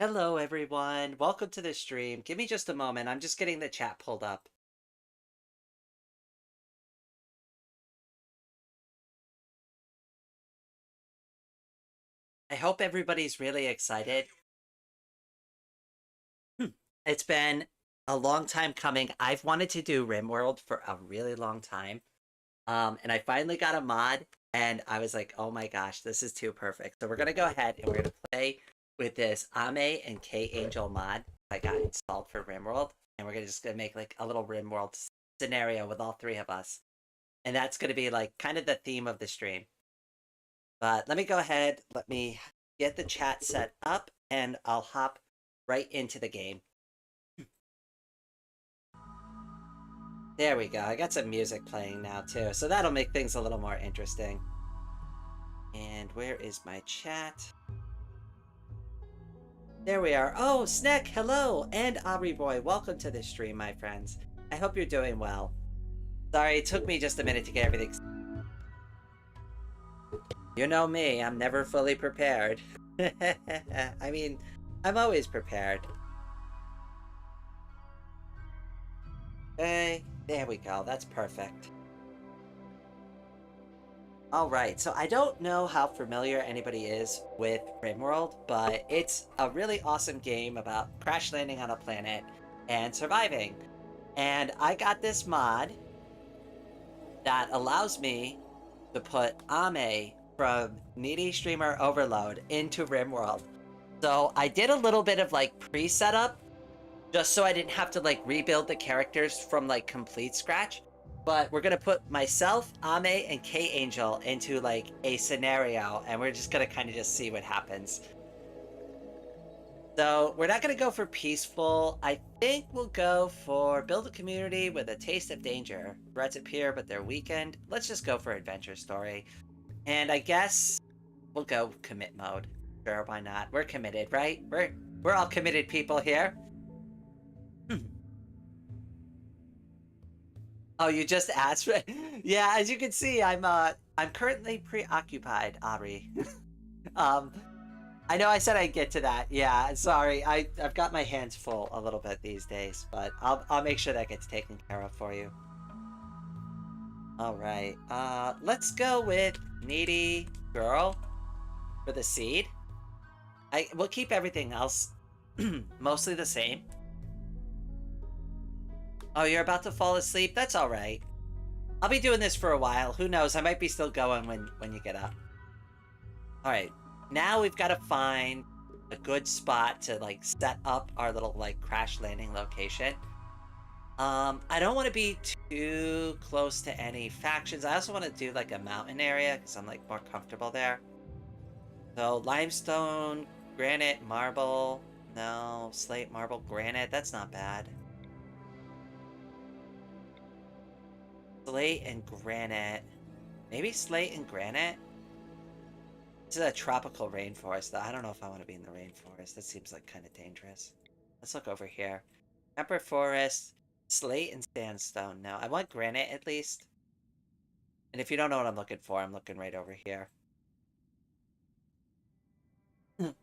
Hello, everyone. Welcome to the stream. Give me just a moment. I'm just getting the chat pulled up. I hope everybody's really excited. It's been a long time coming. I've wanted to do Rimworld for a really long time. And I finally got a mod, and I was like, oh my gosh, this is too perfect. So we're gonna go ahead and we're gonna play with this Ame and K Angel mod I got installed for Rimworld. And we're gonna make like a little Rimworld scenario with all three of us. And that's gonna be like kind of the theme of the stream. But let me go ahead, let me get the chat set up, and I'll hop right into the game. There we go. I got some music playing now, too, so that'll make things a little more interesting. And where is my chat? There we are. Oh, Snack, hello! And Aubrey Boy, welcome to the stream, my friends. I hope you're doing well. Sorry, it took me just a minute to get everything. You know me, I'm never fully prepared. I mean, I'm always prepared. Okay, there we go. That's perfect. Alright, so I don't know how familiar anybody is with Rimworld, but it's a really awesome game about crash landing on a planet and surviving. And I got this mod that allows me to put Ame from Needy Streamer Overload into Rimworld. So I did a little bit of like pre-setup just so I didn't have to like rebuild the characters from like complete scratch. But we're gonna put myself, Ame, and K Angel into like a scenario, and we're just gonna kind of just see what happens. So we're not gonna go for peaceful. I think we'll go for build a community with a taste of danger. Threats appear, but they're weakened. Let's just go for adventure story. And I guess we'll go commit mode. Sure, why not? We're committed, right? We're all committed people here. Oh, you just asked for Yeah, as you can see, I'm currently preoccupied, Ari. um I know I said I'd get to that. Yeah, sorry. I've got my hands full a little bit these days, but I'll make sure that gets taken care of for you. All right. Let's go with needy girl for the seed. We'll keep everything else mostly the same. Oh, you're about to fall asleep? That's all right. I'll be doing this for a while. Who knows? I might be still going when you get up. All right. Now we've got to find a good spot to like set up our little like crash landing location. I don't want to be too close to any factions. I also want to do like a mountain area because I'm like more comfortable there. So limestone, granite, marble. No, slate, marble, granite. That's not bad. Slate and granite. Maybe slate and granite? This is a tropical rainforest, though. I don't know if I want to be in the rainforest. That seems like kind of dangerous. Let's look over here. Temperate forest, slate and sandstone. No, I want granite at least. And if you don't know what I'm looking right over here.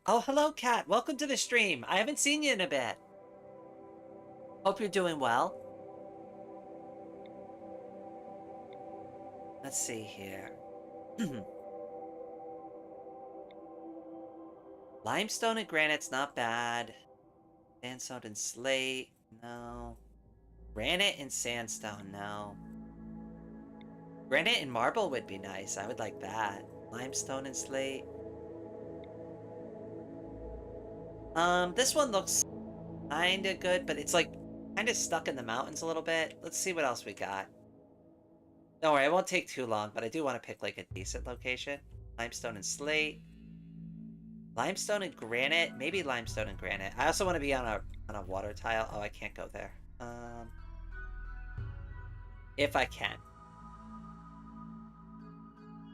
Oh, hello, Kat. Welcome to the stream. I haven't seen you in a bit. Hope you're doing well. Let's see here. Limestone and granite's not bad. Sandstone and slate, no. Granite and sandstone, no. Granite and marble would be nice. I would like that. Limestone and slate. This one looks kinda good, but it's like kinda stuck in the mountains a little bit. Let's see what else we got. Don't worry, it won't take too long, but I do want to pick like a decent location. Limestone and slate. Limestone and granite. Maybe limestone and granite. I also want to be on a water tile. Oh, I can't go there. If I can.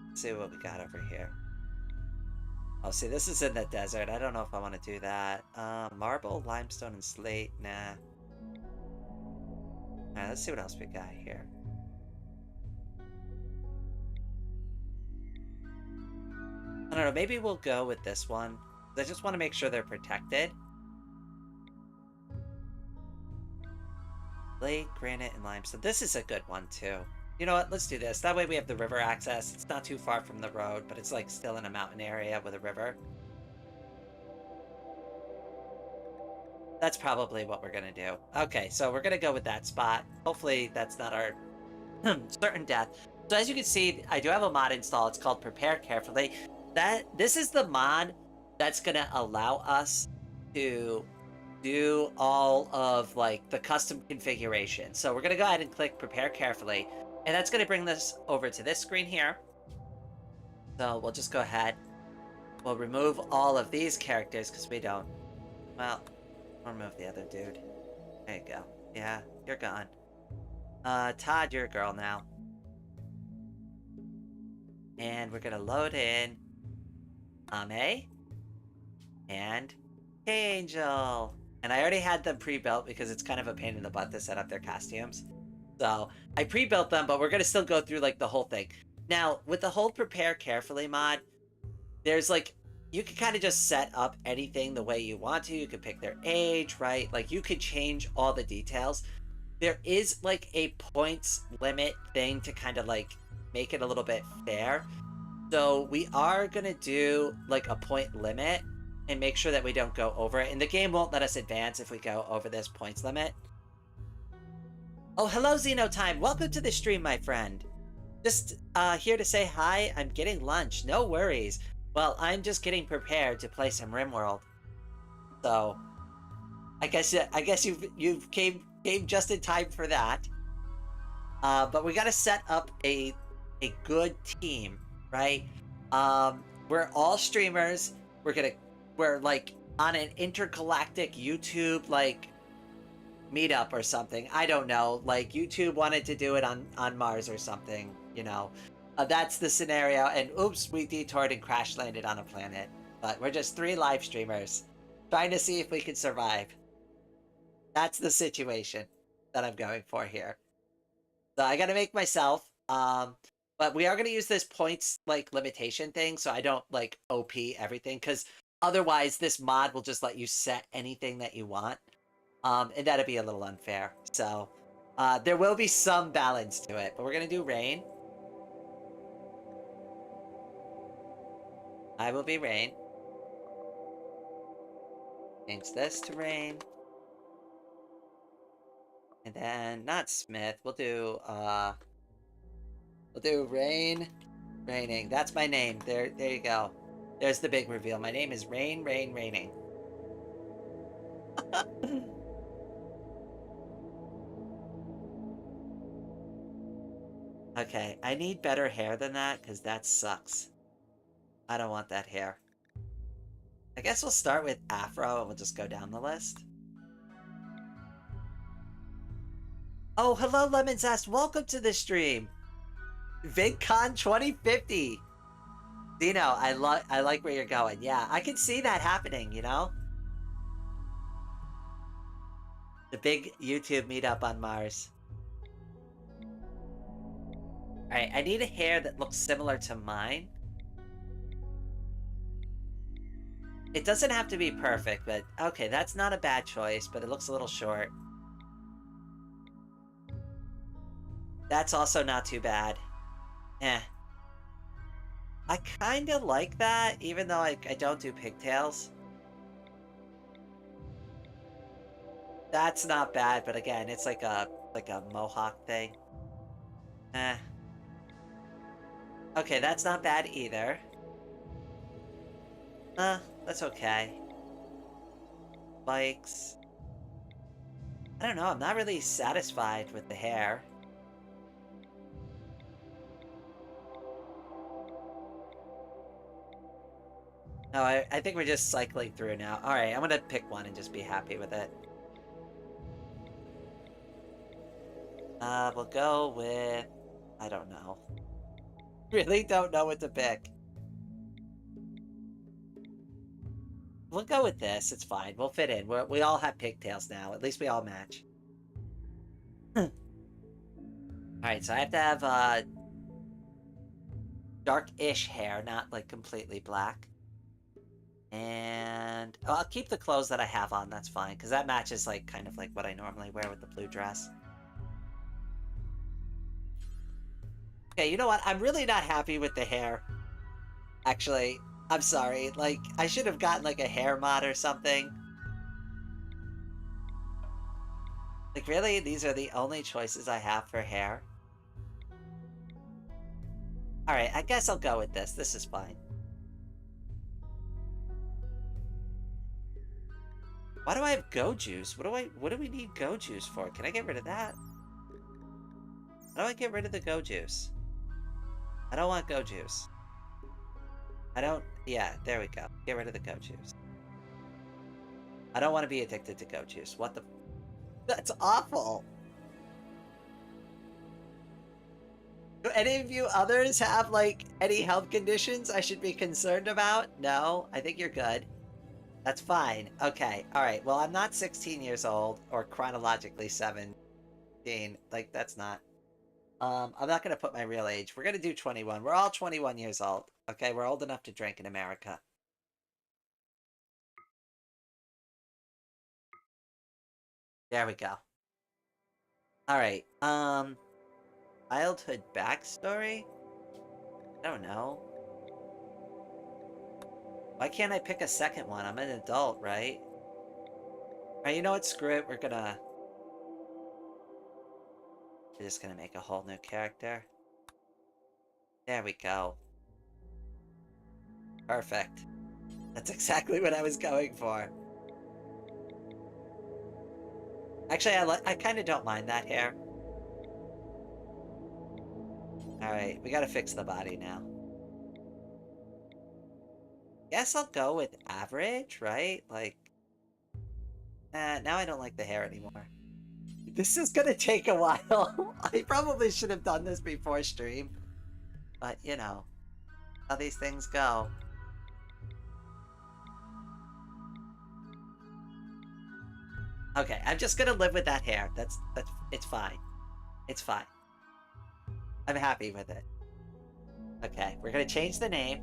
Let's see what we got over here. Oh, see, this is in the desert. I don't know if I want to do that. Marble, limestone, and slate. Nah. Alright, let's see what else we got here. I don't know, maybe we'll go with this one. I just want to make sure they're protected. Slate, granite, and limestone. This is a good one, too. You know what? Let's do this. That way we have the river access. It's not too far from the road, but it's like still in a mountain area with a river. That's probably what we're gonna do. Okay, so we're gonna go with that spot. Hopefully that's not our certain death. So as you can see, I do have a mod installed. It's called Prepare Carefully. This is the mod that's gonna allow us to do all of like the custom configuration. So we're gonna go ahead and click Prepare Carefully, and that's gonna bring this over to this screen here. So we'll just go ahead. We'll remove all of these characters because we don't. Well, we'll remove the other dude. There you go. Yeah, you're gone. Todd, you're a girl now. And we're gonna load in Ame and Kangel. And I already had them pre-built because it's kind of a pain in the butt to set up their costumes. So I pre-built them, but we're gonna still go through like the whole thing. Now, with the whole Prepare Carefully mod, there's like, you can kind of just set up anything the way you want to. You can pick their age, right? Like you could change all the details. There is like a points limit thing to kind of like make it a little bit fair. So we are gonna do like a point limit and make sure that we don't go over it. And the game won't let us advance if we go over this points limit. Oh, hello Xenotime. Welcome to the stream, my friend. Just here to say hi. I'm getting lunch. No worries. Well, I'm just getting prepared to play some Rimworld. So I guess you've came just in time for that. But we got to set up a good team, right? We're all streamers. We're like on an intergalactic YouTube like meetup or something. I don't know. Like YouTube wanted to do it on Mars or something, you know. That's the scenario, and oops, we detoured and crash landed on a planet. But we're just 3 live streamers trying to see if we can survive. That's the situation that I'm going for here. So I gotta make myself, but we are gonna use this points like limitation thing so I don't like OP everything, because otherwise this mod will just let you set anything that you want. And that'd be a little unfair. So there will be some balance to it, but we're gonna do rain. I will be rain. Change this to rain. And then not Smith. We'll do Rain. Raining. That's my name. There you go. There's the big reveal. My name is Rain, Raining. Okay, I need better hair than that because that sucks. I don't want that hair. I guess we'll start with Afro and we'll just go down the list. Oh, hello, Lemon Zest. Welcome to the stream. VidCon 2050. Dino, I like where you're going. Yeah, I can see that happening, you know? The big YouTube meetup on Mars. Alright, I need a hair that looks similar to mine. It doesn't have to be perfect, but okay, that's not a bad choice, but it looks a little short. That's also not too bad. Eh. I kinda like that, even though I don't do pigtails. That's not bad, but again, it's like a mohawk thing. Eh. Okay, that's not bad either. That's okay. Bikes. I don't know, I'm not really satisfied with the hair. No, I think we're just cycling through now. Alright, I'm gonna pick one and just be happy with it. We'll go with... I don't know. Really don't know what to pick. We'll go with this, it's fine. We'll fit in. We all have pigtails now. At least we all match. Alright, so I have to have, dark-ish hair, not, like, completely black. And... oh, I'll keep the clothes that I have on, that's fine. Because that matches, like, kind of like what I normally wear with the blue dress. Okay, you know what? I'm really not happy with the hair. Actually, I'm sorry. Like, I should have gotten like a hair mod or something. Like, really? These are the only choices I have for hair? Alright, I guess I'll go with this. This is fine. Why do I have go juice? What do we need go juice for? Can I get rid of that? How do I get rid of the go juice? I don't want go juice. I don't, yeah, there we go. Get rid of the go juice. I don't want to be addicted to go juice. What the, that's awful. Do any of you others have, like, any health conditions I should be concerned about? No? I think you're good. That's fine. Okay, alright. Well, I'm not 16 years old, or chronologically 17. Like, that's not... I'm not gonna put my real age. We're gonna do 21. We're all 21 years old. Okay, we're old enough to drink in America. There we go. Alright, childhood backstory? I don't know. Why can't I pick a second one? I'm an adult, right? Alright, you know what? Screw it. We're just gonna make a whole new character. There we go. Perfect. That's exactly what I was going for. Actually, I kind of don't mind that hair. Alright, we gotta fix the body now. Guess I'll go with average, right? Like, now I don't like the hair anymore. This is gonna take a while. I probably should have done this before stream. But, you know, how these things go. Okay, I'm just gonna live with that hair. It's fine. It's fine. I'm happy with it. Okay, we're gonna change the name.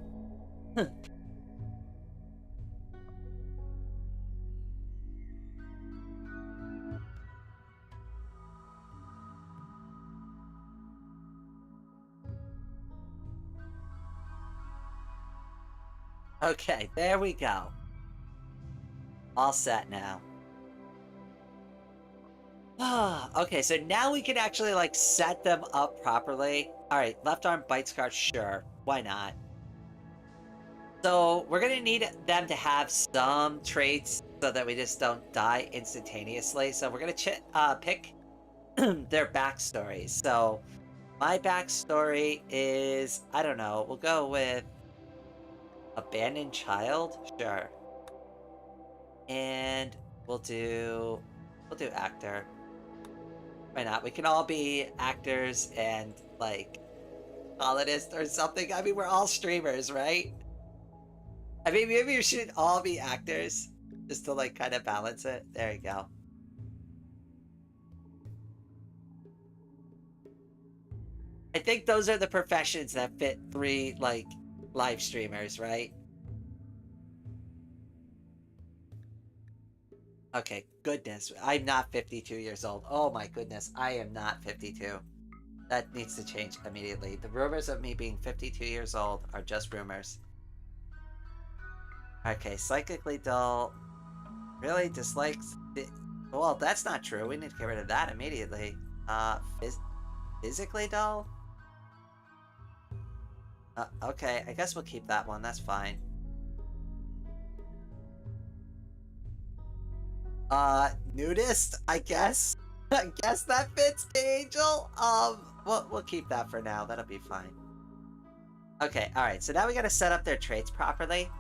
Okay, there we go. All set now. Okay, so now we can actually, like, set them up properly. Alright, left arm bite scar, sure. Why not? So, we're gonna need them to have some traits so that we just don't die instantaneously. So we're gonna pick their backstories. So, my backstory is, I don't know, we'll go with abandoned child? Sure. And we'll do actor. Why not? We can all be actors and, like, colonists or something. I mean, we're all streamers, right? I mean, maybe we should all be actors just to, like, kind of balance it. There you go. I think those are the professions that fit 3, like, live streamers, right? Okay, goodness. I'm not 52 years old. Oh my goodness, I am not 52. That needs to change immediately. The rumors of me being 52 years old are just rumors. Okay, psychically dull. Really dislikes... Well, that's not true. We need to get rid of that immediately. Physically dull? Okay, I guess we'll keep that one. That's fine. Nudist, I guess? I guess that fits, Angel. We'll keep that for now. That'll be fine. Okay, alright, so now we gotta set up their traits properly.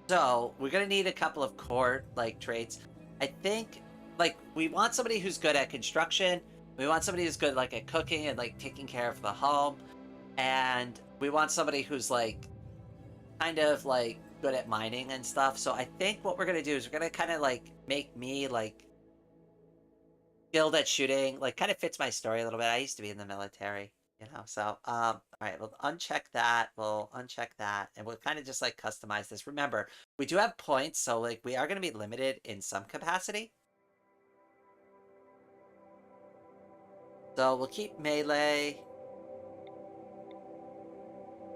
So we're gonna need a couple of core, like, traits. I think, like, we want somebody who's good at construction. We want somebody who's good, like, at cooking and, like, taking care of the home. And we want somebody who's, like, kind of, like, good at mining and stuff. So I think what we're gonna do is we're gonna kind of, like, make me, like, skilled at shooting. Like, kind of fits my story a little bit. I used to be in the military, you know, so, alright, we'll uncheck that, and we'll kind of just, like, customize this. Remember, we do have points, so, like, we are going to be limited in some capacity. So we'll keep melee.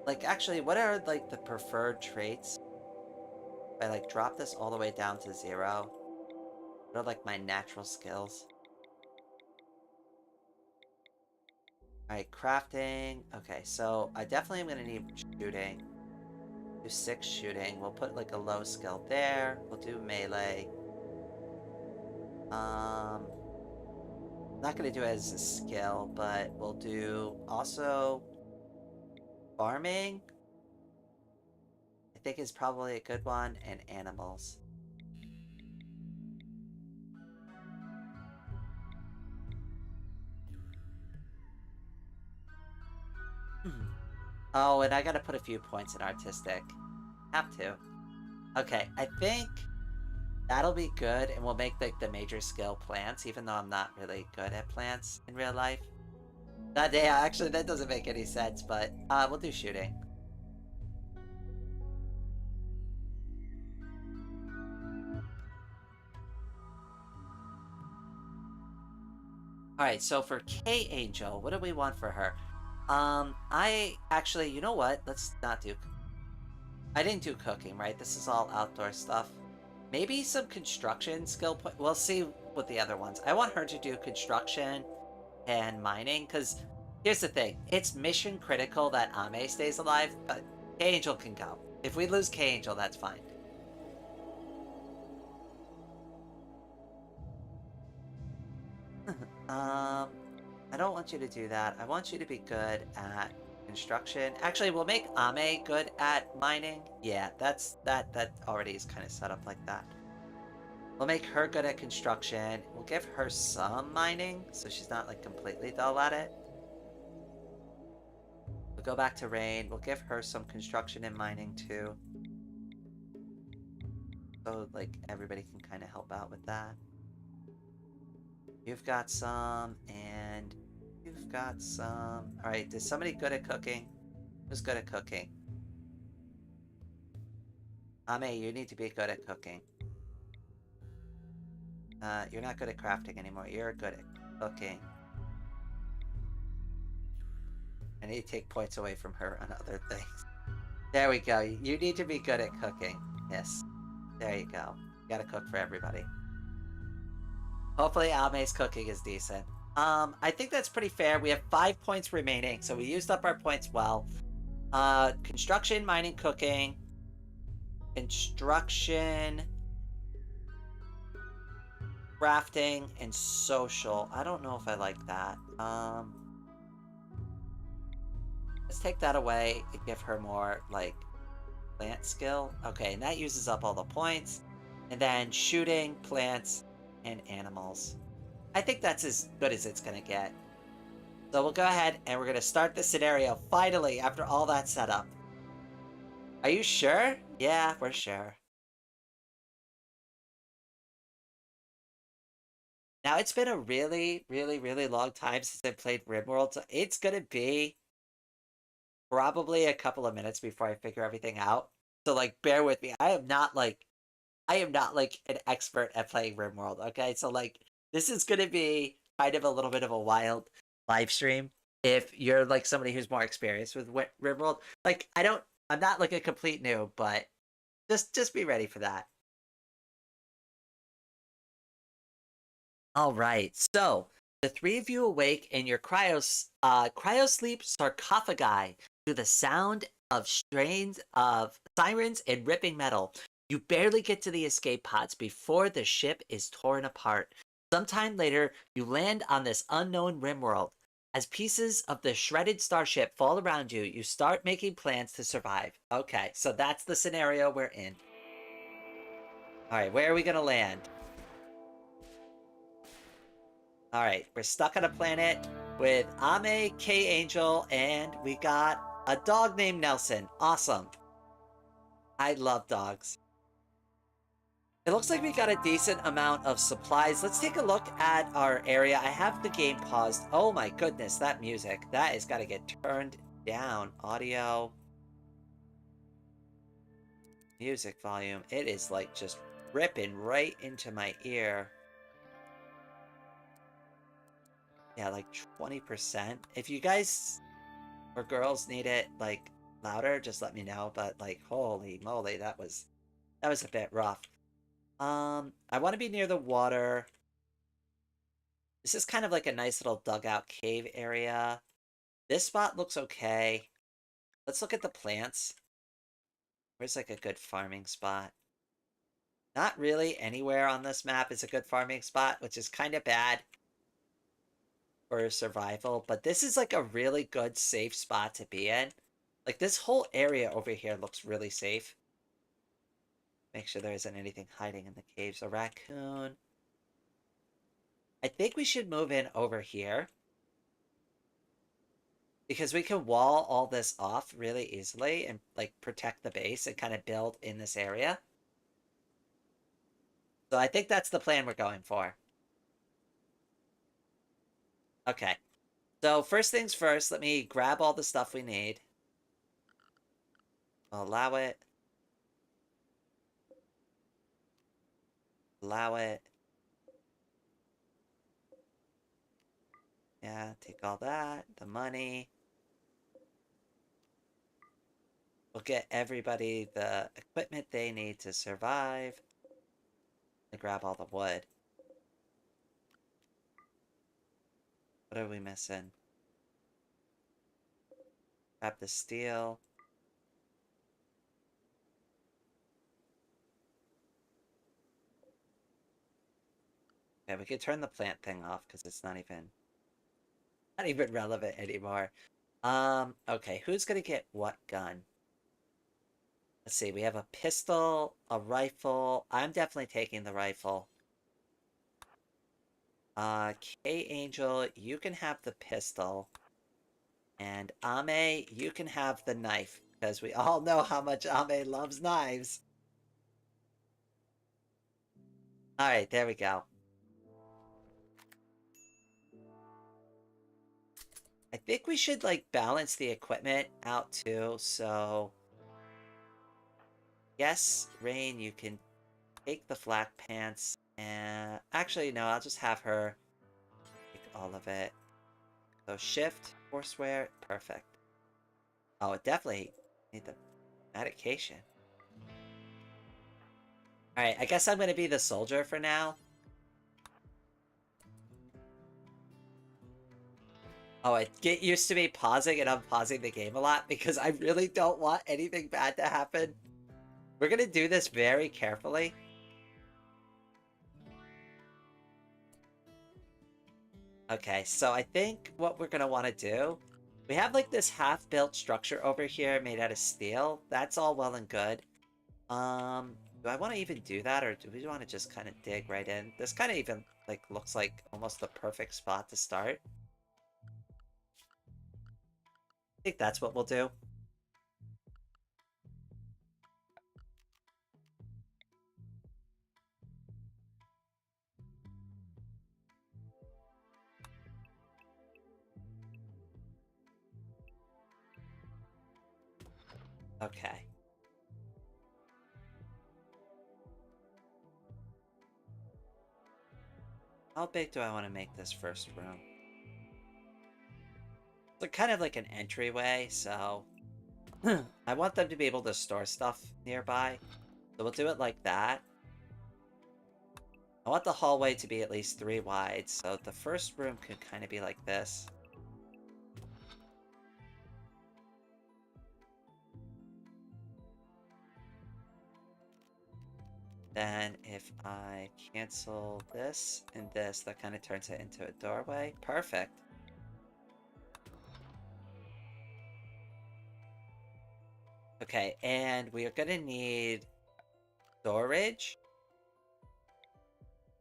Like, actually, what are, like, the preferred traits? If I, like, drop this all the way down to 0, what are, like, my natural skills? Alright, crafting. Okay, so I definitely am gonna need shooting. Do 6 shooting. We'll put, like, a low skill there. We'll do melee. Not gonna do it as a skill, but we'll do also farming. I think is probably a good one, and animals. Oh, and I gotta put a few points in artistic. Have to. Okay, I think that'll be good, and we'll make, like, the major skill plants, even though I'm not really good at plants in real life. Yeah, actually, that doesn't make any sense, but we'll do shooting. Alright, so for K Angel, what do we want for her? I actually, you know what? Let's not do... I didn't do cooking, right? This is all outdoor stuff. Maybe some construction skill point. We'll see with the other ones. I want her to do construction and mining, because here's the thing. It's mission critical that Ame stays alive, but K-Angel can go. If we lose K-Angel, that's fine. I don't want you to do that. I want you to be good at construction. Actually, we'll make Ame good at mining. Yeah, that already is kind of set up like that. We'll make her good at construction. We'll give her some mining, so she's not, like, completely dull at it. We'll go back to Rain. We'll give her some construction and mining, too. So, like, everybody can kind of help out with that. You've got some, and you've got some. Alright, is somebody good at cooking? Who's good at cooking? Ame, you need to be good at cooking. You're not good at crafting anymore. You're good at cooking. I need to take points away from her on other things. There we go. You need to be good at cooking. Yes. There you go. You gotta cook for everybody. Hopefully Ame's cooking is decent. I think that's pretty fair. We have 5 points remaining, so we used up our points well. Construction, mining, cooking. Instruction. Crafting, and social. I don't know if I like that. Let's take that away and give her more, like, plant skill. Okay, and that uses up all the points. And then shooting, plants, and animals. I think that's as good as it's gonna get. So we'll go ahead and we're gonna start the scenario finally after all that setup. Are you sure? Yeah, we're sure. Now, it's been a really, really, really long time since I played Rimworld, so it's gonna be probably a couple of minutes before I figure everything out. So, like, bear with me. I am not like an expert at playing Rimworld, okay? So, like, this is gonna be kind of a little bit of a wild live stream if you're, like, somebody who's more experienced with Rimworld. Like, I'm not like a complete noob, but just be ready for that. All right, so the three of you awake in your cryosleep sarcophagi to the sound of strains of sirens and ripping metal. You barely get to the escape pods before the ship is torn apart. Sometime later, you land on this unknown rimworld. As pieces of the shredded starship fall around you, you start making plans to survive. Okay, so that's the scenario we're in. All right, where are we gonna land? Alright, we're stuck on a planet with Ame, K-Angel, and we got a dog named Nelson. Awesome. I love dogs. It looks like we got a decent amount of supplies. Let's take a look at our area. I have the game paused. Oh my goodness, that music. That has got to get turned down. Audio. Music volume. It is like just ripping right into my ear. Yeah, like 20%. If you guys or girls need it like louder, just let me know. But like, holy moly, that was a bit rough. I want to be near the water. This is kind of like a nice little dugout cave area. This spot looks okay. Let's look at the plants. Where's like a good farming spot? Not really anywhere on this map is a good farming spot, which is kind of bad for survival, but this is like a really good safe spot to be in. Like this whole area over here looks really safe. Make sure there isn't anything hiding in the caves. A raccoon. I think we should move in over here because we can wall all this off really easily and like protect the base and kind of build in this area. So I think that's the plan we're going for. Okay. So first things first, let me grab all the stuff we need. Allow it. Allow it. Yeah, take all that. The money. We'll get everybody the equipment they need to survive. And grab all the wood. What are we missing? Grab the steel. Okay, we could turn the plant thing off because it's not even relevant anymore. Okay, who's gonna get what gun? Let's see, we have a pistol, a rifle. I'm definitely taking the rifle. K-Angel, you can have the pistol. And Ame, you can have the knife. Because we all know how much Ame loves knives. Alright, there we go. I think we should, like, balance the equipment out, too, so... Yes, Rain, you can take the flak pants, and... Actually, no, I'll just have her take all of it. So, shift, forswear, perfect. Oh, it definitely need the medication. Alright, I guess I'm gonna be the soldier for now. Oh, I get used to me pausing and unpausing the game a lot because I really don't want anything bad to happen. We're gonna do this very carefully. Okay, so I think what we're gonna want to do, we have like this half-built structure over here made out of steel. That's all well and good. Do I want to even do that, or do we want to just kind of dig right in? This kind of even like looks like almost the perfect spot to start. I think that's what we'll do. Okay. How big do I want to make this first room? It's kind of like an entryway, so I want them to be able to store stuff nearby. So we'll do it like that. I want the hallway to be at least 3 wide, so the first room could kind of be like this. Then if I cancel this and this, that kind of turns it into a doorway. Perfect. Okay, and we are going to need storage.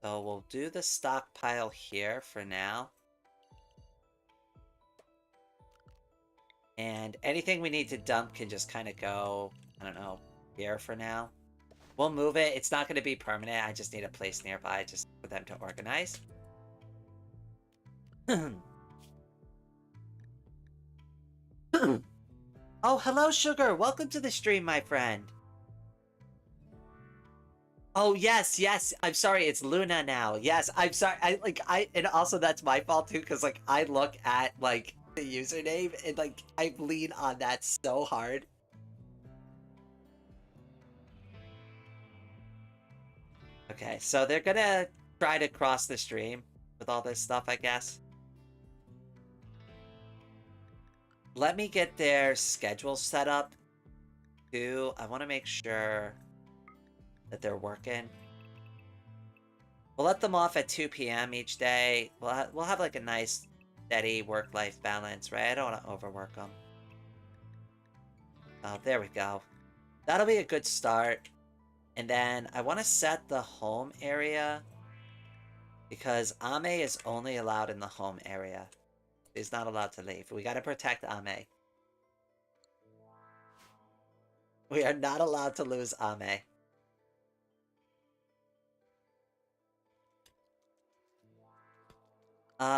So we'll do the stockpile here for now. And anything we need to dump can just kind of go, I don't know, here for now. We'll move it. It's not going to be permanent. I just need a place nearby just for them to organize. Oh, hello, Sugar. Welcome to the stream, my friend. Oh yes, yes. I'm sorry, it's Luna now. Yes, I'm sorry. And also that's my fault too, because like I look at like the username and like I lean on that so hard. Okay, so they're gonna try to cross the stream with all this stuff, I guess. Let me get their schedule set up too. I want to make sure that they're working. We'll let them off at 2 p.m. each day. We'll have like a nice steady work-life balance, right? I don't want to overwork them. Oh, there we go. That'll be a good start. And then I want to set the home area because Ame is only allowed in the home area. He's not allowed to leave. We got to protect Ame. We are not allowed to lose Ame.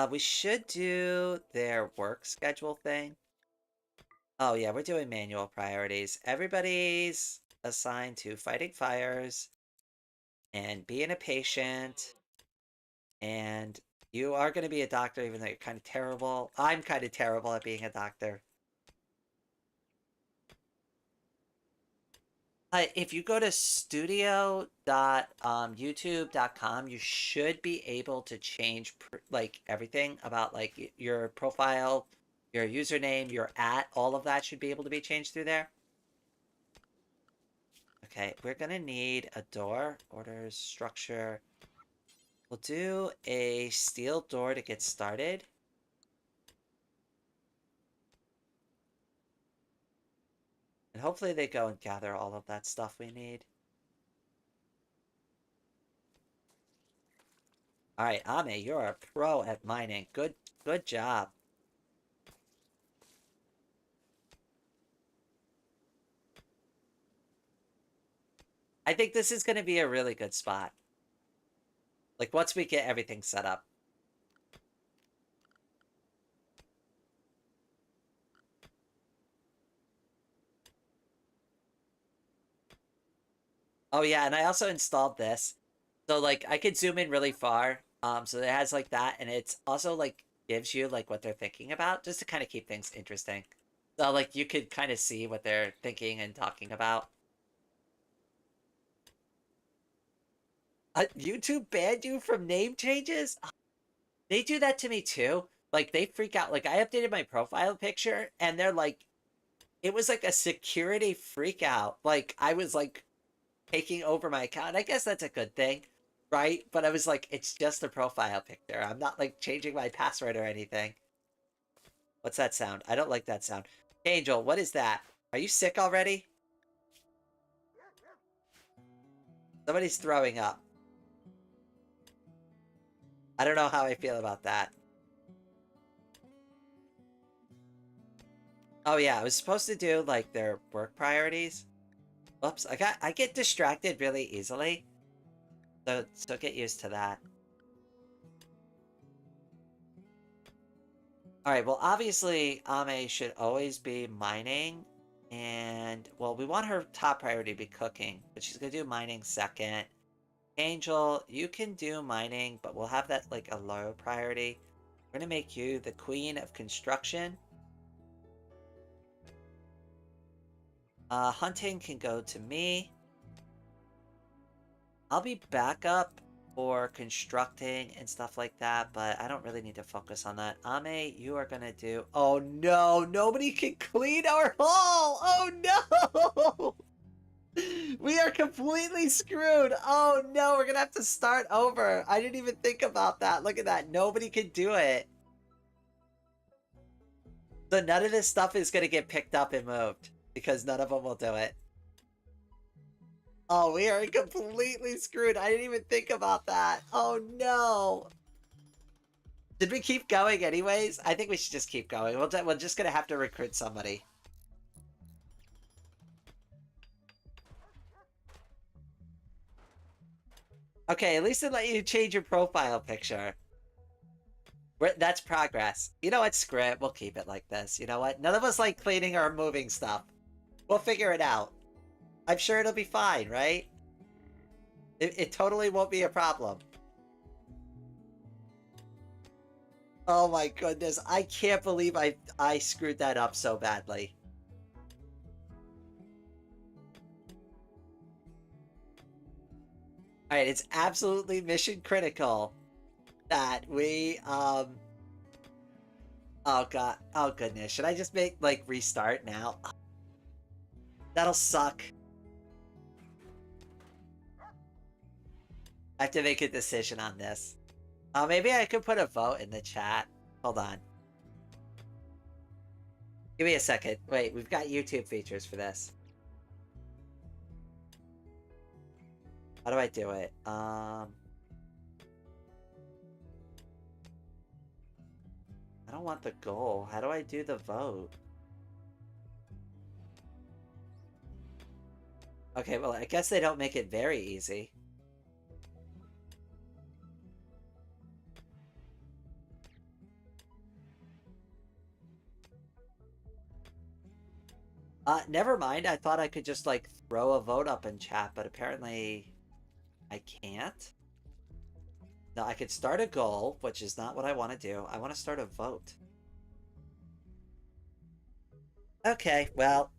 We should do their work schedule thing. Oh yeah, we're doing manual priorities. Everybody's assigned to fighting fires and being a patient. And you are going to be a doctor even though you're kind of terrible. I'm kind of terrible at being a doctor. If you go to studio.youtube.com, you should be able to change like everything about like your profile, your username, your all of that should be able to be changed through there. Okay, we're gonna need a door, orders, structure. We'll do a steel door to get started. And hopefully they go and gather all of that stuff we need. Alright, Ame, you're a pro at mining. Good job. I think this is going to be a really good spot. Like, once we get everything set up. Oh, yeah, and I also installed this. So, like, I could zoom in really far. So it has, like, that, and it's also, like, gives you, like, what they're thinking about, just to kind of keep things interesting. So, like, you could kind of see what they're thinking and talking about. YouTube banned you from name changes? They do that to me too. Like they freak out. Like I updated my profile picture and they're like it was like a security freak out. Like I was like taking over my account. I guess that's a good thing, right? But I was like it's just a profile picture. I'm not like changing my password or anything. What's that sound? I don't like that sound. Angel, what is that? Are you sick already? Somebody's throwing up. I don't know how I feel about that. Oh yeah, I was supposed to do like their work priorities. Oops, I get distracted really easily. So get used to that. Alright, well obviously Ame should always be mining. And well we want her top priority to be cooking, but she's gonna do mining second. Angel, you can do mining, but we'll have that like a low priority. We're gonna make you the queen of construction. Hunting can go to me. I'll be backup for constructing and stuff like that, but I don't really need to focus on that. Ame, you are gonna do... Oh no! Nobody can clean our hall! Oh no! We are completely screwed! Oh no, we're gonna have to start over! I didn't even think about that. Look at that. Nobody can do it. So none of this stuff is gonna get picked up and moved, because none of them will do it. Oh, we are completely screwed. I didn't even think about that. Oh no. Did we keep going anyways? I think we should just keep going. We're just gonna have to recruit somebody. Okay, at least it let you change your profile picture. That's progress. You know what? Screw it. We'll keep it like this. You know what? None of us like cleaning or moving stuff. We'll figure it out. I'm sure it'll be fine, right? It totally won't be a problem. Oh my goodness, I can't believe I screwed that up so badly. Alright, it's absolutely mission critical that we, oh god, oh goodness, should I just make, like, restart now? That'll suck. I have to make a decision on this. Maybe I could put a vote in the chat. Hold on. Give me a second. Wait, we've got YouTube features for this. How do I do it? I don't want the goal. How do I do the vote? Okay, well, I guess they don't make it very easy. Never mind. I thought I could just, like, throw a vote up in chat, but apparently I can't. No, I could start a goal, which is not what I want to do. I want to start a vote. Okay, well.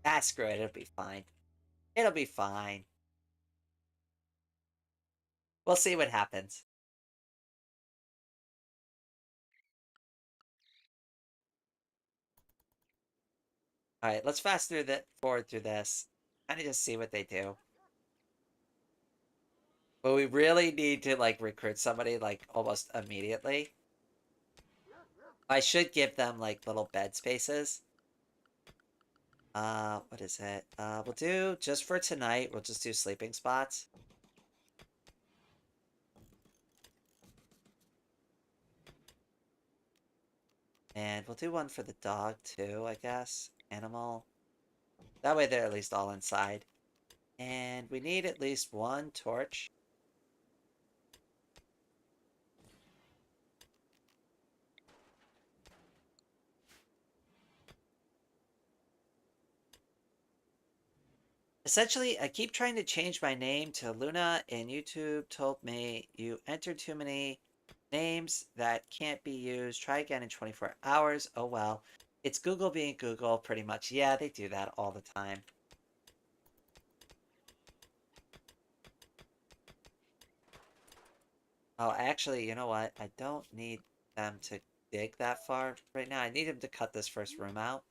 Ah, screw it. It'll be fine. It'll be fine. We'll see what happens. Alright, let's fast through forward through this. Kind of just see what they do. But we really need to, like, recruit somebody, like, almost immediately. I should give them, like, little bed spaces. What is it? We'll do, just for tonight, we'll just do sleeping spots. And we'll do one for the dog, too, I guess. Animal. That way they're at least all inside. And we need at least one torch. Essentially, I keep trying to change my name to Luna, and YouTube told me you entered too many names that can't be used. Try again in 24 hours. Oh well. It's Google being Google, pretty much. Yeah, they do that all the time. Oh, actually, you know what? I don't need them to dig that far right now. I need them to cut this first room out.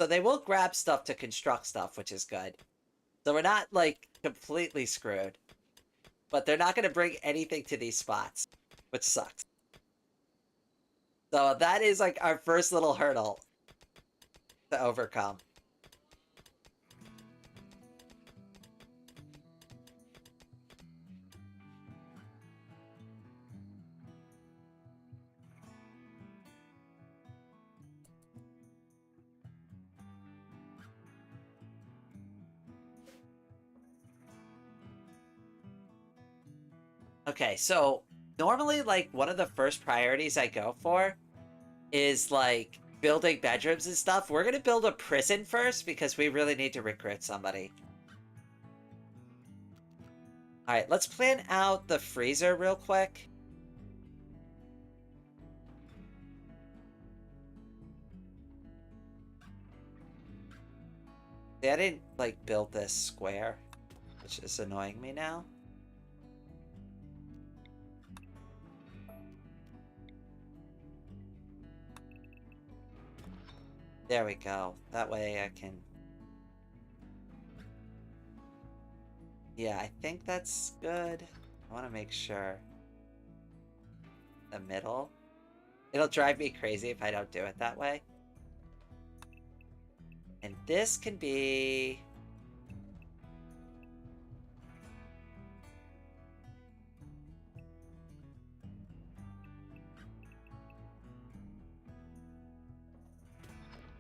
So they will grab stuff to construct stuff, which is good. So we're not, like, completely screwed. But they're not going to bring anything to these spots, which sucks. So that is, like, our first little hurdle to overcome. Okay, so normally, like, one of the first priorities I go for is, like, building bedrooms and stuff. We're gonna build a prison first because we really need to recruit somebody. Alright, let's plan out the freezer real quick. See, I didn't, like, build this square, which is annoying me now. There we go. That way I can... Yeah, I think that's good. I want to make sure. The middle. It'll drive me crazy if I don't do it that way. And this can be...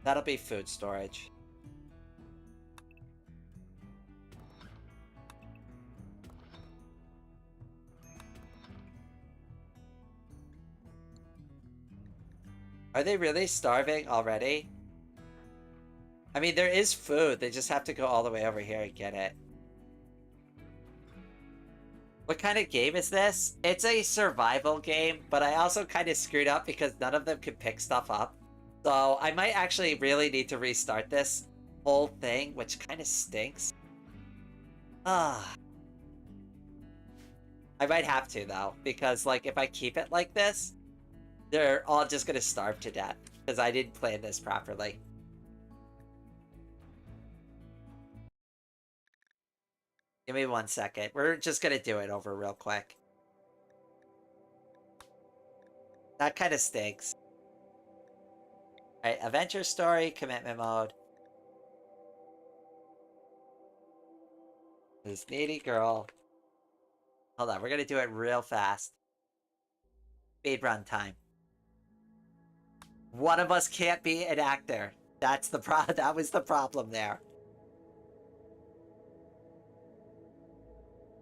That'll be food storage. Are they really starving already? I mean, there is food. They just have to go all the way over here and get it. What kind of game is this? It's a survival game, but I also kind of screwed up because none of them could pick stuff up. So I might actually really need to restart this whole thing, which kind of stinks. Ah. I might have to, though, because, like, if I keep it like this, they're all just gonna starve to death, because I didn't plan this properly. Give me 1 second. We're just gonna do it over real quick. That kind of stinks. Alright, adventure story, commitment mode. This needy girl. Hold on, we're gonna do it real fast. Speed run time. One of us can't be an actor. That's the that was the problem there.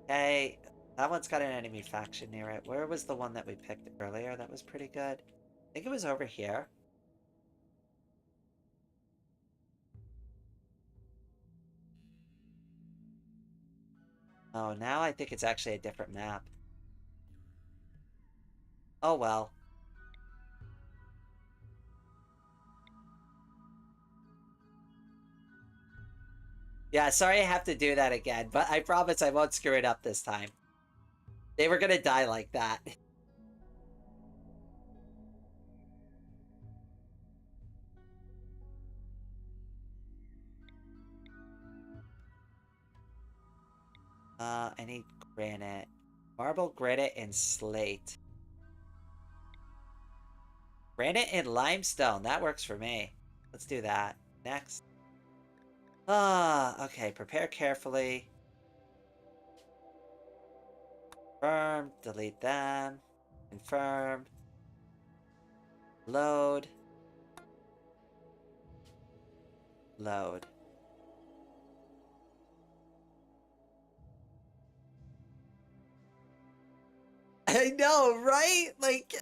Okay, that one's got an enemy faction near it. Where was the one that we picked earlier? That was pretty good. I think it was over here. Oh, now I think it's actually a different map. Oh well. Yeah, sorry I have to do that again, but I promise I won't screw it up this time. They were gonna die like that. I need granite. Marble, granite, and slate. Granite and limestone. That works for me. Let's do that. Next. Okay. Prepare carefully. Confirm. Delete them. Confirm. Load. Load. I know, right? Like,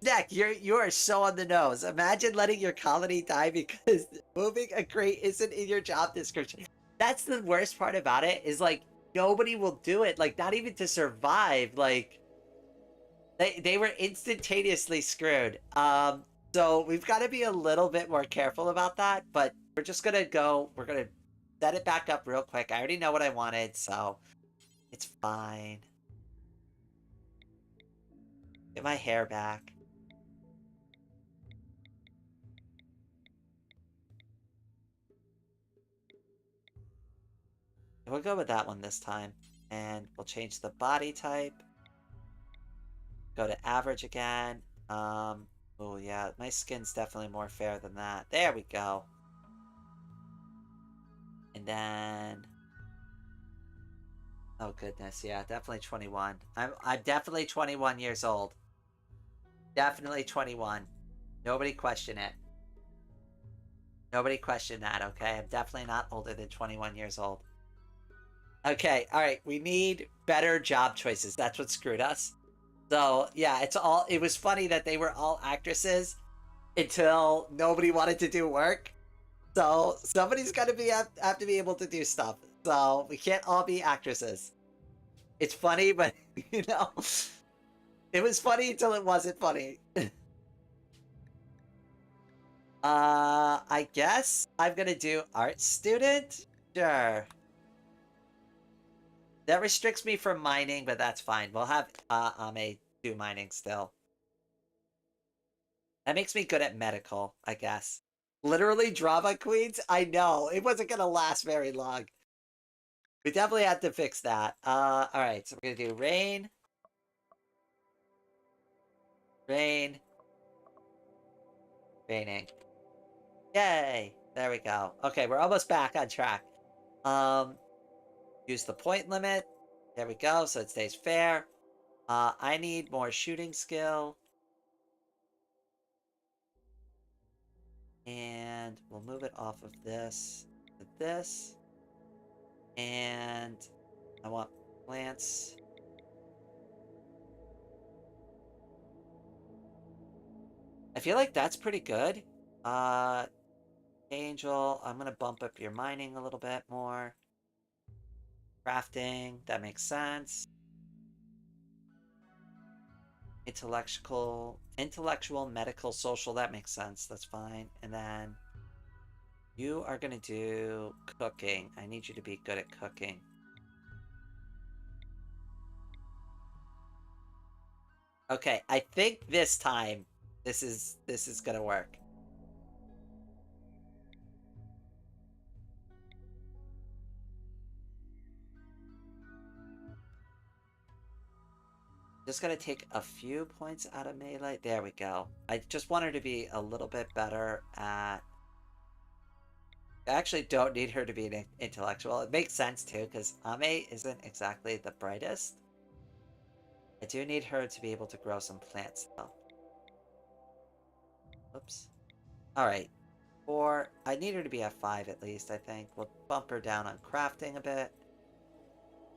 Neck, you are so on the nose. Imagine letting your colony die because moving a crate isn't in your job description. That's the worst part about it, is like nobody will do it. Like, not even to survive. Like, they were instantaneously screwed. So we've got to be a little bit more careful about that. But we're just gonna go. We're gonna set it back up real quick. I already know what I wanted, so it's fine. Get my hair back. We'll go with that one this time. And we'll change the body type. Go to average again. Oh yeah, my skin's definitely more fair than that. There we go. And then... Oh goodness, yeah, definitely 21. I'm definitely 21 years old. Definitely 21. Nobody question it. Nobody question that, okay? I'm definitely not older than 21 years old. Okay, alright, we need better job choices. That's what screwed us. So, yeah, it was funny that they were all actresses until nobody wanted to do work. So, somebody's got to have to be able to do stuff. So, we can't all be actresses. It's funny, but, you know, it was funny until it wasn't funny. I guess I'm gonna do art student? Sure. That restricts me from mining, but that's fine. We'll have Ame do mining still. That makes me good at medical, I guess. Literally drama queens? I know. It wasn't gonna last very long. We definitely had to fix that. Alright, so we're gonna do rain. Rain. Raining. Yay! There we go. Okay, we're almost back on track. Use the point limit. There we go, so it stays fair. I need more shooting skill. And we'll move it off of this to this. And I want plants. I feel like that's pretty good. Uh, Angel, I'm gonna bump up your mining a little bit more. Crafting, that makes sense. Intellectual, medical, social, that makes sense. That's fine. And then you are gonna do cooking. I need you to be good at cooking. Okay, I think this time this is gonna work. Just gonna take a few points out of melee. There we go. I just want her to be a little bit better at... I actually don't need her to be an intellectual. It makes sense too, because Ame isn't exactly the brightest. I do need her to be able to grow some plants though. Oops. Alright. 4. I need her to be at 5 at least, I think. We'll bump her down on crafting a bit.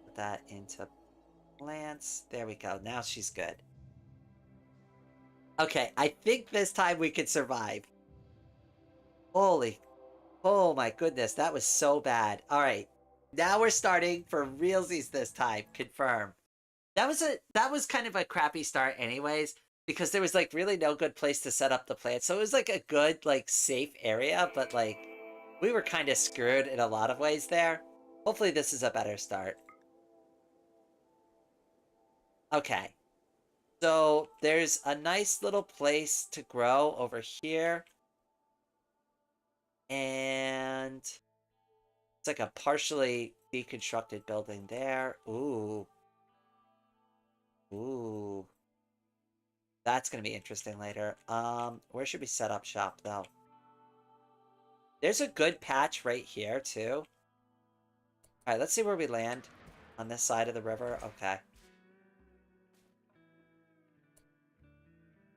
Put that into plants. There we go. Now she's good. Okay, I think this time we can survive. Holy... Oh my goodness, that was so bad. Alright. Now we're starting for realsies this time. Confirm. That was kind of a crappy start anyways, because there was like really no good place to set up the plant. So it was like a good, like, safe area, but like we were kind of screwed in a lot of ways there. Hopefully this is a better start. Okay. So there's a nice little place to grow over here. And it's like a partially deconstructed building there. Ooh. Ooh. That's gonna be interesting later. Where should we set up shop though? There's a good patch right here too. Alright, let's see where we land. On this side of the river. Okay.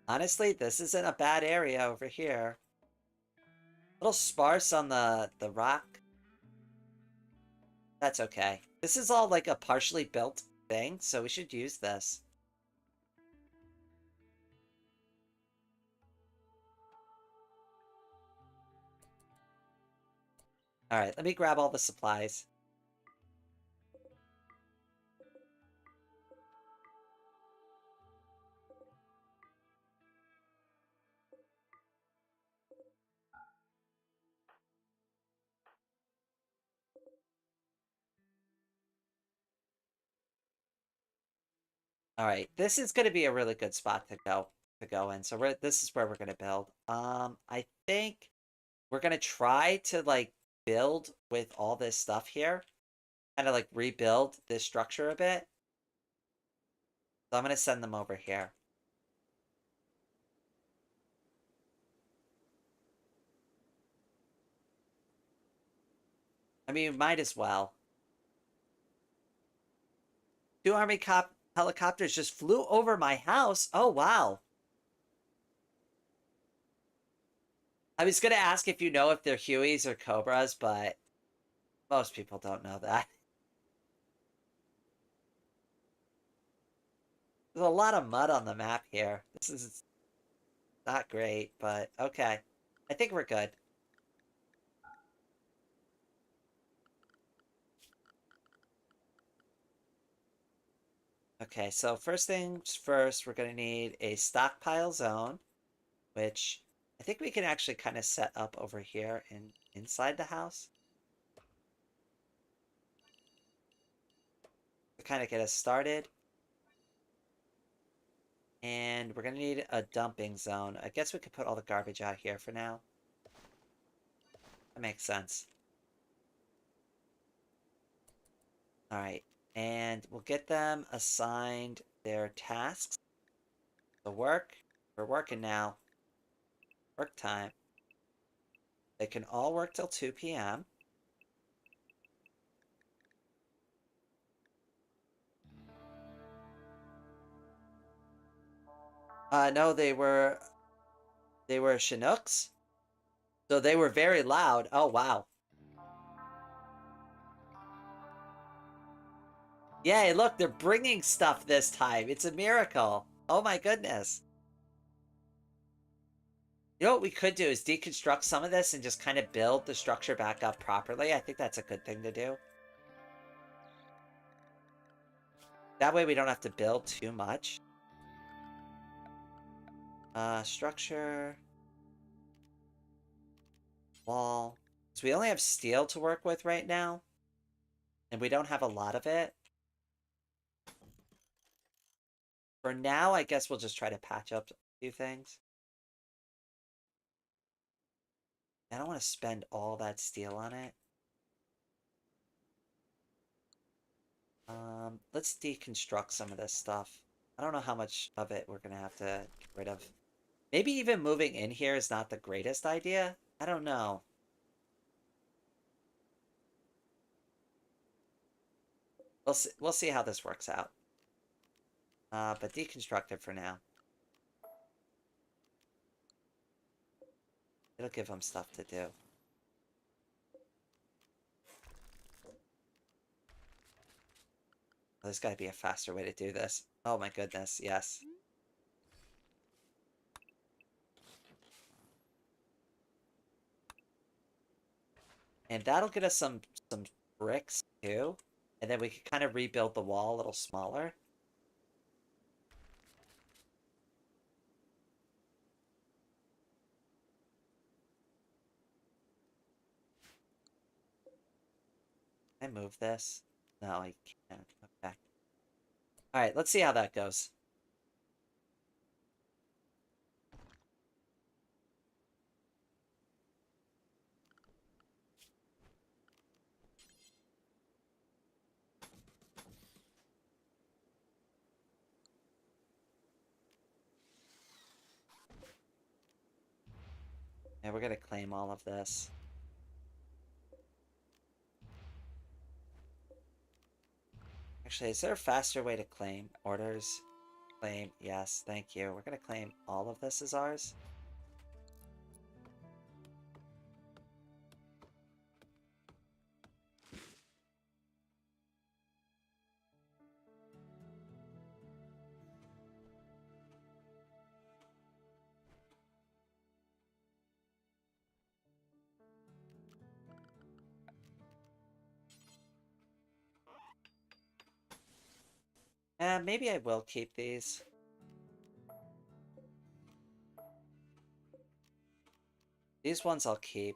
Honestly, this isn't a bad area over here. A little sparse on the rock. That's okay. This is all like a partially built thing, so we should use this. Alright, let me grab all the supplies. Alright, this is going to be a really good spot to go in. So this is where we're going to build. I think we're going to try to like build with all this stuff here. Kind of like rebuild this structure a bit. So I'm going to send them over here. I mean, might as well. 2 army helicopters just flew over my house. Oh, wow. I was going to ask if you know if they're Hueys or Cobras, but most people don't know that. There's a lot of mud on the map here. This is not great, but okay. I think we're good. Okay, so first things first, we're going to need a stockpile zone, which I think we can actually kind of set up over here inside the house. To kind of get us started. And we're going to need a dumping zone. I guess we could put all the garbage out here for now. That makes sense. Alright, and we'll get them assigned their tasks. The work. We're working now. Work time. They can all work till 2 p.m. No, they were Chinooks. So they were very loud. Oh, wow. Yay, look, they're bringing stuff this time. It's a miracle. Oh my goodness. You know what we could do is deconstruct some of this and just kind of build the structure back up properly. I think that's a good thing to do. That way we don't have to build too much. Structure. Wall. So we only have steel to work with right now. And we don't have a lot of it. For now, I guess we'll just try to patch up a few things. I don't want to spend all that steel on it. Let's deconstruct some of this stuff. I don't know how much of it we're gonna have to get rid of. Maybe even moving in here is not the greatest idea. I don't know. We'll see how this works out. But deconstruct it for now. It'll give them stuff to do. There's got to be a faster way to do this. Oh my goodness, yes. And that'll get us some bricks too. And then we can kind of rebuild the wall a little smaller. Can I move this? No, I can't. Okay. Alright, let's see how that goes. And we're gonna claim all of this. Actually, is there a faster way to claim orders? Claim, yes, thank you. We're gonna claim all of this as ours. Maybe I will keep these. These ones I'll keep.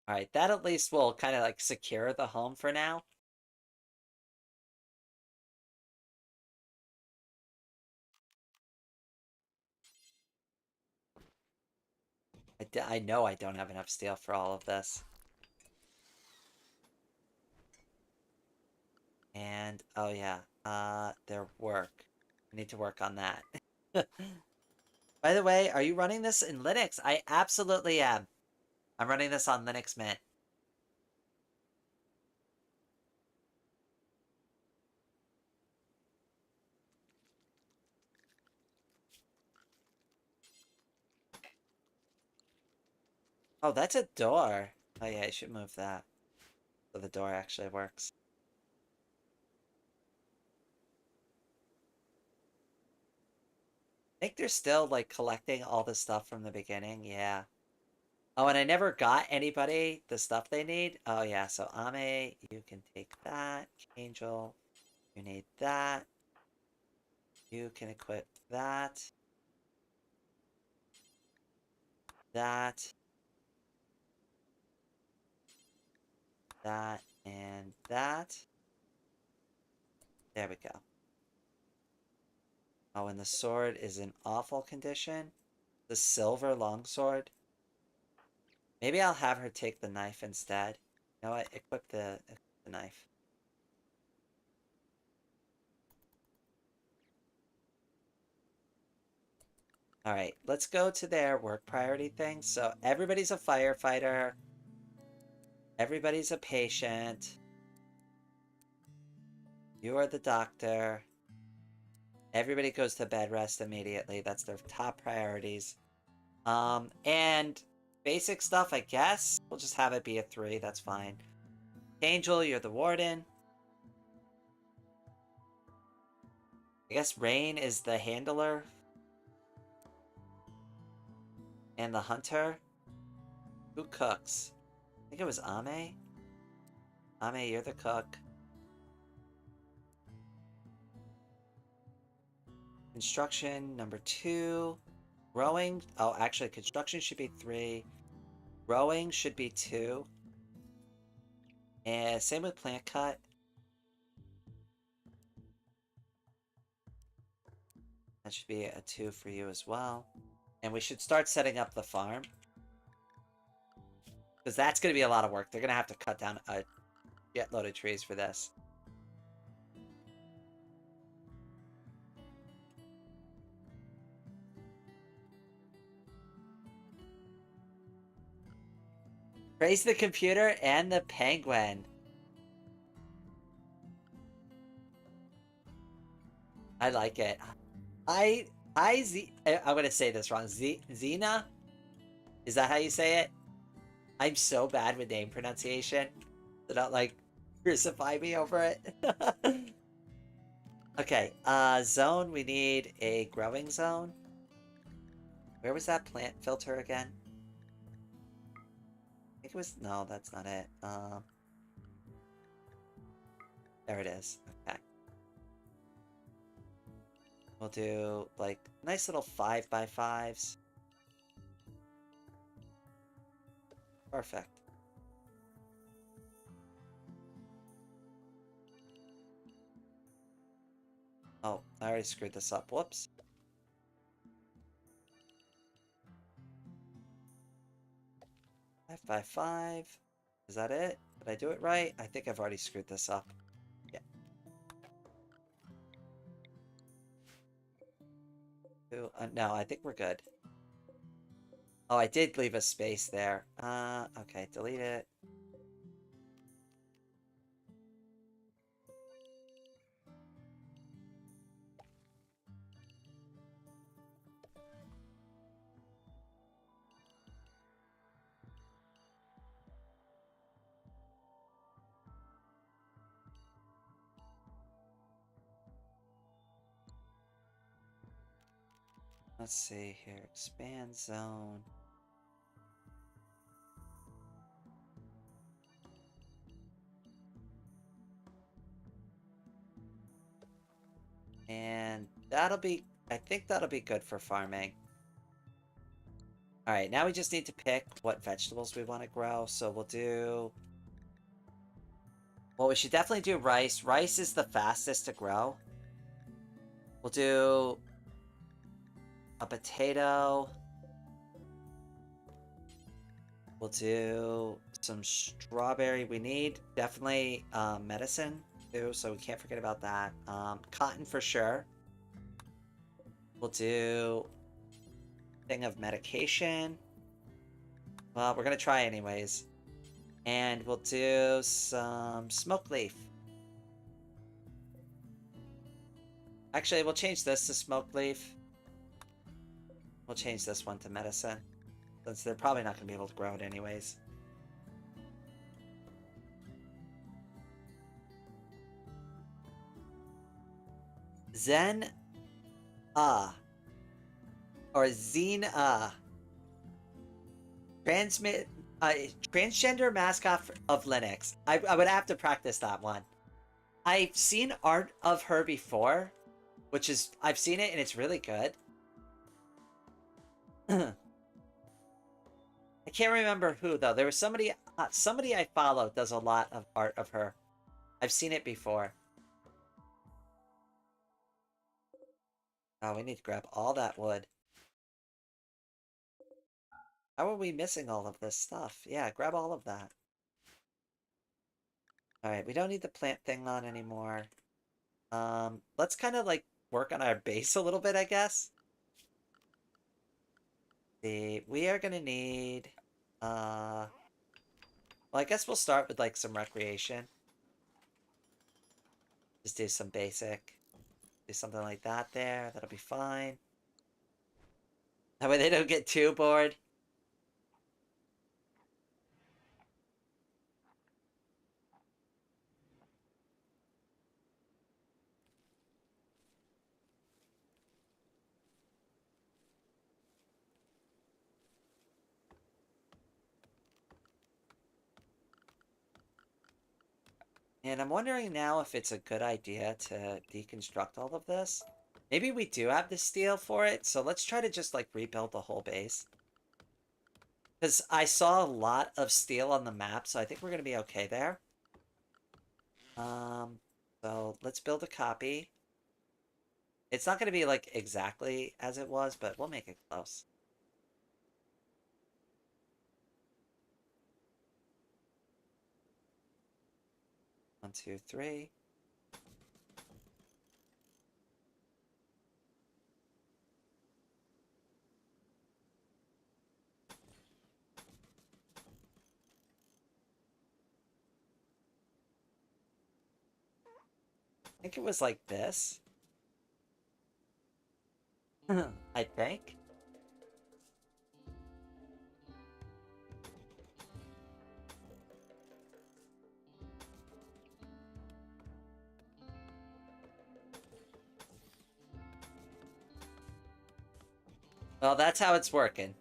Alright, that at least will kind of like secure the home for now. I know I don't have enough steel for all of this. And, oh yeah, their work. I need to work on that. By the way, are you running this in Linux? I absolutely am. I'm running this on Linux Mint. Oh, that's a door. Oh yeah, I should move that. So the door actually works. I think they're still, like, collecting all the stuff from the beginning. Yeah. Oh, and I never got anybody the stuff they need. Oh, yeah, so Ame, you can take that. Angel, you need that. You can equip that. That. That, and that. There we go. Oh, and the sword is in awful condition. The silver longsword. Maybe I'll have her take the knife instead. You know what? Equip the knife. Alright, let's go to their work priority thing. So everybody's a firefighter. Everybody's a patient. You are the doctor. Everybody goes to bed rest immediately. That's their top priorities. And basic stuff, I guess. We'll just have it be a 3. That's fine. Angel, you're the warden. I guess Rain is the handler. And the hunter. Who cooks? I think it was Ame. Ame, you're the cook. Construction, number 2. Rowing. Oh, actually, construction should be 3. Rowing should be 2. And same with plant cut. That should be a 2 for you as well. And we should start setting up the farm. Because that's going to be a lot of work. They're going to have to cut down a shitload of trees for this. Praise the computer and the penguin. I like it. I'm gonna say this wrong. Xena? Is that how you say it? I'm so bad with name pronunciation. So don't, like, crucify me over it. Okay, zone, we need a growing zone. Where was that plant filter again? I think it was... No, that's not it. There it is. Okay. We'll do, like, nice little 5x5s. Perfect. Oh, I already screwed this up. Whoops. Five by five. Is that it? Did I do it right? I think I've already screwed this up. Yeah. No, I think we're good. Oh, I did leave a space there. Okay, delete it. Let's see here. Expand zone. And that'll be... I think that'll be good for farming. Alright, now we just need to pick what vegetables we want to grow. So we'll do... Well, we should definitely do rice. Rice is the fastest to grow. We'll do... a potato. We'll do some strawberry. We need definitely medicine too, so we can't forget about that. Cotton for sure. We'll do thing of medication. Well, we're gonna try anyways. And we'll do some smoke leaf. Actually, we'll change this to smoke leaf. We'll change this one to medicine, since they're probably not going to be able to grow it anyways. Zen or Zine transgender mascot of Linux. I would have to practice that one. I've seen art of her before, which is... I've seen it and it's really good. I can't remember who, though. There was somebody I follow does a lot of art of her. I've seen it before. Oh, we need to grab all that wood. How are we missing all of this stuff? Yeah, grab all of that. Alright, we don't need the plant thing on anymore. Let's kind of, like, work on our base a little bit, I guess. We are gonna need... Well, I guess we'll start with, like, some recreation. Just do some basic. Do something like that there. That'll be fine. That way they don't get too bored. And I'm wondering now if it's a good idea to deconstruct all of this. Maybe we do have the steel for it, so let's try to just, like, rebuild the whole base. Because I saw a lot of steel on the map, so I think we're going to be okay there. So let's build a copy. It's not going to be, like, exactly as it was, but we'll make it close. One, two, three. I think it was like this. I think. Well, that's how it's working.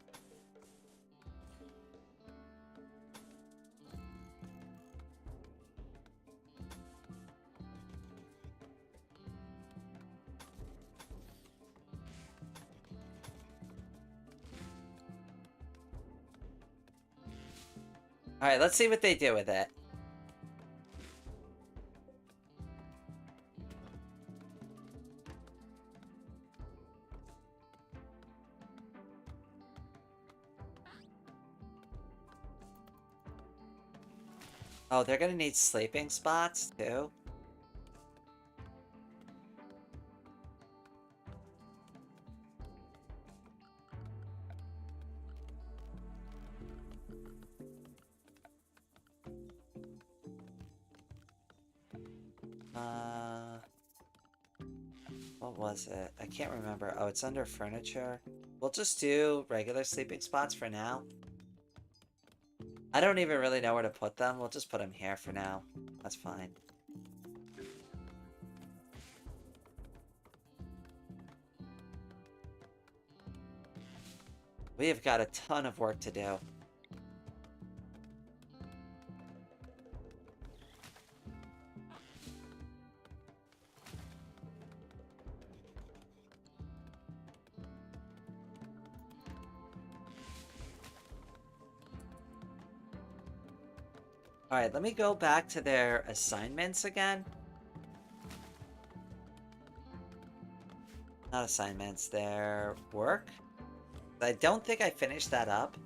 Alright, let's see what they do with it. Oh, they're gonna need sleeping spots, too? What was it? I can't remember. Oh, it's under furniture. We'll just do regular sleeping spots for now. I don't even really know where to put them. We'll just put them here for now. That's fine. We have got a ton of work to do. Alright, let me go back to their assignments again. Not assignments, their work. I don't think I finished that up.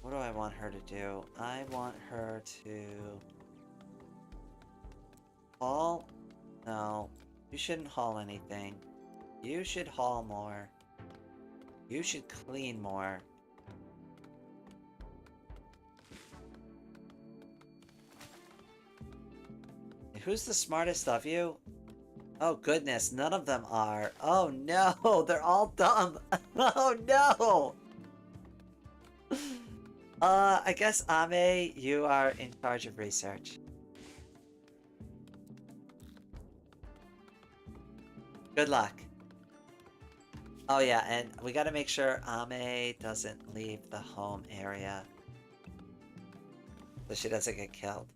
What do I want her to do? I want her to... haul? No. You shouldn't haul anything. You should haul more. You should clean more. Who's the smartest of you? Oh goodness, none of them are. Oh no, they're all dumb. Oh no! I guess Ame, you are in charge of research. Good luck. Oh yeah, and we gotta make sure Ame doesn't leave the home area. So she doesn't get killed.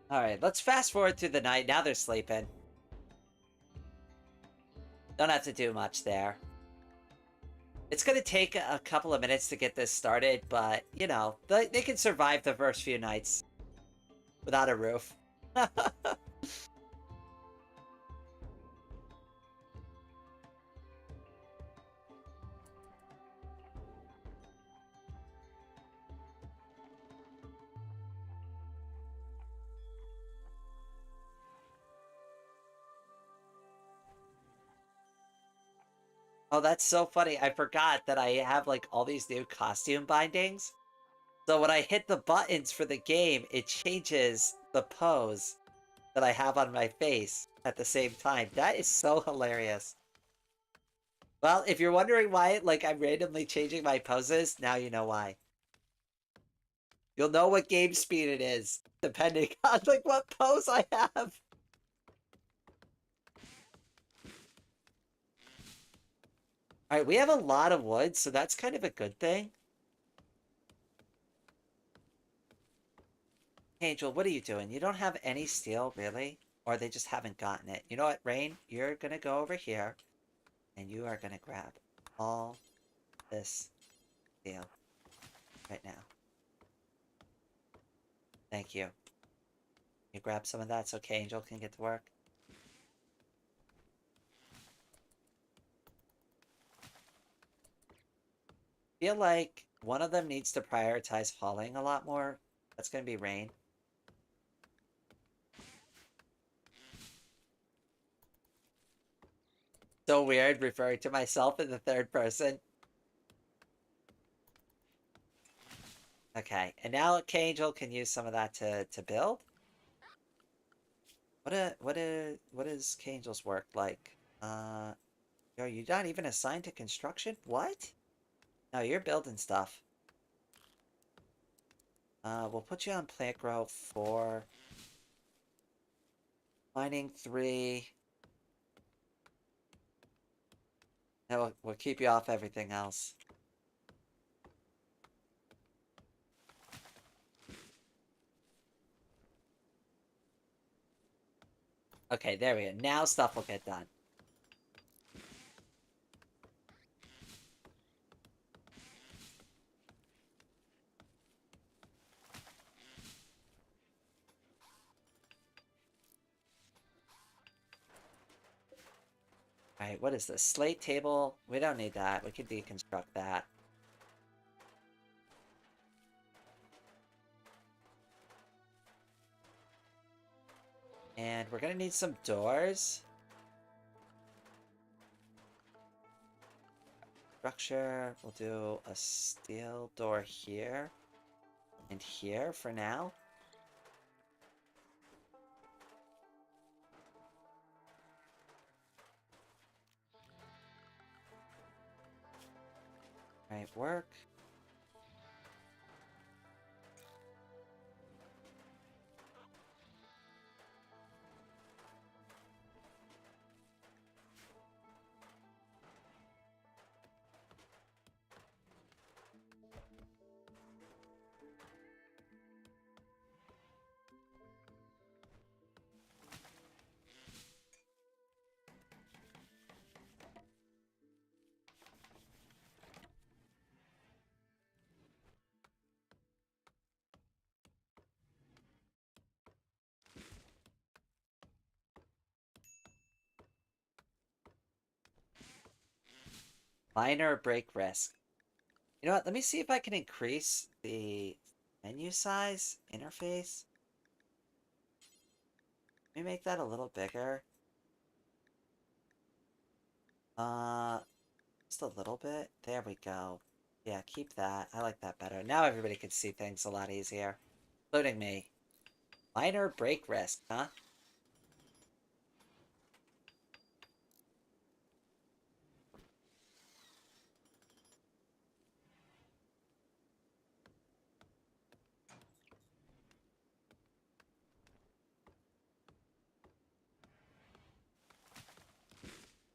Alright, let's fast forward through the night. Now they're sleeping. Don't have to do much there. It's gonna take a couple of minutes to get this started, but, you know, they can survive the first few nights without a roof. Oh, that's so funny. I forgot that I have, like, all these new costume bindings. So when I hit the buttons for the game, it changes the pose that I have on my face at the same time. That is so hilarious. Well, if you're wondering why, like, I'm randomly changing my poses, now you know why. You'll know what game speed it is, depending on, like, what pose I have. Alright, we have a lot of wood, so that's kind of a good thing. Angel, what are you doing? You don't have any steel, really? Or they just haven't gotten it. You know what, Rain? You're gonna go over here, and you are gonna grab all this steel right now. Thank you. You grab some of that so Kangel can get to work. Feel like one of them needs to prioritize hauling a lot more. That's gonna be Rain. So weird referring to myself in the third person. Okay, and now Kangel can use some of that to build. What is Kangel's work like? Yo, you're not even assigned to construction? What? No, you're building stuff. We'll put you on plant grow 4. Mining 3. No, we'll keep you off everything else. Okay, there we go. Now stuff will get done. Alright, what is this? Slate table? We don't need that. We can deconstruct that. And we're gonna need some doors. Structure. We'll do a steel door here. And here for now. Alright, work. Minor break risk. You know what? Let me see if I can increase the menu size interface. Let me make that a little bigger. Just a little bit. There we go. Yeah, keep that. I like that better. Now everybody can see things a lot easier. Including me. Minor break risk, huh?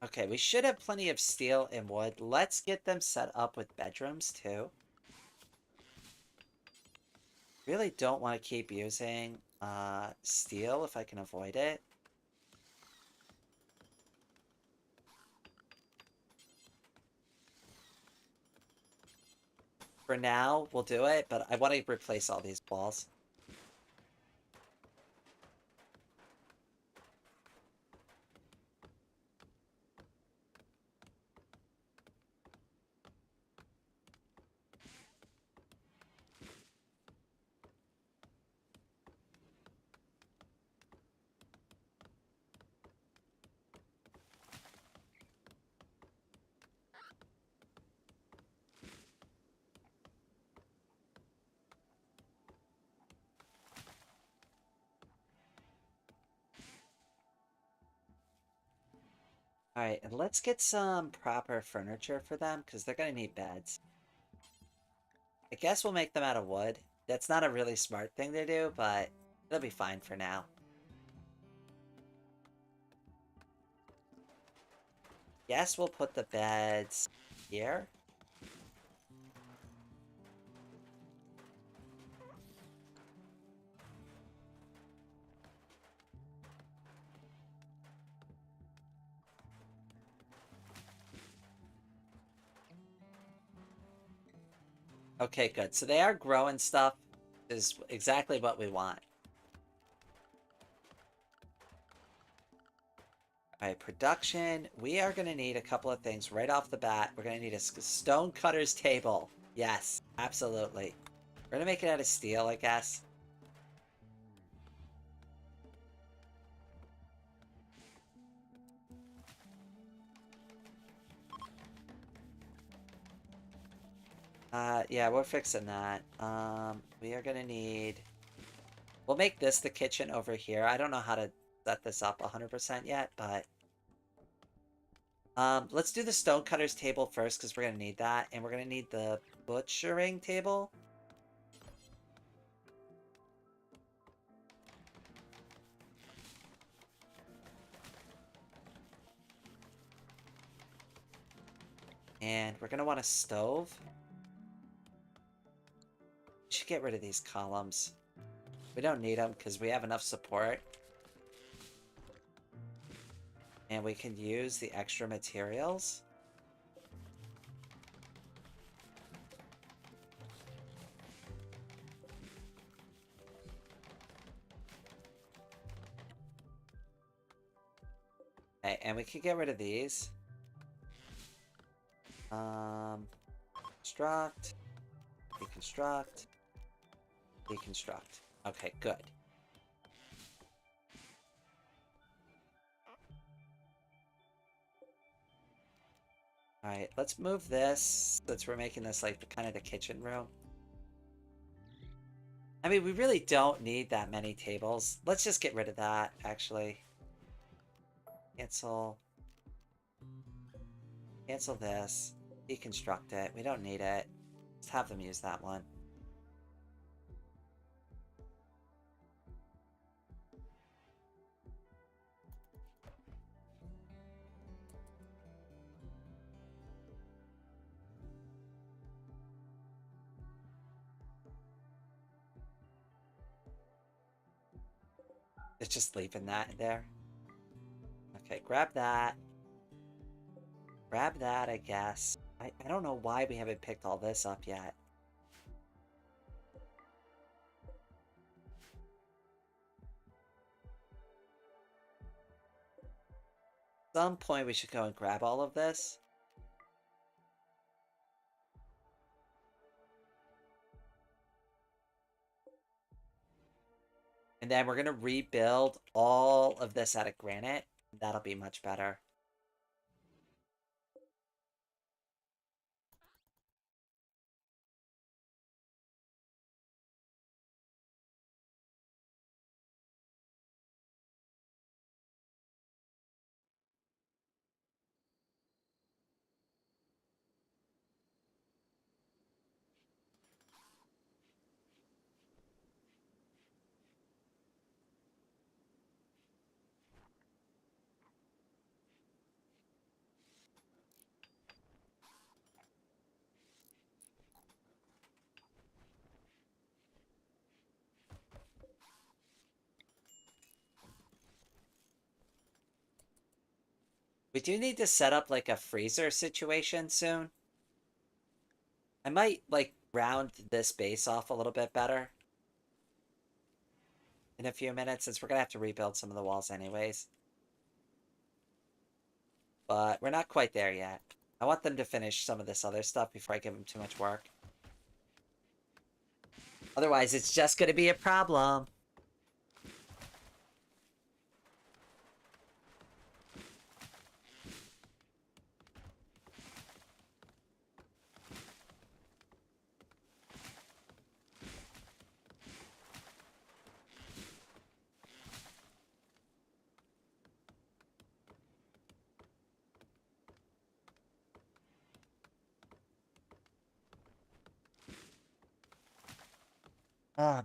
Okay, we should have plenty of steel and wood. Let's get them set up with bedrooms, too. Really don't want to keep using Steel if I can avoid it. For now, we'll do it, but I want to replace all these walls. Alright, and let's get some proper furniture for them, because they're going to need beds. I guess we'll make them out of wood. That's not a really smart thing to do, but it'll be fine for now. Guess we'll put the beds here. Okay, good. So they are growing stuff. Is exactly what we want. Alright, production. We are going to need a couple of things right off the bat. We're going to need a stone cutter's table. Yes, absolutely. We're going to make it out of steel, I guess. Yeah, we're fixing that. We are gonna need... We'll make this the kitchen over here. I don't know how to set this up 100% yet, but... let's do the stonecutter's table first, because we're gonna need that. And we're gonna need the butchering table. And we're gonna want a stove. We should get rid of these columns. We don't need them, because we have enough support. And we can use the extra materials. Okay, and we can get rid of these. Construct. Deconstruct. Deconstruct. Okay, good. Alright, let's move this, since we're making this like kind of the kitchen room. I mean, we really don't need that many tables. Let's just get rid of that, actually. Cancel. Cancel this. Deconstruct it. We don't need it. Let's have them use that one. It's just leaving that there. Okay, grab that. Grab that, I guess. I don't know why we haven't picked all this up yet. At some point we should go and grab all of this. And then we're going to rebuild all of this out of granite. That'll be much better. We do need to set up like a freezer situation soon. I might like round this base off a little bit better in a few minutes since we're gonna have to rebuild some of the walls anyways. But we're not quite there yet. I want them to finish some of this other stuff before I give them too much work. Otherwise, it's just gonna be a problem.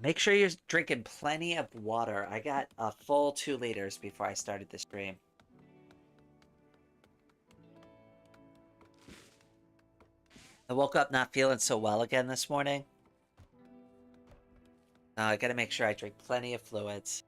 Make sure you're drinking plenty of water. I got a full 2 liters before I started the stream. I woke up not feeling so well again this morning. I gotta make sure I drink plenty of fluids.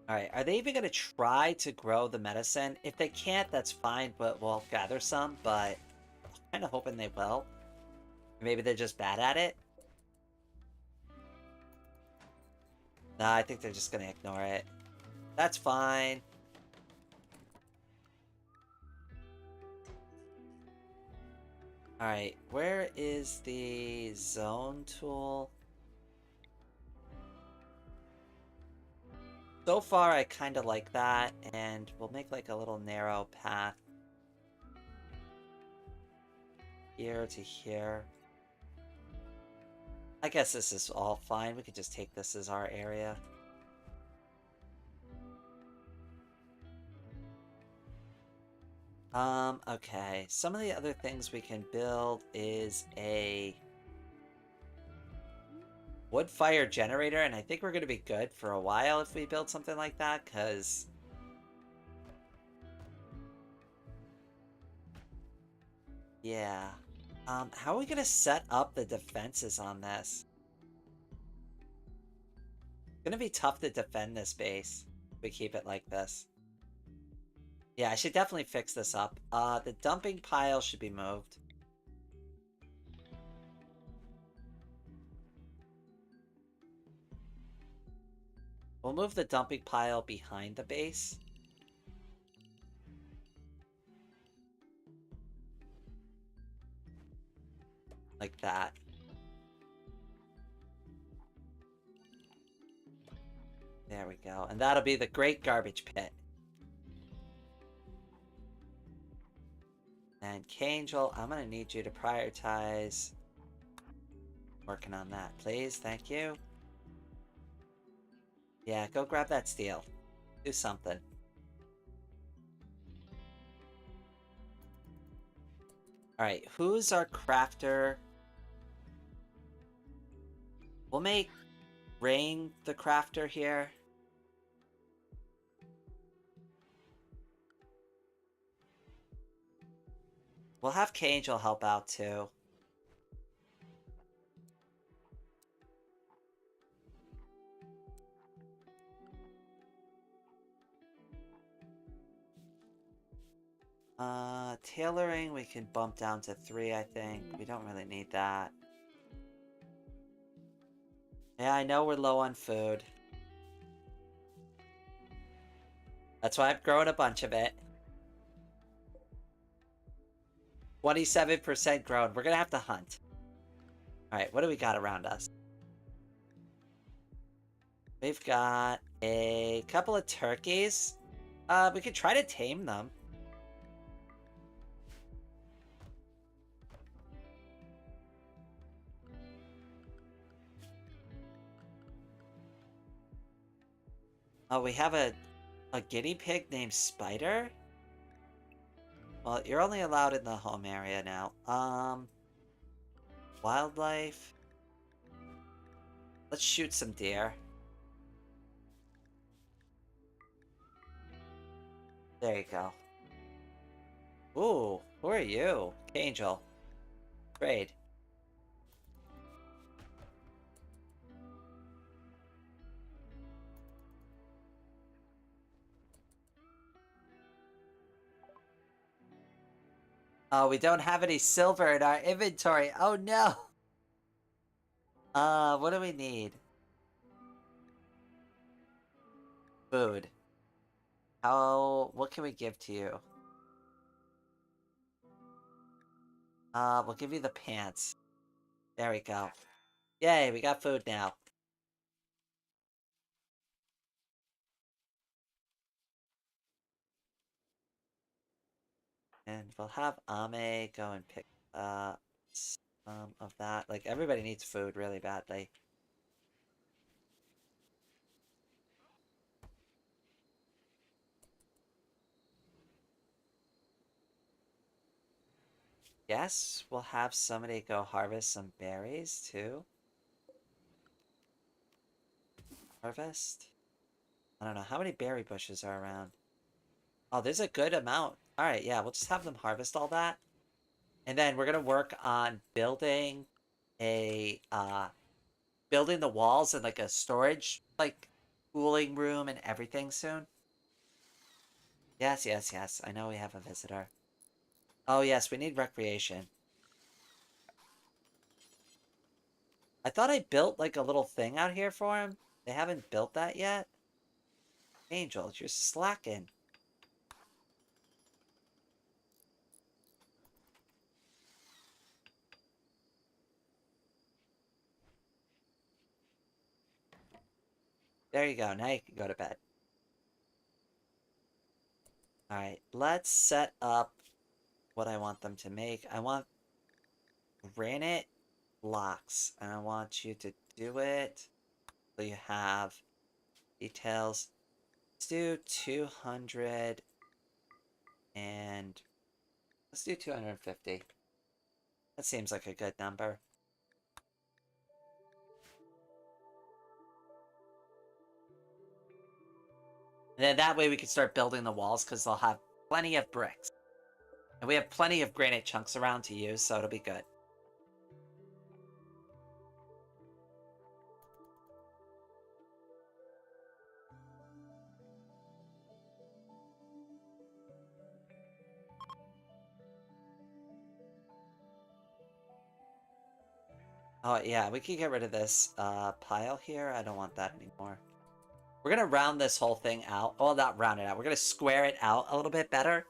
Alright, are they even gonna try to grow the medicine? If they can't, that's fine, but we'll gather some, but I'm kinda hoping they will. Maybe they're just bad at it? Nah, I think they're just gonna ignore it. That's fine. Alright, where is the zone tool? So far, I kind of like that, and we'll make like a little narrow path here to here. I guess this is all fine. We could just take this as our area. Okay. Some of the other things we can build is a wood fire generator, and I think we're going to be good for a while if we build something like that, because yeah. How are we going to set up the defenses on this? It's going to be tough to defend this base if we keep it like this. Yeah, I should definitely fix this up. The dumping pile should be moved. We'll move the dumping pile behind the base. Like that. There we go. And that'll be the great garbage pit. And Kangel, I'm going to need you to prioritize working on that, please. Thank you. Yeah, go grab that steel. Do something. Alright, who's our crafter? We'll make Rain the crafter here. We'll have Kangel help out too. Tailoring we can bump down to 3, I think. We don't really need that. Yeah, I know we're low on food. That's why I've grown a bunch of it. 27% grown. We're gonna have to hunt. Alright, what do we got around us? We've got a couple of turkeys. We could try to tame them. Oh, we have a guinea pig named Spider? Well, you're only allowed in the home area now. Wildlife. Let's shoot some deer. There you go. Ooh, who are you? Kangel. Trade. Oh, we don't have any silver in our inventory. Oh no. What do we need? Food. What can we give to you? We'll give you the pants. There we go. Yay, we got food now. And we'll have Ame go and pick up some of that. Like, everybody needs food really badly. Yes, we'll have somebody go harvest some berries, too. Harvest? I don't know. How many berry bushes are around? Oh, there's a good amount. Alright, yeah, we'll just have them harvest all that. And then we're gonna work on building building the walls and like a storage, like, cooling room and everything soon. Yes, yes, yes. I know we have a visitor. Oh, yes, we need recreation. I thought I built, like, a little thing out here for him. They haven't built that yet. Angel, you're slacking. There you go. Now you can go to bed. Alright, let's set up what I want them to make. I want granite blocks, and I want you to do it so you have details. Let's do 200 and let's do 250. That seems like a good number. And then that way we can start building the walls because they'll have plenty of bricks. And we have plenty of granite chunks around to use, so it'll be good. Oh, yeah, we can get rid of this pile here. I don't want that anymore. We're going to round this whole thing out. Well, not round it out. We're going to square it out a little bit better.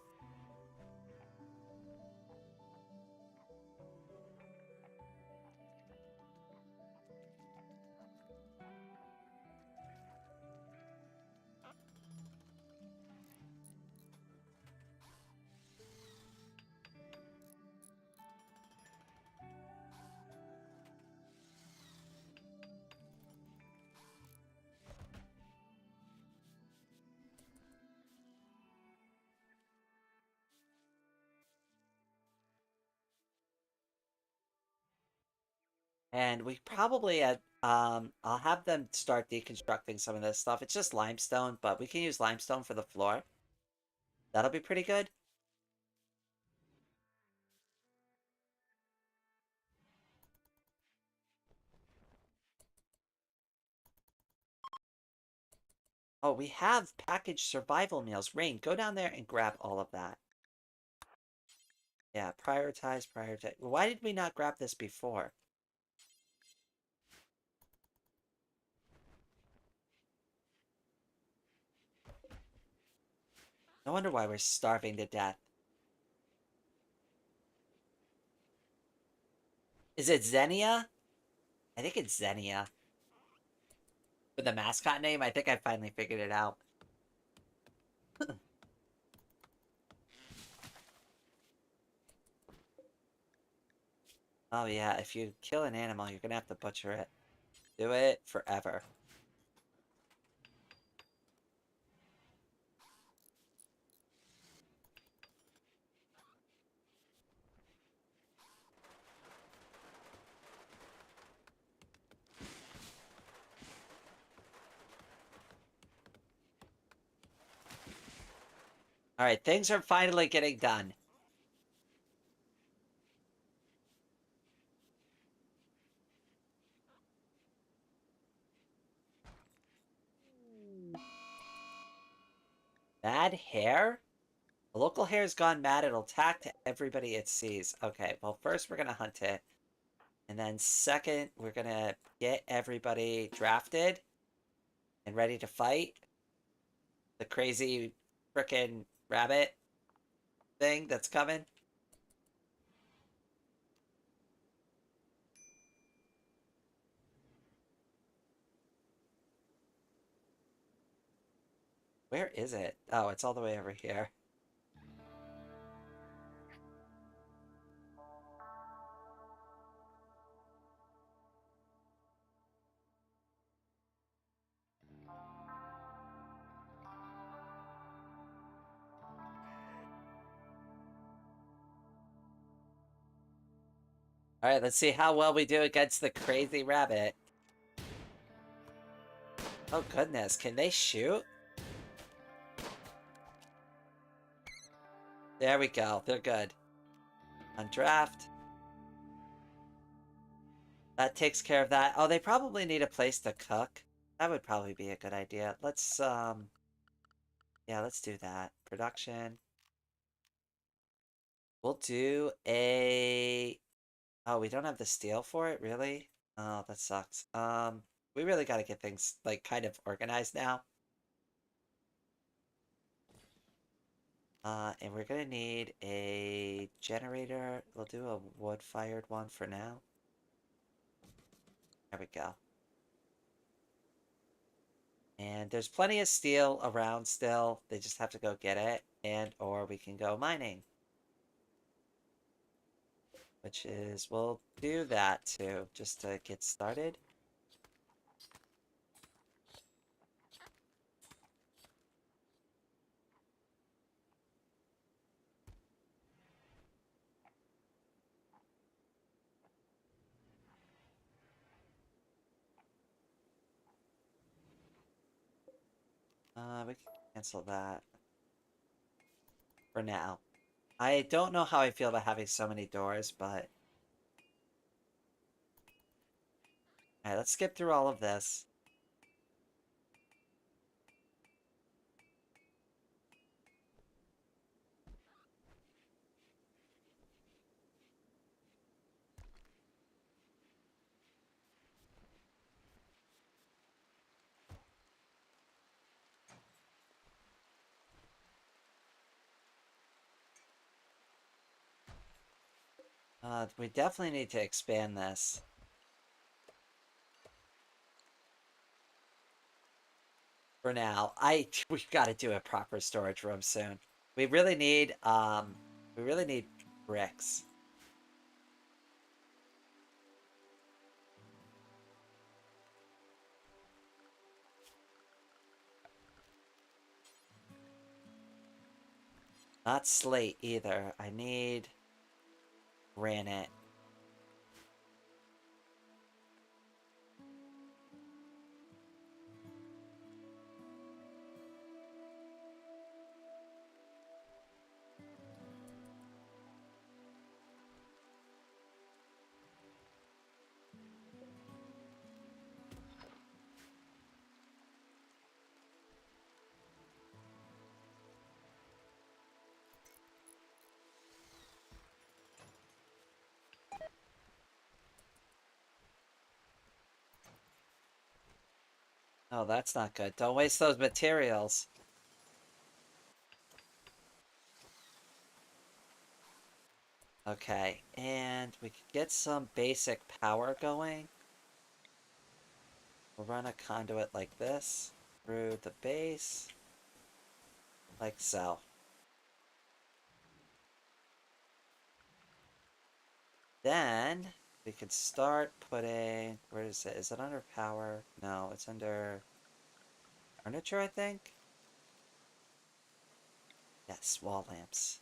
And we probably I'll have them start deconstructing some of this stuff. It's just limestone, but we can use limestone for the floor. That'll be pretty good. Oh, we have packaged survival meals. Rain, go down there and grab all of that. Yeah, prioritize, prioritize. Why did we not grab this before? No wonder why we're starving to death. Is it Xenia? I think it's Xenia. With the mascot name, I think I finally figured it out. Oh yeah, if you kill an animal, you're gonna have to butcher it. Do it forever. Alright, things are finally getting done. Mad hare? A local hare's gone mad. It'll attack everybody it sees. Okay, well, first we're gonna hunt it. And then second, we're gonna get everybody drafted and ready to fight the crazy frickin' rabbit thing that's coming. Where is it? Oh, it's all the way over here. Alright, let's see how well we do against the crazy rabbit. Oh goodness, can they shoot? There we go, they're good. Undraft. That takes care of that. Oh, they probably need a place to cook. That would probably be a good idea. Let's, yeah, let's do that. Production. We'll do a... Oh, we don't have the steel for it, really? Oh, that sucks. We really gotta get things, like, kind of organized now. And we're gonna need a generator. We'll do a wood-fired one for now. There we go. And there's plenty of steel around still. They just have to go get it. And, or we can go mining. Which is, we'll do that too, just to get started. We can cancel that for now. I don't know how I feel about having so many doors, but... Alright, let's skip through all of this. We definitely need to expand this. For now, we've got to do a proper storage room soon. We really need bricks. Not slate either. I need granite. Oh, that's not good. Don't waste those materials. Okay, and we could get some basic power going. We'll run a conduit like this through the base, like so. Then we could start putting, where is it? Is it under power? No, it's under furniture, I think. Yes, wall lamps.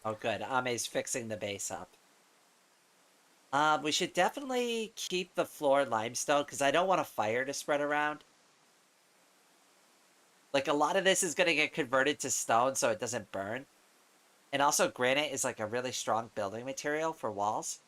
Oh, good. Ame's fixing the base up. We should definitely keep the floor limestone because I don't want a fire to spread around. Like, a lot of this is gonna get converted to stone so it doesn't burn. And also, granite is like a really strong building material for walls.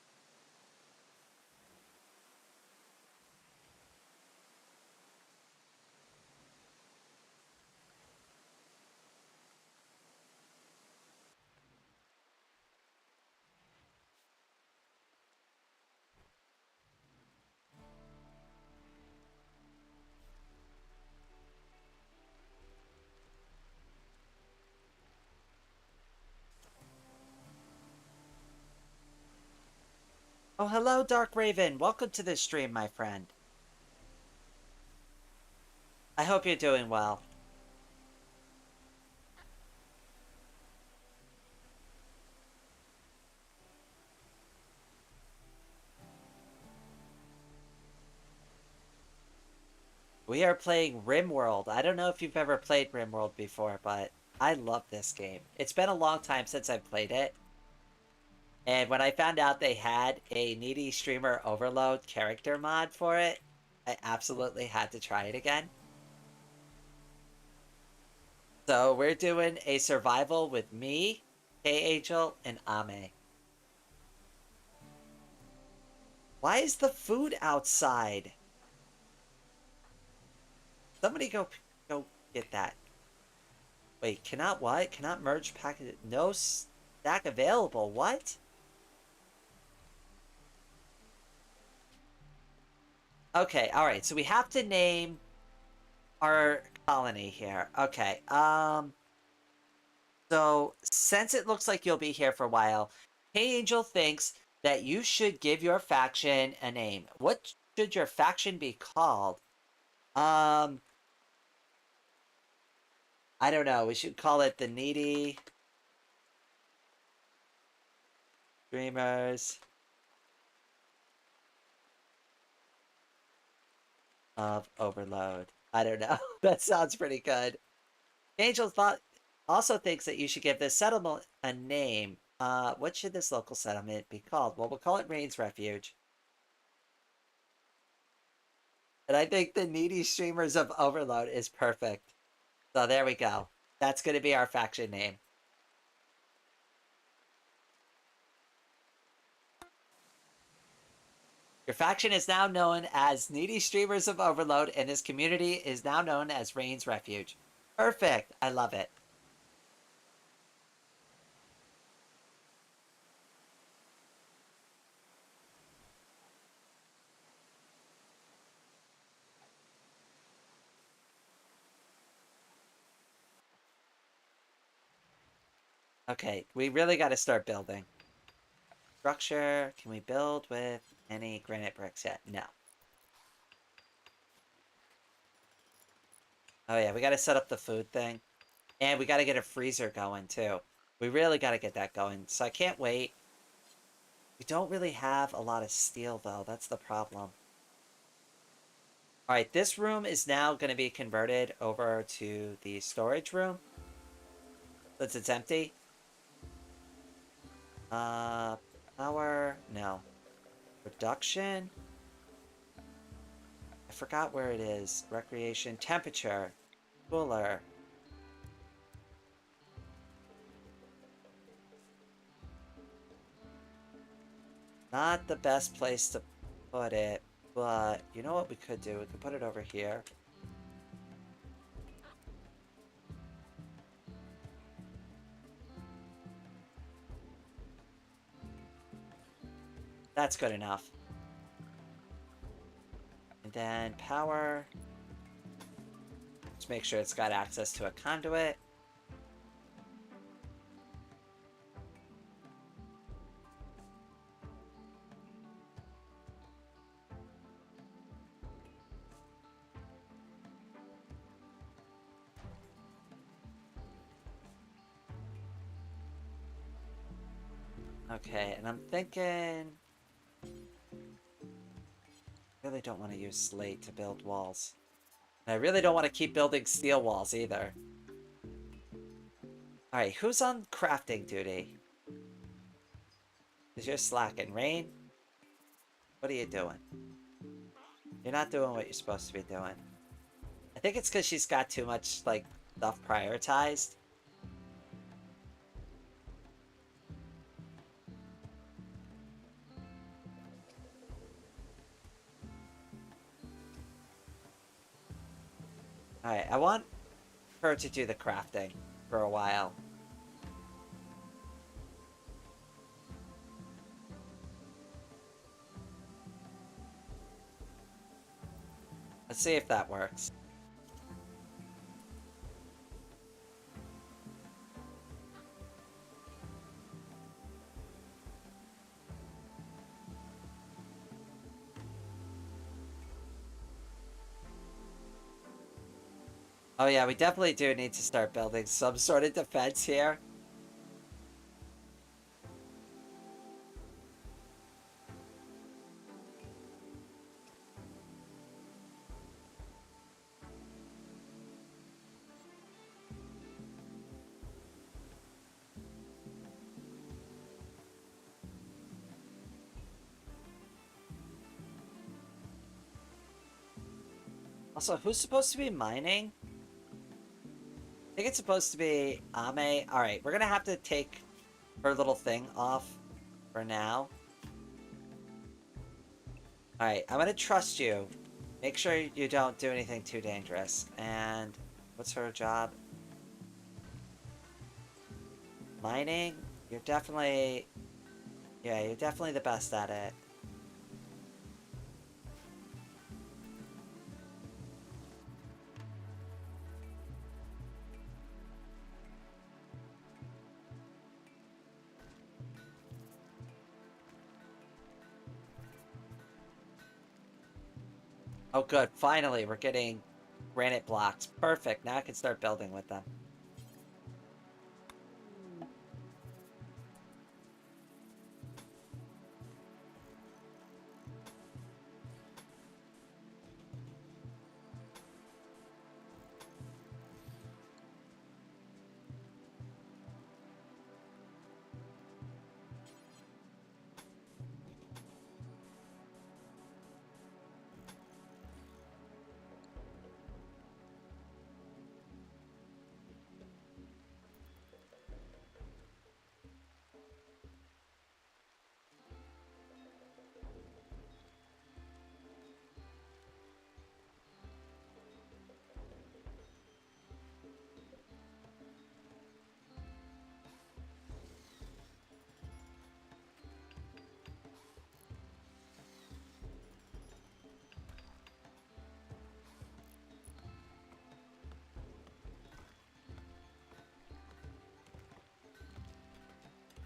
Oh, hello, Dark Raven. Welcome to the stream, my friend. I hope you're doing well. We are playing Rimworld. I don't know if you've ever played Rimworld before, but I love this game. It's been a long time since I've played it. And when I found out they had a Needy Streamer Overload character mod for it, I absolutely had to try it again. So we're doing a survival with me, Kangel, and Ame. Why is the food outside? Somebody go get that. Wait, cannot what? Cannot merge package. No stack available. What? Okay, alright. So we have to name our colony here. Okay. So since it looks like you'll be here for a while, Hey Angel thinks that you should give your faction a name. What should your faction be called? Um, I don't know. We should call it the Needy Dreamers of Overload. I don't know. That sounds pretty good. Angel thought also thinks that you should give this settlement a name. What should this local settlement be called? Well, we'll call it Rain's Refuge. And I think the Needy Streamers of Overload is perfect. So there we go. That's going to be our faction name. Your faction is now known as Needy Streamers of Overload, and this community is now known as Rain's Refuge. Perfect. I love it. Okay, we really got to start building. Structure. Can we build with any granite bricks yet? No. Oh yeah, we got to set up the food thing. And we got to get a freezer going too. We really got to get that going. So I can't wait. We don't really have a lot of steel though. That's the problem. Alright, this room is now going to be converted over to the storage room. Since it's empty. Power. No. Production. I forgot where it is. Recreation. Temperature. Cooler. Not the best place to put it, but you know what we could do? We could put it over here. That's good enough. And then power. Just make sure it's got access to a conduit. Okay, and I'm thinking... I really don't want to use slate to build walls. And I really don't want to keep building steel walls either. Alright, who's on crafting duty? Is your slacking? Rain? What are you doing? You're not doing what you're supposed to be doing. I think it's because she's got too much, like, stuff prioritized. Alright, I want her to do the crafting for a while. Let's see if that works. Oh yeah, we definitely do need to start building some sort of defense here. Also, who's supposed to be mining? I think it's supposed to be Ame. Alright, we're gonna have to take her little thing off for now. Alright, I'm gonna trust you. Make sure you don't do anything too dangerous. And what's her job? Mining? You're definitely... Yeah, you're definitely the best at it. Oh good, finally we're getting granite blocks. Perfect, now I can start building with them.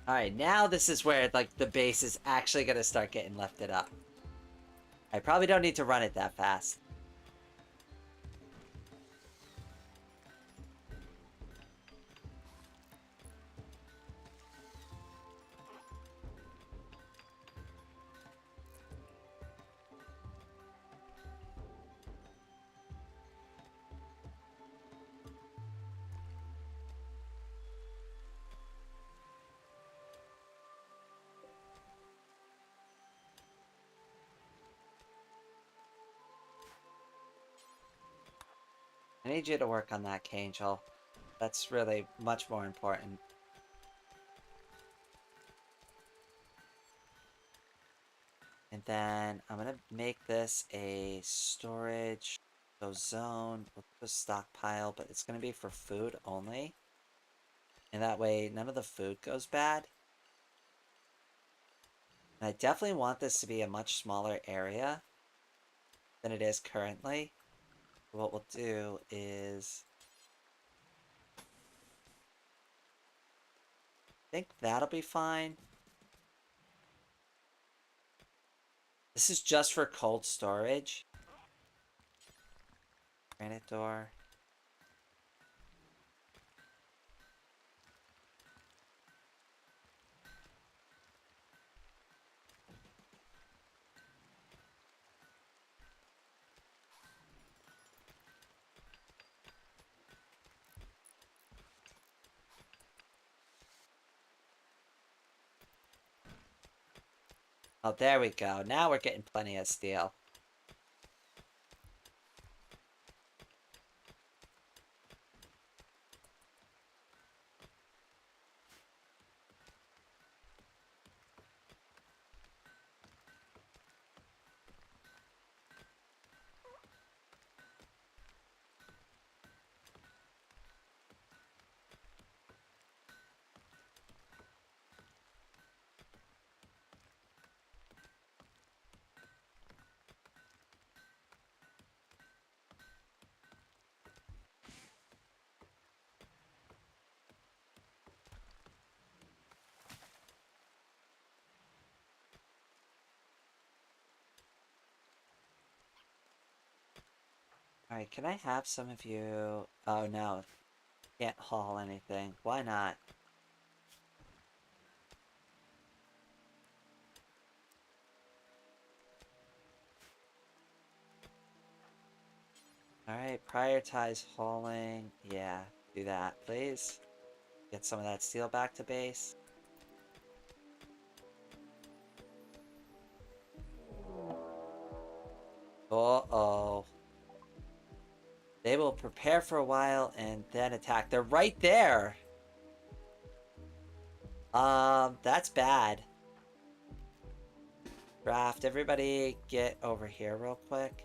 Alright, now this is where, like, the base is actually gonna start getting lifted up. I probably don't need to run it that fast. I need you to work on that, Kangel. That's really much more important. And then I'm gonna make this a storage zone with the stockpile, but it's gonna be for food only. And that way none of the food goes bad. And I definitely want this to be a much smaller area than it is currently. What we'll do is... I think that'll be fine. This is just for cold storage. Granite door. Oh, there we go. Now we're getting plenty of steel. Alright, can I have some of you... Oh, no. Can't haul anything. Why not? Alright, prioritize hauling. Yeah, do that, please. Get some of that steel back to base. Uh-oh. They will prepare for a while and then attack. They're right there! That's bad. Raft, everybody get over here real quick.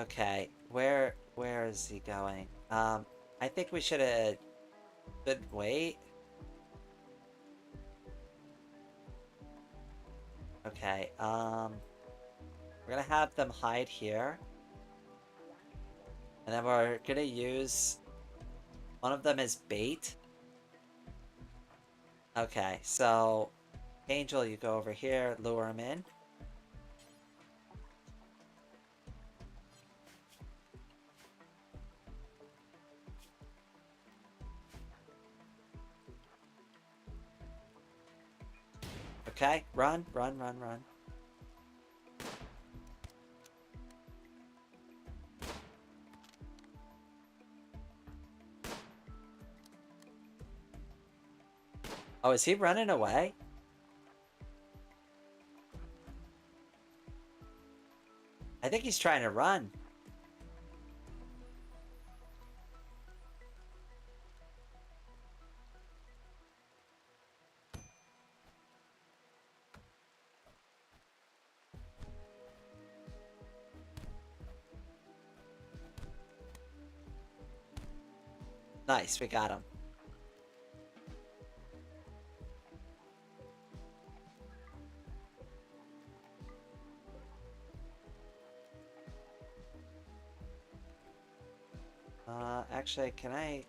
Okay, where is he going? I think we should wait. Okay, we're gonna have them hide here. And then we're gonna use one of them as bait. Okay, so Angel, you go over here, lure him in. Okay, run. Oh, is he running away? I think he's trying to run. Nice, we got him. Actually, can I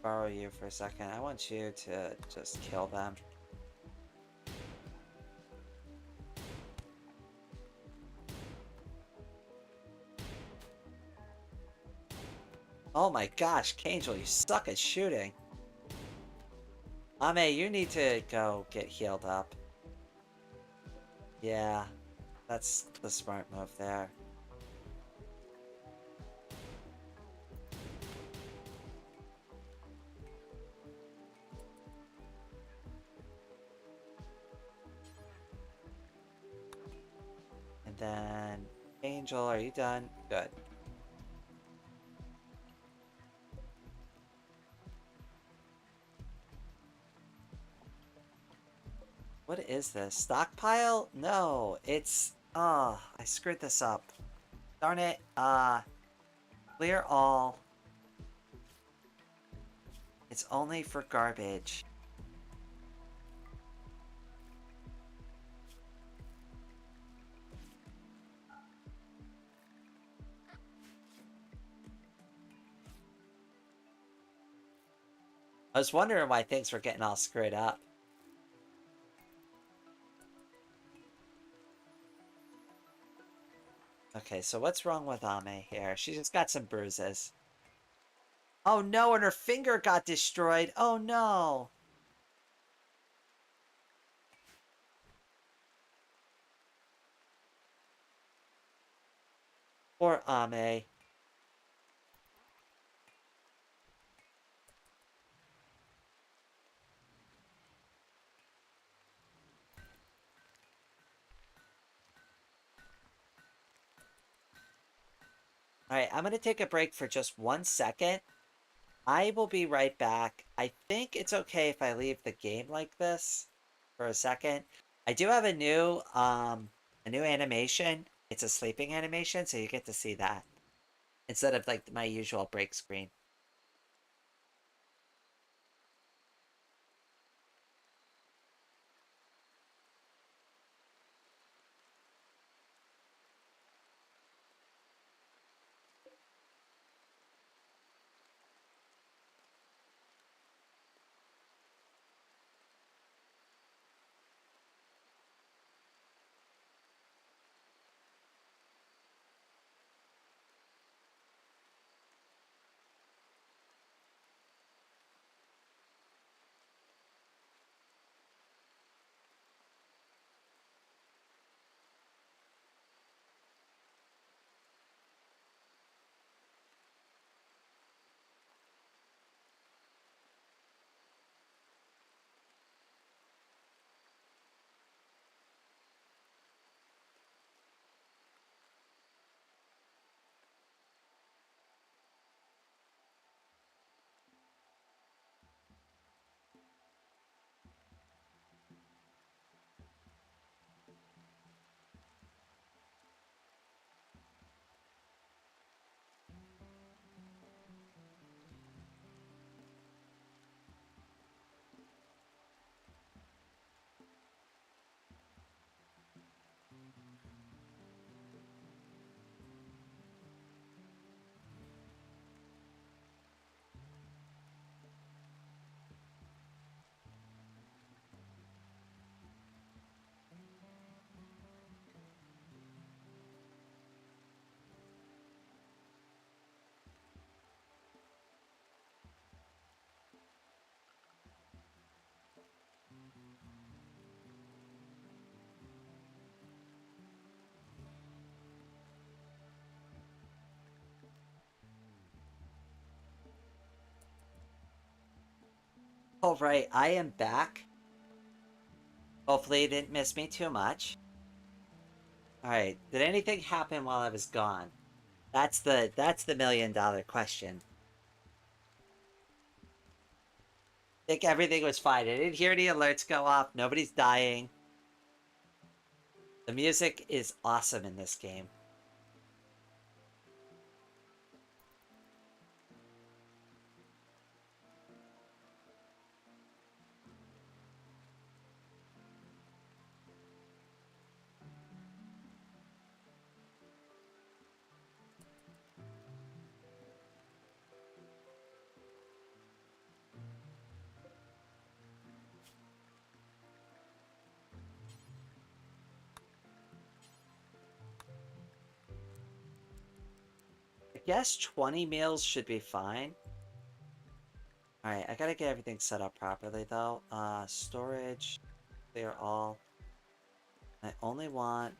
borrow you for a second? I want you to just kill them. Oh my gosh, Kangel, you suck at shooting. Ame, you need to go get healed up. Yeah, that's the smart move there. And then, Angel, are you done? Good. What is this? Stockpile? No, it's... Oh, I screwed this up. Darn it. Clear all. It's only for garbage. I was wondering why things were getting all screwed up. Okay, so what's wrong with Ame here? She just got some bruises. Oh no, and her finger got destroyed. Oh no. Poor Ame. Alright, I'm gonna take a break for just 1 second. I will be right back. I think it's okay if I leave the game like this for a second. I do have a new animation. It's a sleeping animation, so you get to see that instead of like my usual break screen. Alright, I am back. Hopefully you didn't miss me too much. Alright, did anything happen while I was gone? That's the $1,000,000 question. I think everything was fine. I didn't hear any alerts go off. Nobody's dying. The music is awesome in this game. I guess 20 meals should be fine. Alright, I gotta get everything set up properly though. Storage, clear all. I only want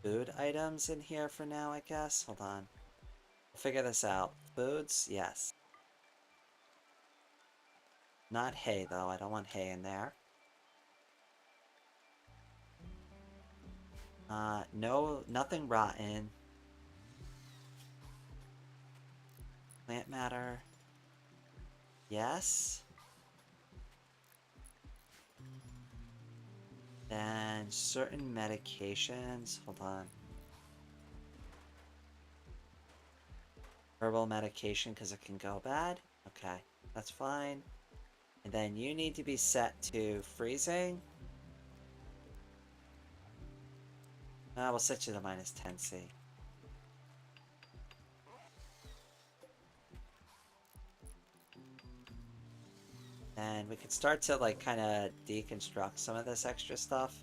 food items in here for now, I guess. Hold on. We'll figure this out. Foods, yes. Not hay though, I don't want hay in there. No, nothing rotten. Plant matter. Yes. Then certain medications. Hold on. Herbal medication because it can go bad. Okay, that's fine. And then you need to be set to freezing. We'll set you to -10°C. And we can start to like kind of deconstruct some of this extra stuff.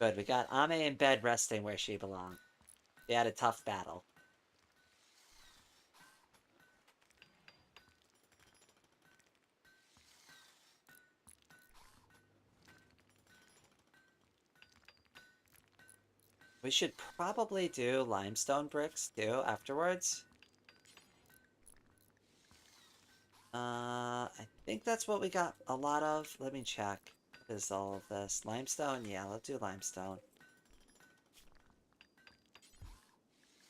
Good, we got Ame in bed resting where she belonged. She had a tough battle. We should probably do limestone bricks, too, afterwards. I think that's what we got a lot of. Let me check. What is all of this? Limestone? Yeah, let's do limestone.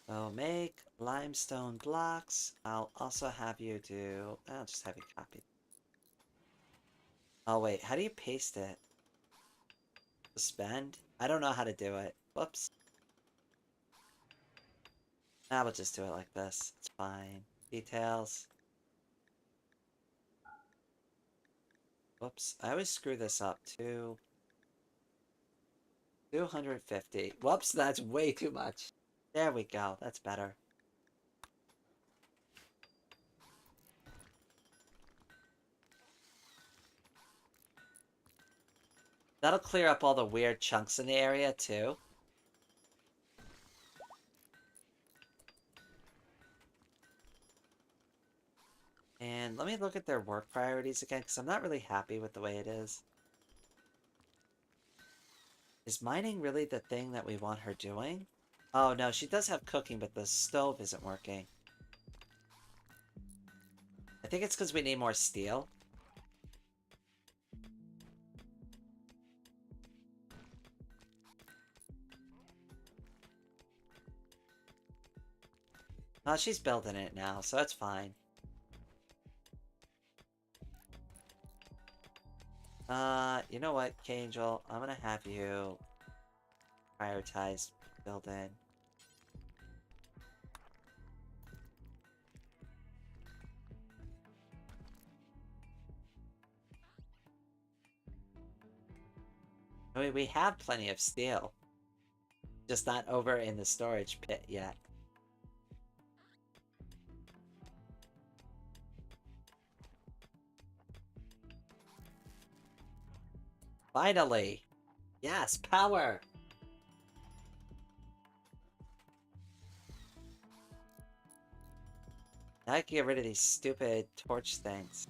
So make limestone blocks. I'll also have you do... I'll just have you copy. Oh, wait. How do you paste it? Suspend? I don't know how to do it. Whoops. I will just do it like this. It's fine. Details. Whoops. I always screw this up too. 250. Whoops, that's way too much. There we go. That's better. That'll clear up all the weird chunks in the area too. And let me look at their work priorities again, because I'm not really happy with the way it is. Is mining really the thing that we want her doing? Oh no, she does have cooking, but the stove isn't working. I think it's because we need more steel. Oh, she's building it now, so that's fine. You know what, Kangel? I'm gonna have you prioritize building. I mean, we have plenty of steel. Just not over in the storage pit yet. Finally! Yes, power! Now I can get rid of these stupid torch things.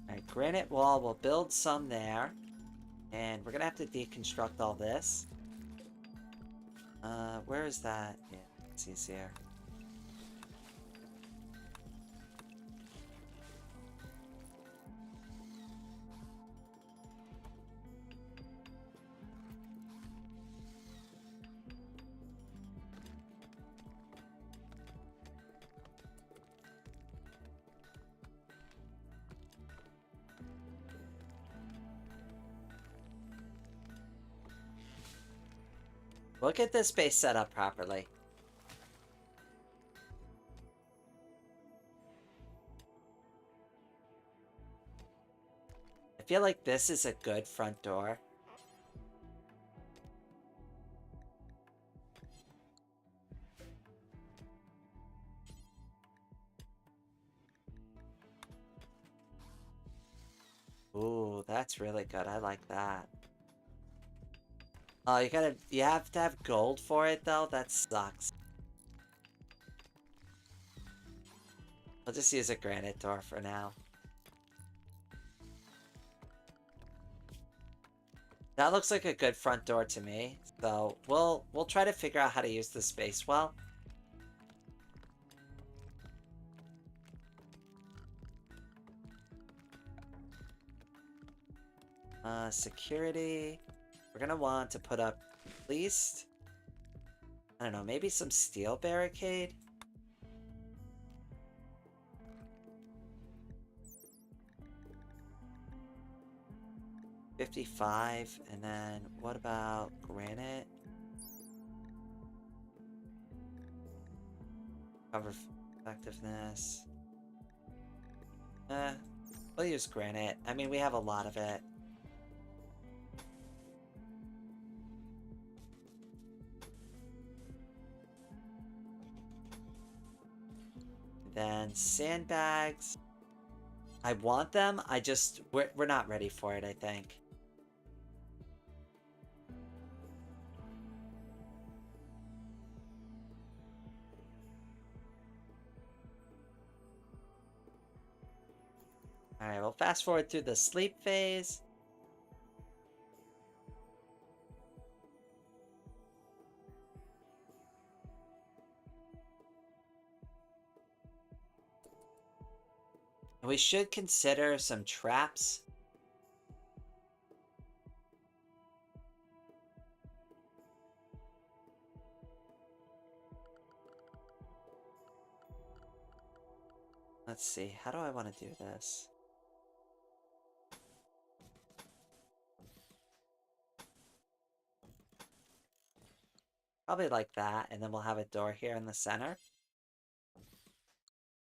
Alright, granite wall, we'll build some there. And we're gonna have to deconstruct all this. Where is that? Yeah, it's easier. We'll get this base set up properly. I feel like this is a good front door. Ooh, that's really good. I like that. Oh, you have to have gold for it though? That sucks. I'll just use a granite door for now. That looks like a good front door to me. So we'll try to figure out how to use the space well. Security. We're gonna want to put up at least, I don't know, maybe some steel barricade. $55, and then what about granite? Cover effectiveness. We'll use granite. I mean, we have a lot of it. Then sandbags. I want them. We're not ready for it, I think. Alright, we'll fast forward through the sleep phase. And we should consider some traps. Let's see, how do I want to do this? Probably like that, and then we'll have a door here in the center.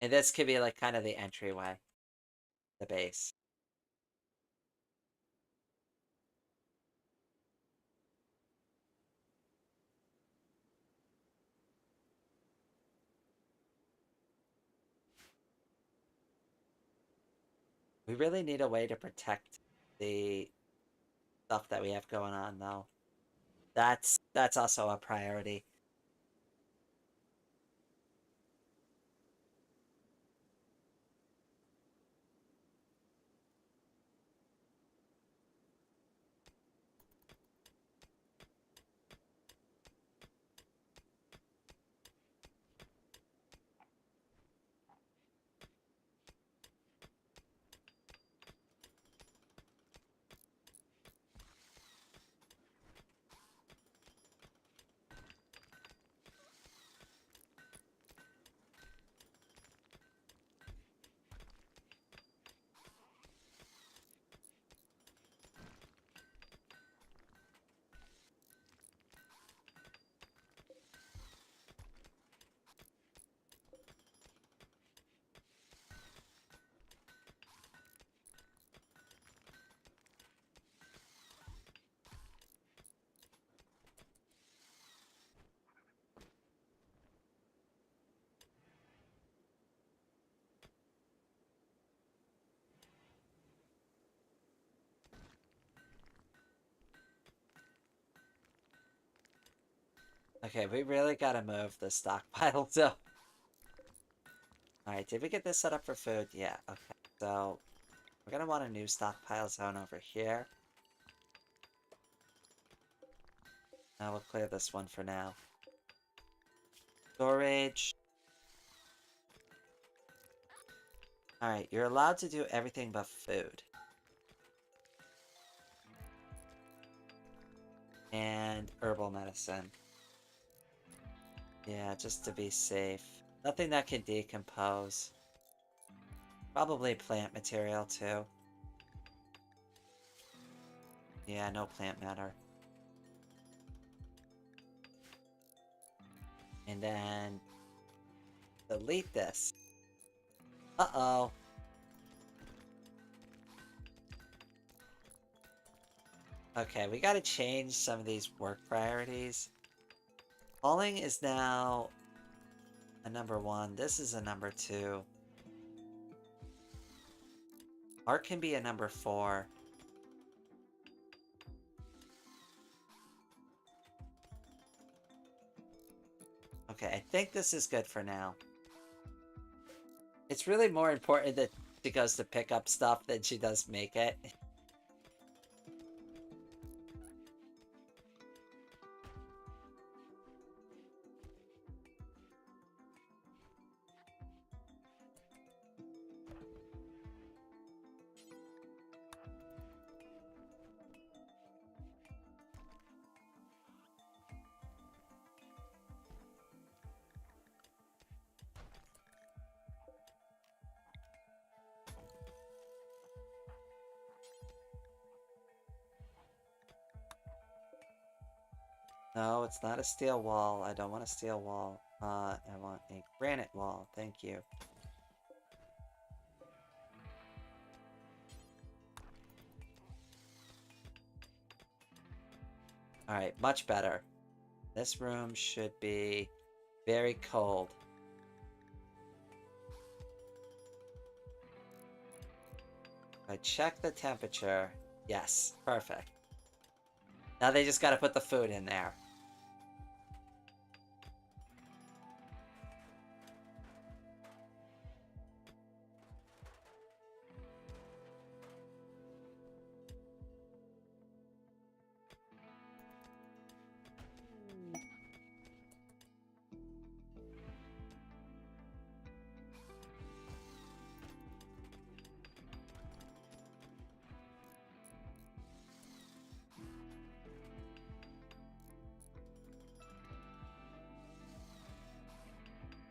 And this could be like kind of the entryway, the base. We really need a way to protect the stuff that we have going on, though. That's also a priority. Okay, we really gotta move the stockpile, so... Alright, did we get this set up for food? Yeah, okay. So, we're gonna want a new stockpile zone over here. Now we'll clear this one for now. Storage. Alright, you're allowed to do everything but food. And herbal medicine. Yeah, just to be safe. Nothing that can decompose. Probably plant material, too. Yeah, no plant matter. And then... delete this. Uh-oh. Okay, we gotta change some of these work priorities. Falling is now a number 1. This is a number 2. Art can be a number 4. Okay, I think this is good for now. It's really more important that she goes to pick up stuff than she does make it. No, it's not a steel wall. I don't want a steel wall. I want a granite wall. Thank you. Alright, much better. This room should be very cold. I check the temperature. Yes, perfect. Now they just gotta put the food in there.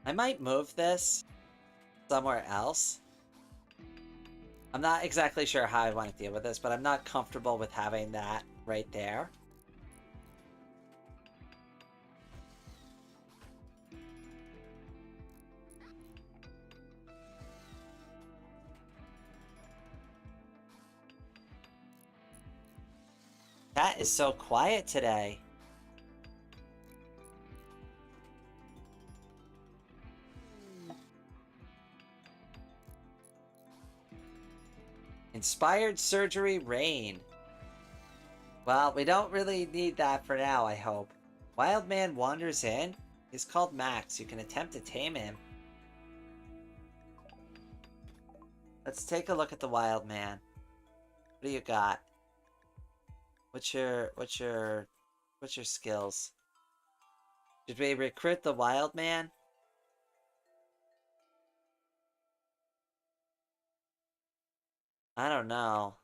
I might move this somewhere else. I'm not exactly sure how I want to deal with this, but I'm not comfortable with having that right there. That is so quiet today. Inspired surgery rain. Well, we don't really need that for now, I hope. Wild man wanders in. He's called Max. You can attempt to tame him. Let's take a look at the wild man. What do you got? What's your skills? Did we recruit the wild man? I don't know.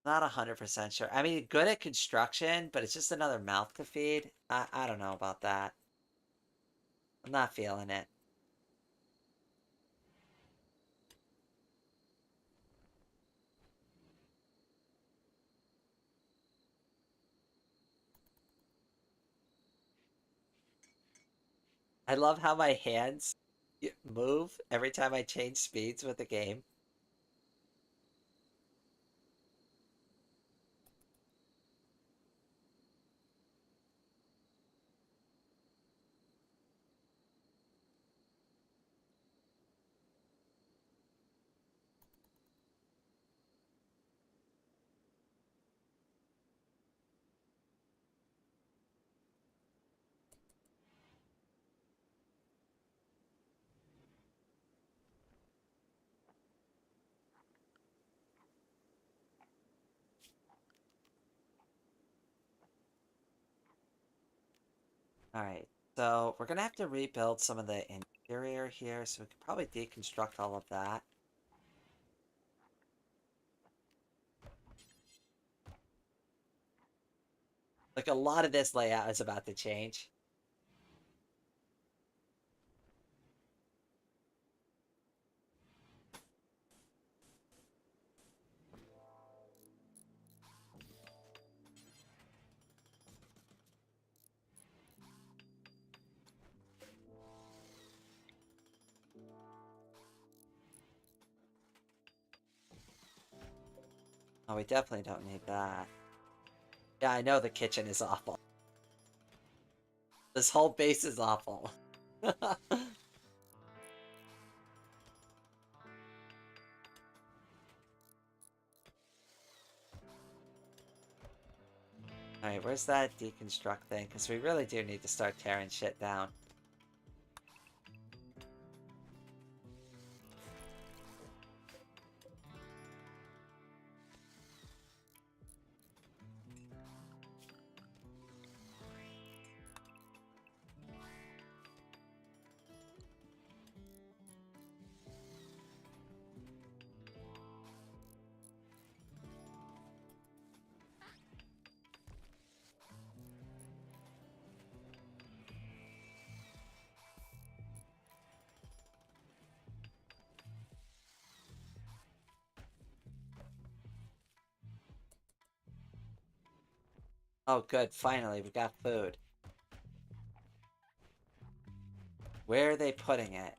Not 100% sure. I mean, good at construction, but it's just another mouth to feed. I don't know about that. I'm not feeling it. I love how my hands move every time I change speeds with the game. Alright, so we're gonna have to rebuild some of the interior here, so we could probably deconstruct all of that. Like, a lot of this layout is about to change. Oh, we definitely don't need that. Yeah, I know the kitchen is awful. This whole base is awful. Alright, where's that deconstruct thing? Because we really do need to start tearing shit down. Oh, good. Finally, we got food. Where are they putting it?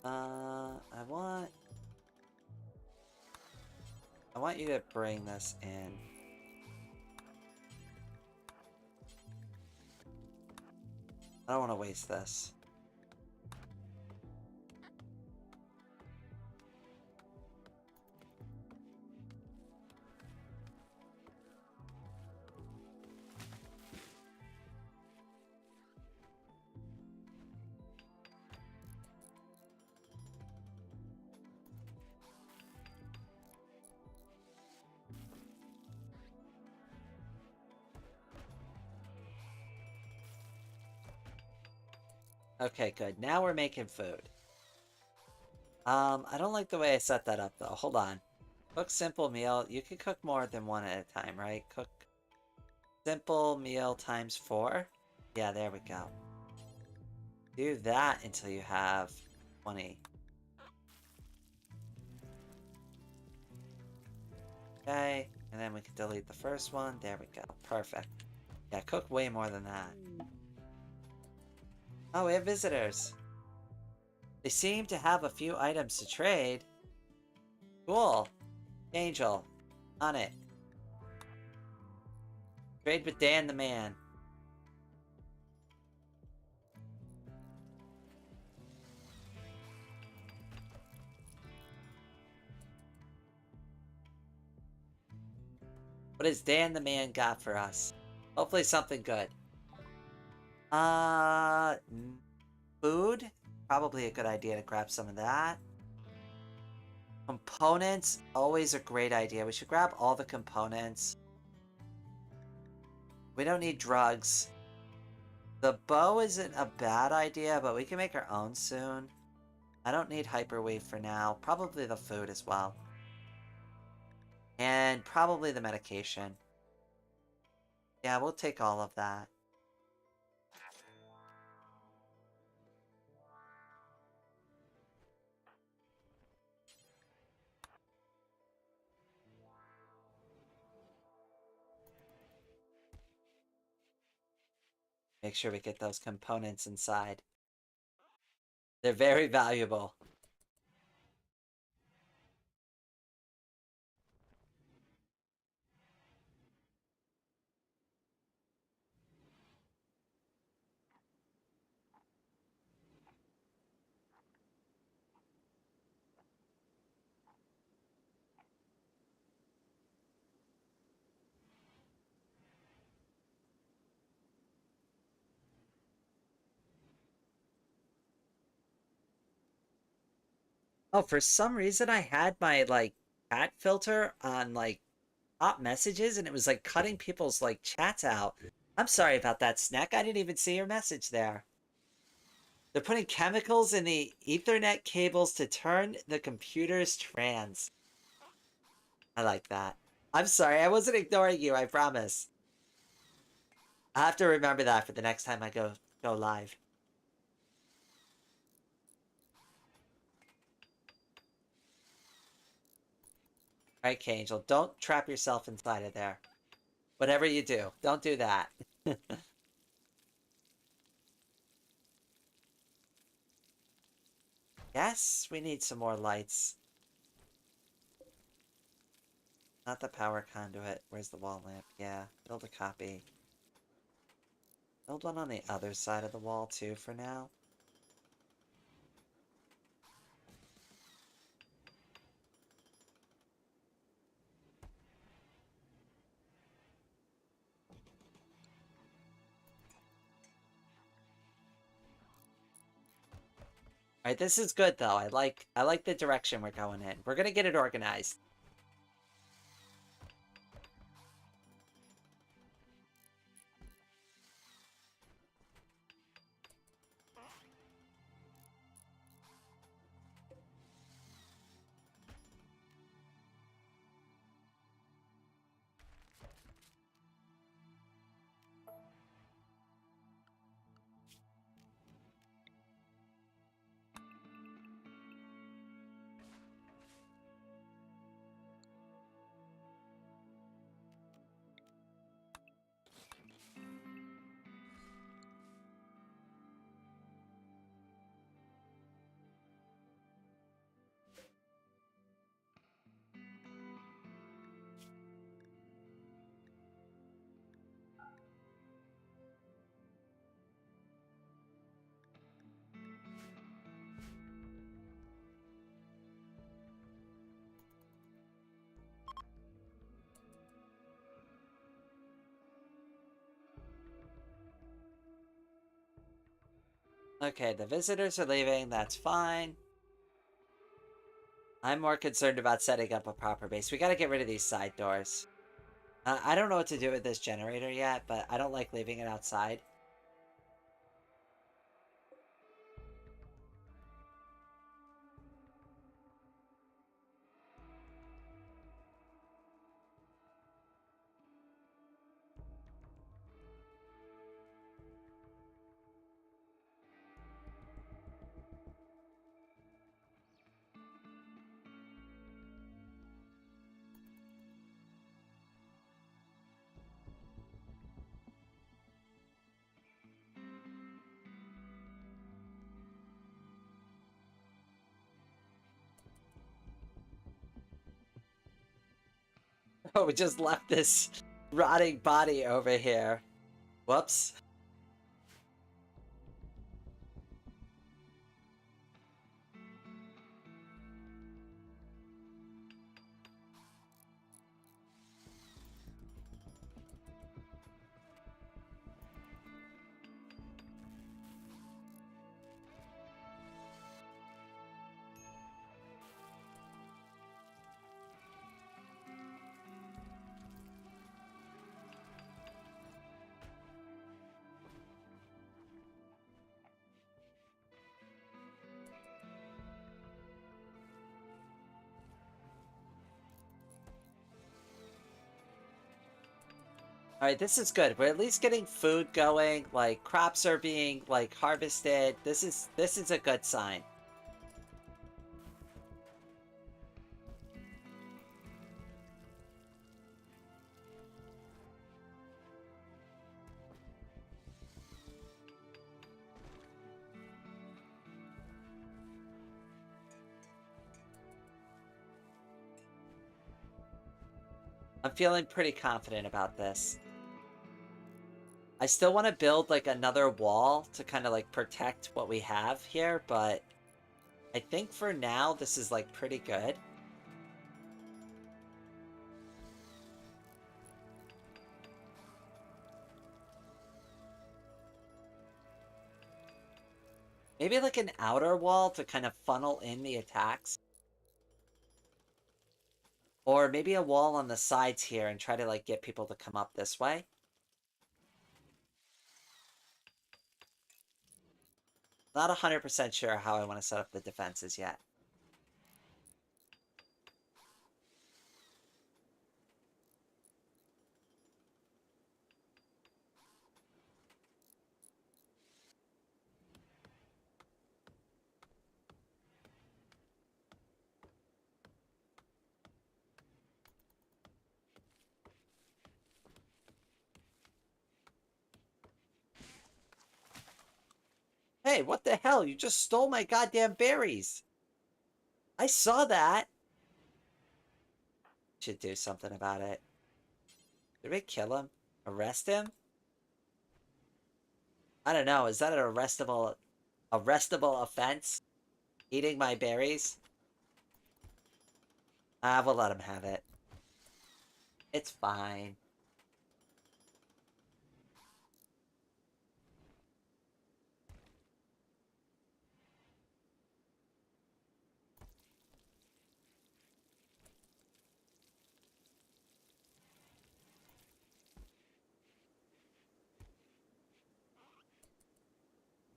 I want you to bring this in. I don't want to waste this. Okay, good. Now we're making food. I don't like the way I set that up, though. Hold on. Cook simple meal. You can cook more than one at a time, right? Cook simple meal times 4. Yeah, there we go. Do that until you have 20. Okay, and then we can delete the first one. There we go. Perfect. Yeah, cook way more than that. Oh, we have visitors. They seem to have a few items to trade. Cool. Angel. On it. Trade with Dan the man. What has Dan the man got for us? Hopefully something good. Uh, food? Probably a good idea to grab some of that. Components? Always a great idea. We should grab all the components. We don't need drugs. The bow isn't a bad idea, but we can make our own soon. I don't need hyperwave for now. Probably the food as well. And probably the medication. Yeah, we'll take all of that. Make sure we get those components inside. They're very valuable. Oh, for some reason I had my, like, chat filter on, like, top messages, and it was, like, cutting people's, like, chats out. I'm sorry about that, Snack. I didn't even see your message there. They're putting chemicals in the Ethernet cables to turn the computers trans. I like that. I'm sorry, I wasn't ignoring you, I promise. I have to remember that for the next time I go live. Alright, Kangel, don't trap yourself inside of there. Whatever you do, don't do that. Yes, we need some more lights. Not the power conduit. Where's the wall lamp? Yeah, build a copy. Build one on the other side of the wall, too, for now. Alright, this is good, though. I like the direction we're going in. We're gonna get it organized. Okay, the visitors are leaving. That's fine. I'm more concerned about setting up a proper base. We gotta get rid of these side doors. I don't know what to do with this generator yet, but I don't like leaving it outside. Oh, we just left this rotting body over here. Whoops. Alright, this is good. We're at least getting food going, like crops are being like harvested. This is a good sign. I'm feeling pretty confident about this. I still want to build like another wall to kind of like protect what we have here, but I think for now this is like pretty good. Maybe like an outer wall to kind of funnel in the attacks. Or maybe a wall on the sides here and try to like get people to come up this way. Not 100% sure how I want to set up the defenses yet. Hey, what the hell? You just stole my goddamn berries. I saw that. Should do something about it. Did we kill him? Arrest him? I don't know. Is that an arrestable offense? Eating my berries? We'll let him have it. It's fine.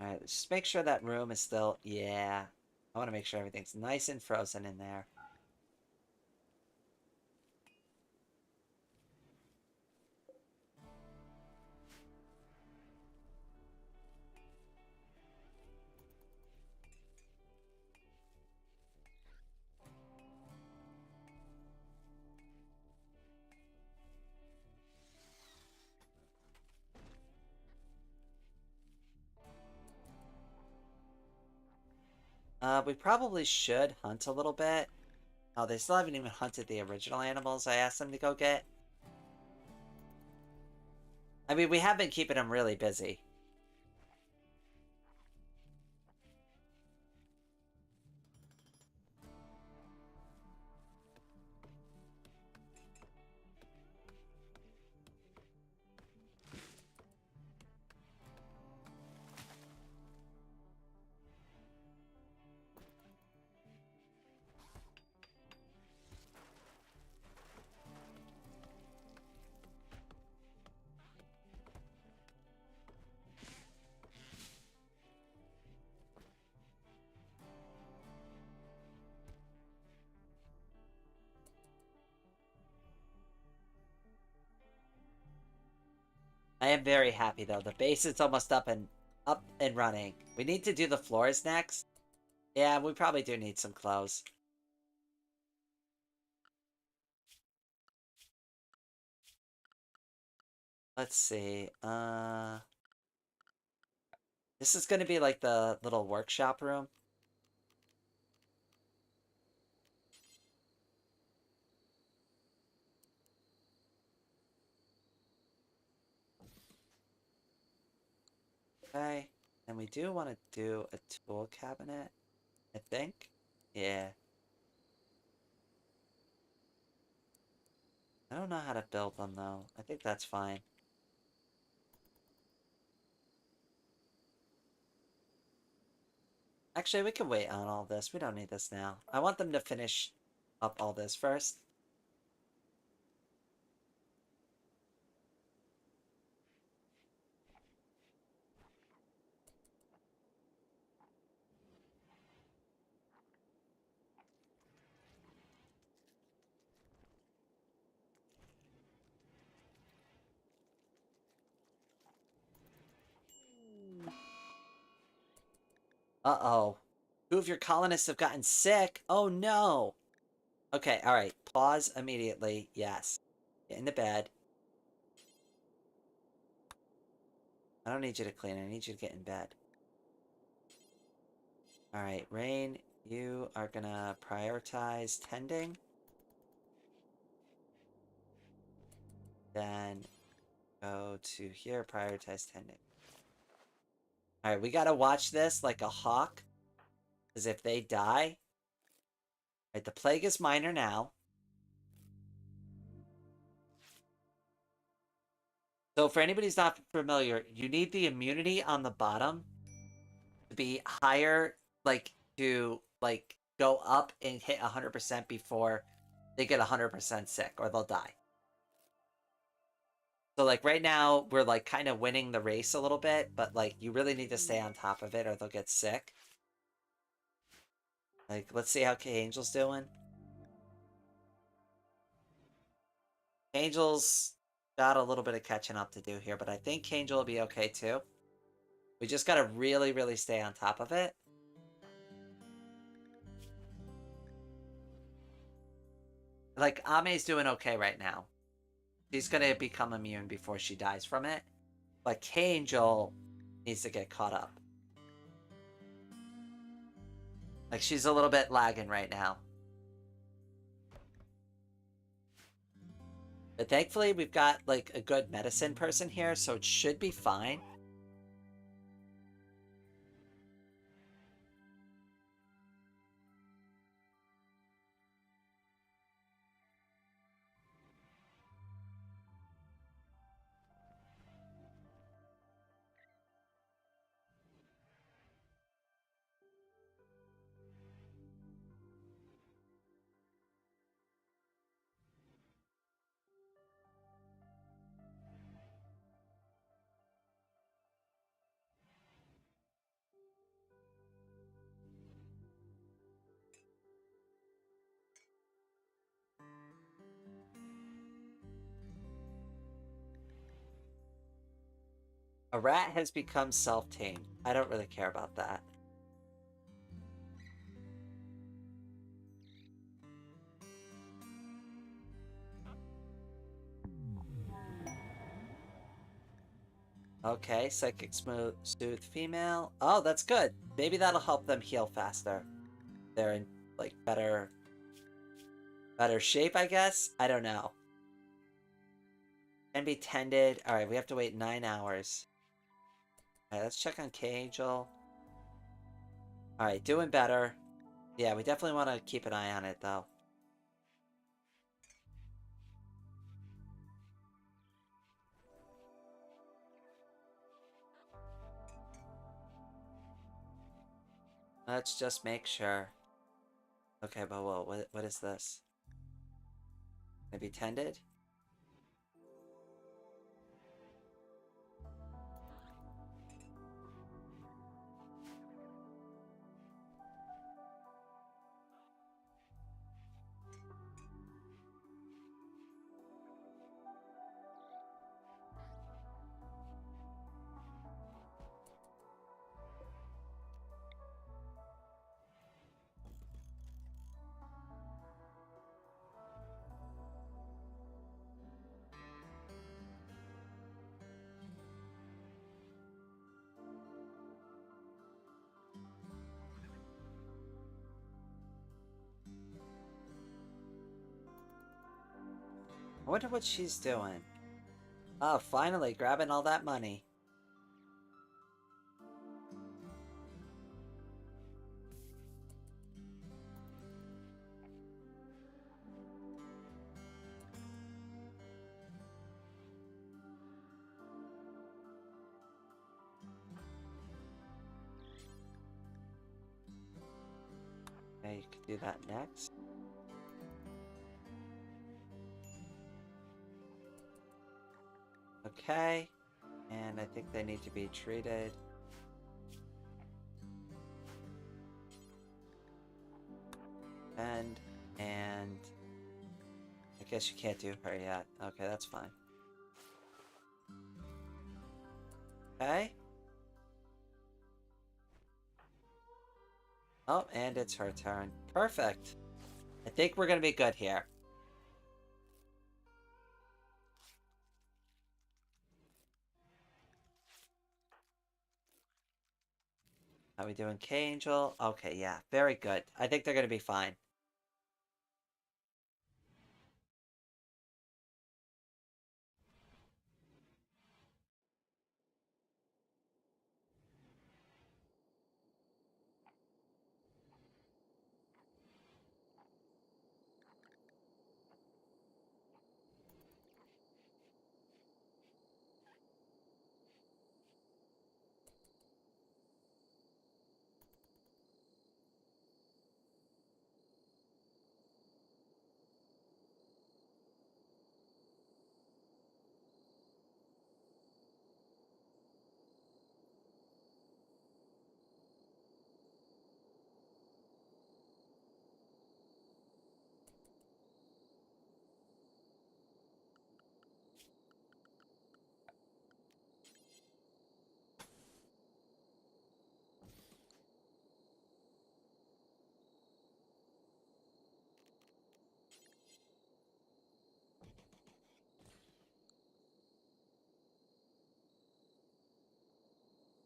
Alright, let's just make sure that room is still... Yeah. I want to make sure everything's nice and frozen in there. We probably should hunt a little bit. Oh, they still haven't even hunted the original animals I asked them to go get. I mean, we have been keeping them really busy. I am very happy though. The base is almost up and running. We need to do the floors next. Yeah, we probably do need some clothes. Let's see. This is gonna be like the little workshop room. Okay. And we do want to do a tool cabinet, I think. Yeah. I don't know how to build them though. I think that's fine. Actually, we can wait on all this. We don't need this now. I want them to finish up all this first. Uh-oh. Two of your colonists have gotten sick. Oh no. Okay, alright. Pause immediately. Yes. Get into bed. I don't need you to clean. I need you to get in bed. Alright, Rain, you are gonna prioritize tending. Then go to here, prioritize tending. Alright, we gotta watch this like a hawk. Because if they die... Right, the plague is minor now. So for anybody who's not familiar, you need the immunity on the bottom to be higher, like, to, like, go up and hit 100% before they get 100% sick, or they'll die. So, like, right now, we're, like, kind of winning the race a little bit, but, like, you really need to stay on top of it or they'll get sick. Like, let's see how Kangel's doing. Kangel's got a little bit of catching up to do here, but I think Kangel will be okay, too. We just gotta really, really stay on top of it. Like, Ame's doing okay right now. She's gonna become immune before she dies from it. But Kangel needs to get caught up. Like, she's a little bit lagging right now. But thankfully, we've got, like, a good medicine person here, so it should be fine. A rat has become self-tamed. I don't really care about that. Okay, psychic soothe female. Oh, that's good. Maybe that'll help them heal faster. They're in, like, better shape, I guess? I don't know. Can be tended. Alright, we have to wait 9 hours. Alright, let's check on Kangel. Alright, doing better. Yeah, we definitely want to keep an eye on it, though. Let's just make sure. Okay, but whoa, what is this? Maybe tended? I wonder what she's doing. Oh, finally grabbing all that money. Okay, you can do that next. Okay, and I think they need to be treated. And I guess you can't do her yet. Okay, that's fine. Okay. Oh, and it's her turn. Perfect. I think we're gonna be good here. How we doing, Kangel? Okay, yeah, very good. I think they're gonna be fine.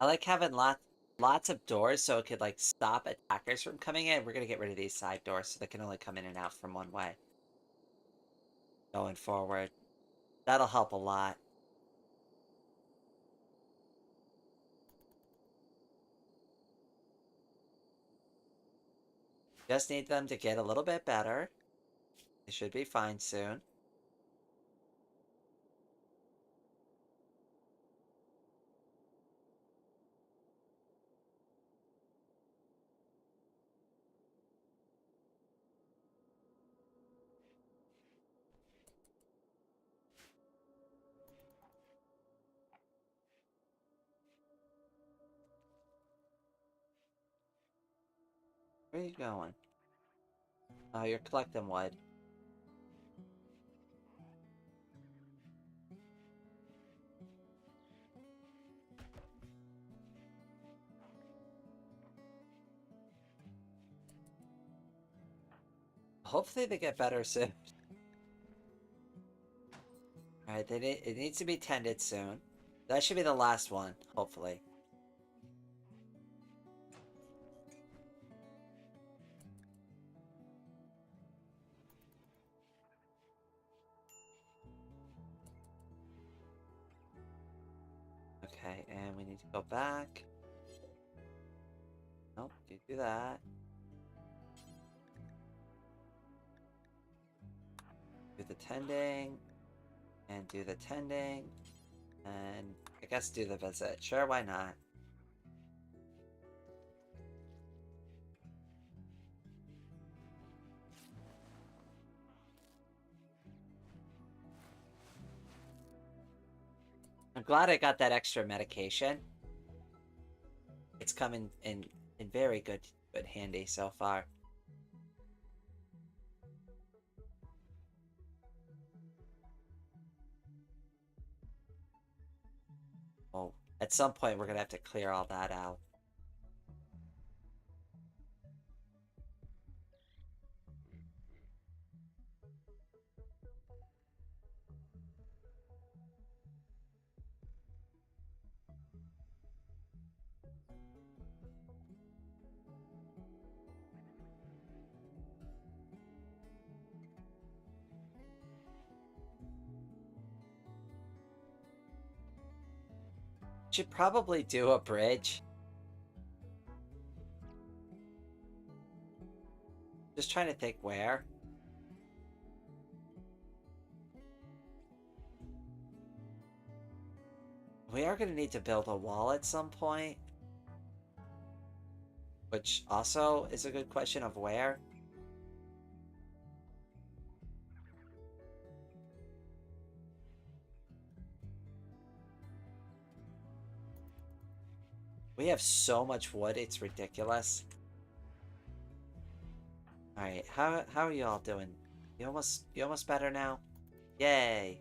I like having lots of doors so it could like stop attackers from coming in. We're gonna get rid of these side doors so they can only come in and out from one way. Going forward. That'll help a lot. Just need them to get a little bit better. They should be fine soon. Where are you going? Oh, you're collecting wood. Hopefully they get better soon. Alright, it needs to be tended soon. That should be the last one, hopefully. Okay, and we need to go back. Nope, you do that. Do the tending. And do the tending. And I guess do the visit. Sure, why not? I'm glad I got that extra medication. It's coming in very good handy so far. Well, at some point we're gonna have to clear all that out. Should probably do a bridge. Just trying to think where. We are going to need to build a wall at some point. Which also is a good question of where. We have so much wood, it's ridiculous. Alright, how are you all doing? You almost better now? Yay!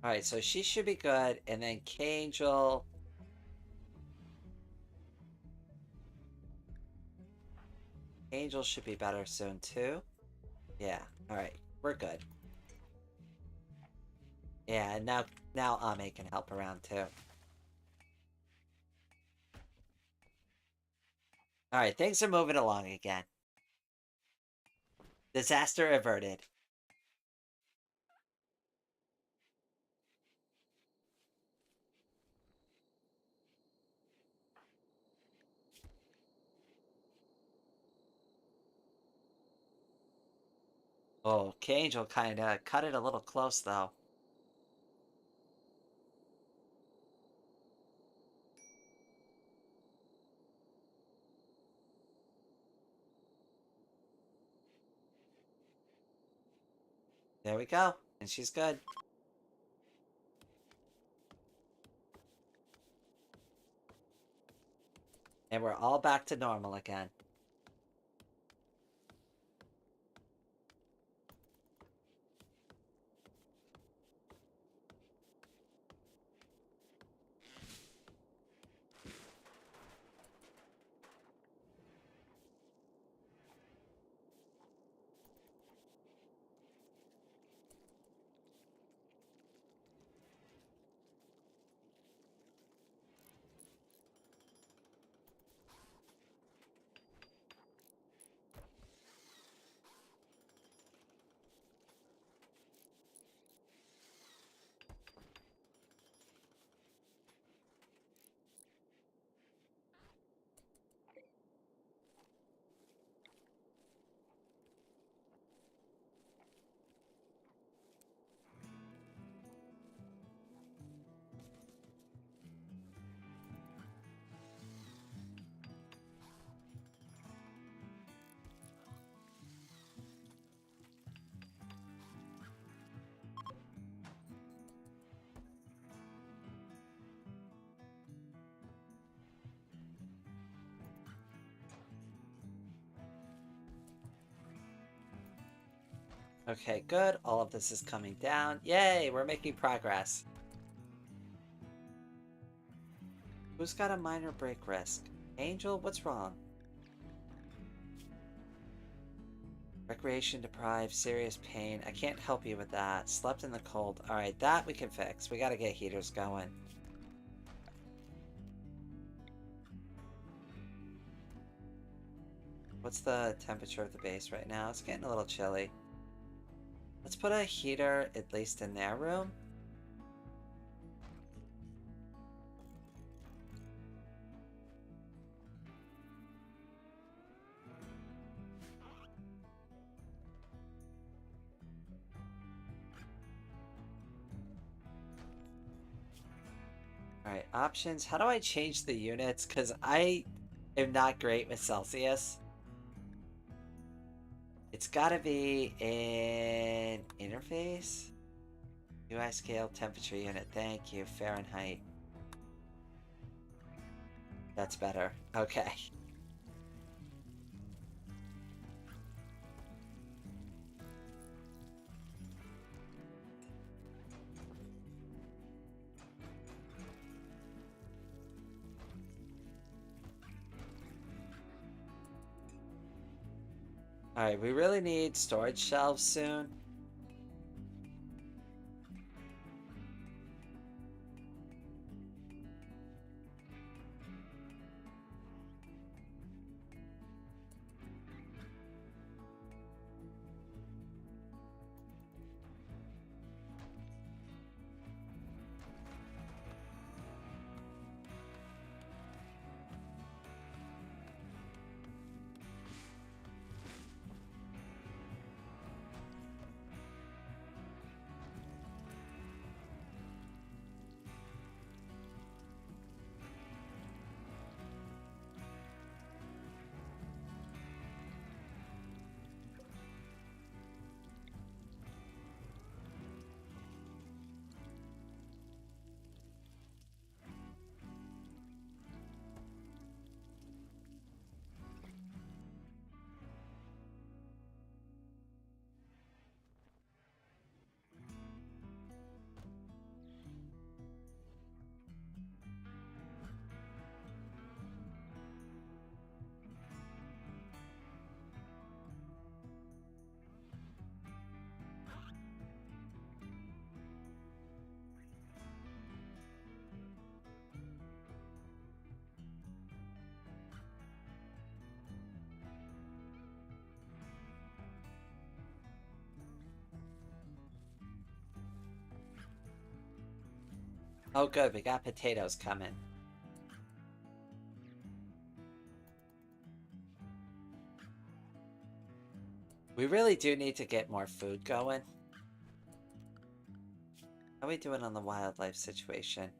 Alright, so she should be good, and then Kangel. Kangel should be better soon too. Yeah, alright, we're good. Yeah, and now Ame can help around too. Alright, things are moving along again. Disaster averted. Oh, Kangel kinda cut it a little close though. There we go, and she's good. And we're all back to normal again. Okay, good. All of this is coming down. Yay, we're making progress. Who's got a minor break risk? Angel, what's wrong? Recreation deprived, serious pain. I can't help you with that. Slept in the cold. Alright, that we can fix. We gotta get heaters going. What's the temperature of the base right now? It's getting a little chilly. Let's put a heater at least in their room. Alright, options. How do I change the units? Because I am not great with Celsius. It's gotta be in interface. UI scale temperature unit. Thank you. Fahrenheit. That's better. Okay. Alright, we really need storage shelves soon. Oh good, we got potatoes coming. We really do need to get more food going. How are we doing on the wildlife situation?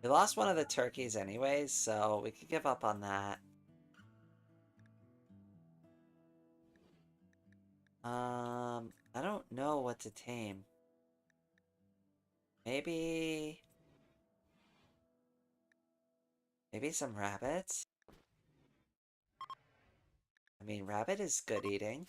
We lost one of the turkeys anyways, so we could give up on that. I don't know what to tame. Maybe... Maybe some rabbits? I mean, rabbit is good eating.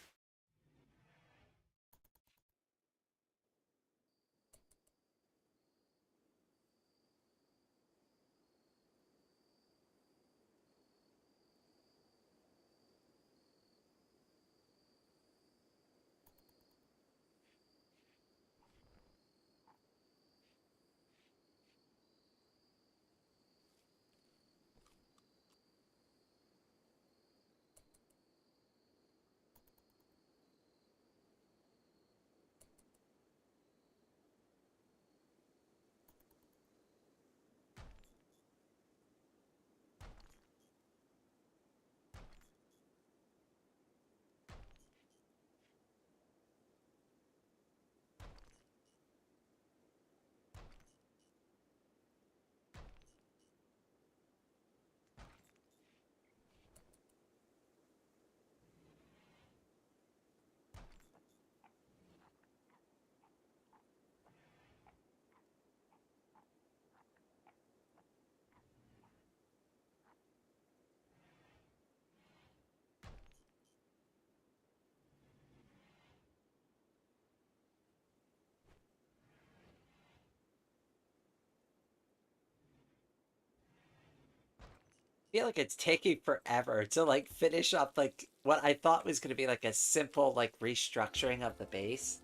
I feel like it's taking forever to like finish up like what I thought was going to be like a simple like restructuring of the base.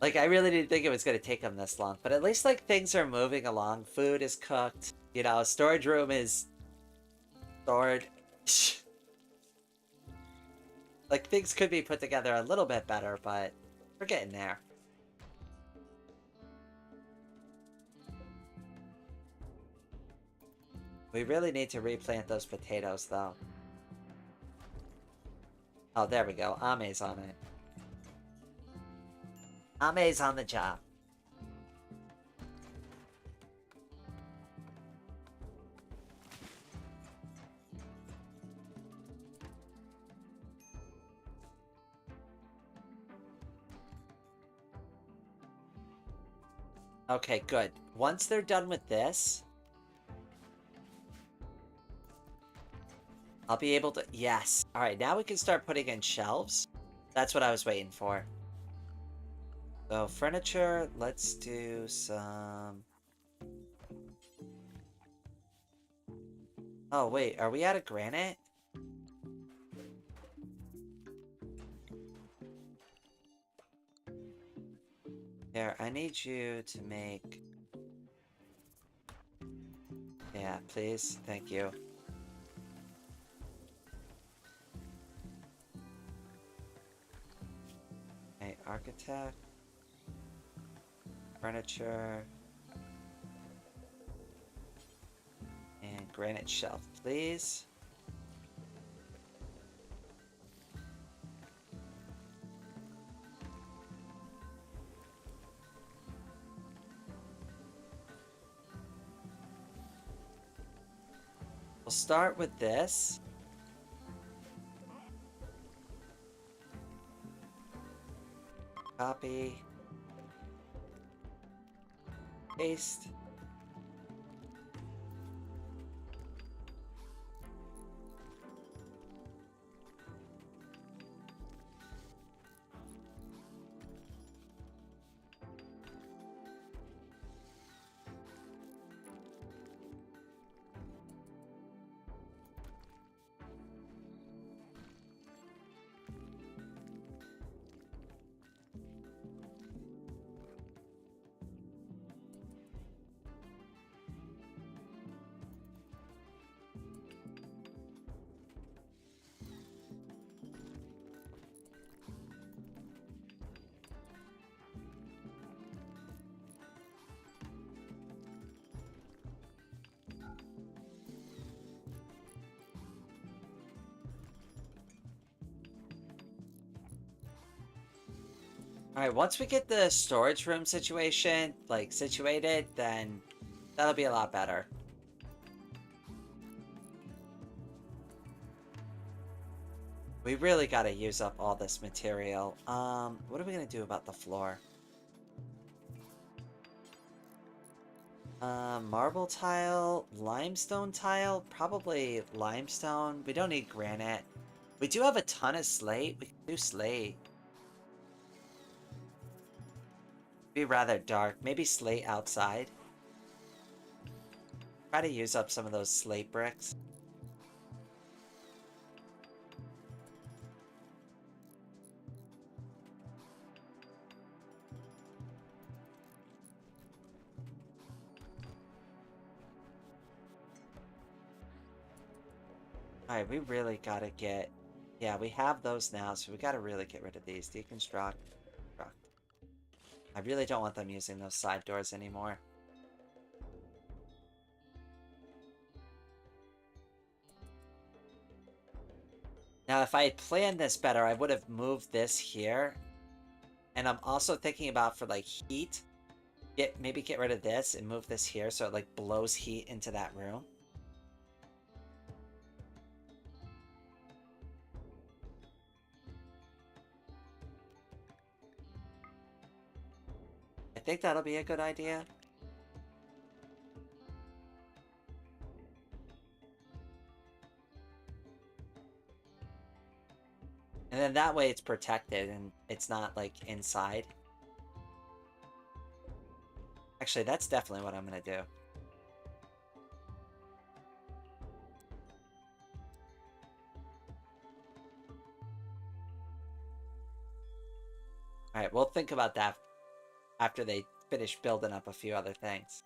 Like I really didn't think it was going to take them this long, but at least like things are moving along. Food is cooked, you know, storage room is stored. Like things could be put together a little bit better, but we're getting there. We really need to replant those potatoes though. Oh, there we go. Ame's on it. Ame's on the job. Okay, good. Once they're done with this, I'll be able to... Yes. All right, now we can start putting in shelves. That's what I was waiting for. So, furniture, let's do some... Oh, wait, are we out of granite? Here, I need you to make... Yeah, please. Thank you. Okay, architect. Furniture. And granite shelf, please. We'll start with this. Copy. Paste. Alright, once we get the storage room situation, like, situated, then that'll be a lot better. We really gotta use up all this material. What are we gonna do about the floor? Marble tile, limestone tile, probably limestone. We don't need granite. We do have a ton of slate. We can do slate. Be rather dark. Maybe slate outside. Try to use up some of those slate bricks. Alright, we really gotta get... Yeah, we have those now, so we gotta really get rid of these. Deconstruct. Construct. I really don't want them using those side doors anymore. Now, if I had planned this better, I would have moved this here. And I'm also thinking about, for, like, heat, maybe get rid of this and move this here so it, like, blows heat into that room. I think that'll be a good idea. And then that way it's protected and it's not, like, inside. Actually, that's definitely what I'm gonna do. Alright, we'll think about that after they finish building up a few other things.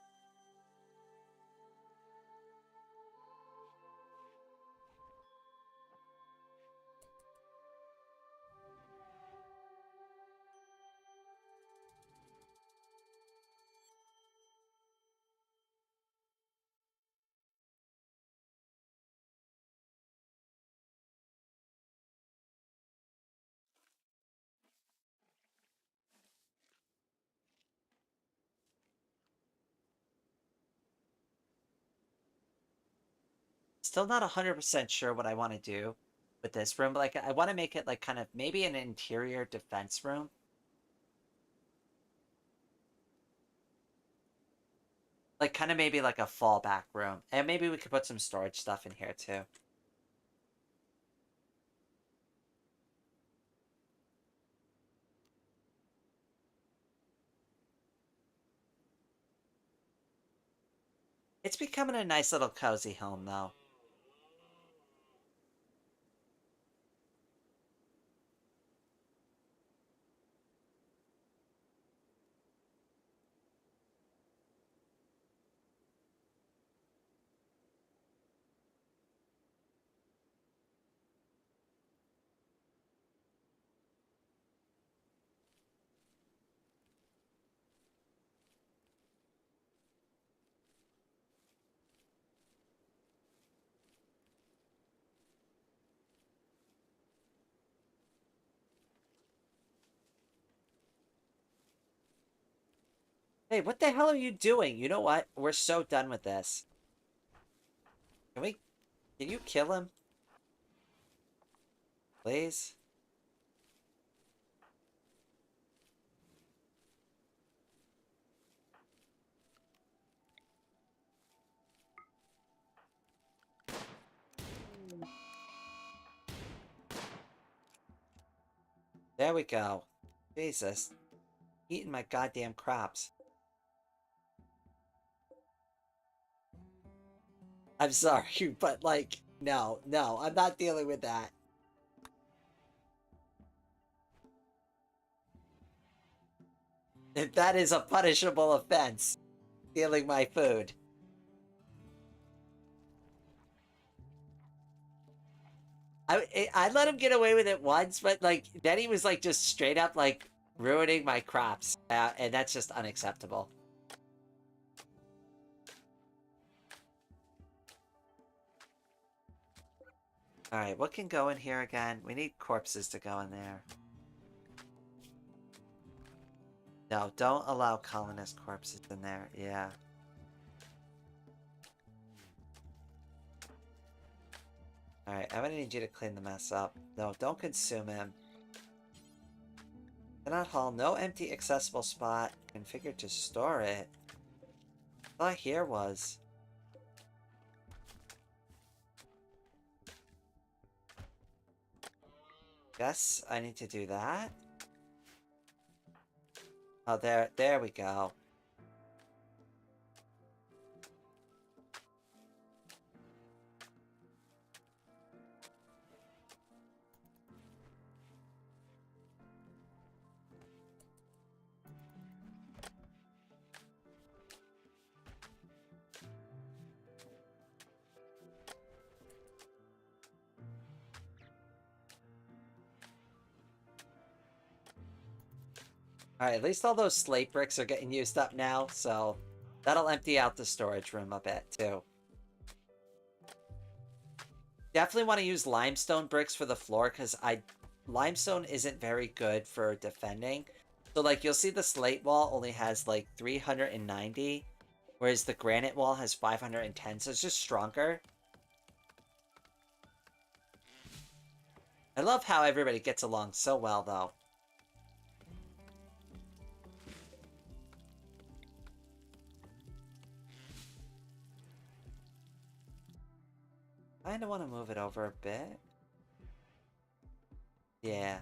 Still not 100% sure what I want to do with this room, but, like, I want to make it, like, kind of maybe an interior defense room. Like, kind of maybe like a fallback room. And maybe we could put some storage stuff in here, too. It's becoming a nice little cozy home, though. Hey, what the hell are you doing? You know what? We're so done with this. Can we... Can you kill him? Please? There we go. Jesus. Eating my goddamn crops. I'm sorry, but like, no, no, I'm not dealing with that. If that is a punishable offense, stealing my food. I let him get away with it once, but like then he was like just straight up like ruining my crops, and that's just unacceptable. All right, what can go in here again? We need corpses to go in there. No, don't allow colonist corpses in there. Yeah. All right, I'm gonna need you to clean the mess up. No, don't consume him. Cannot haul. No empty accessible spot. Configured to store it. All I hear was... Guess I need to do that? Oh, there we go. Alright, at least all those slate bricks are getting used up now, so that'll empty out the storage room a bit, too. Definitely want to use limestone bricks for the floor, because limestone isn't very good for defending. So, like, you'll see the slate wall only has, like, 390, whereas the granite wall has 510, so it's just stronger. I love how everybody gets along so well, though. I kinda want to move it over a bit. Yeah.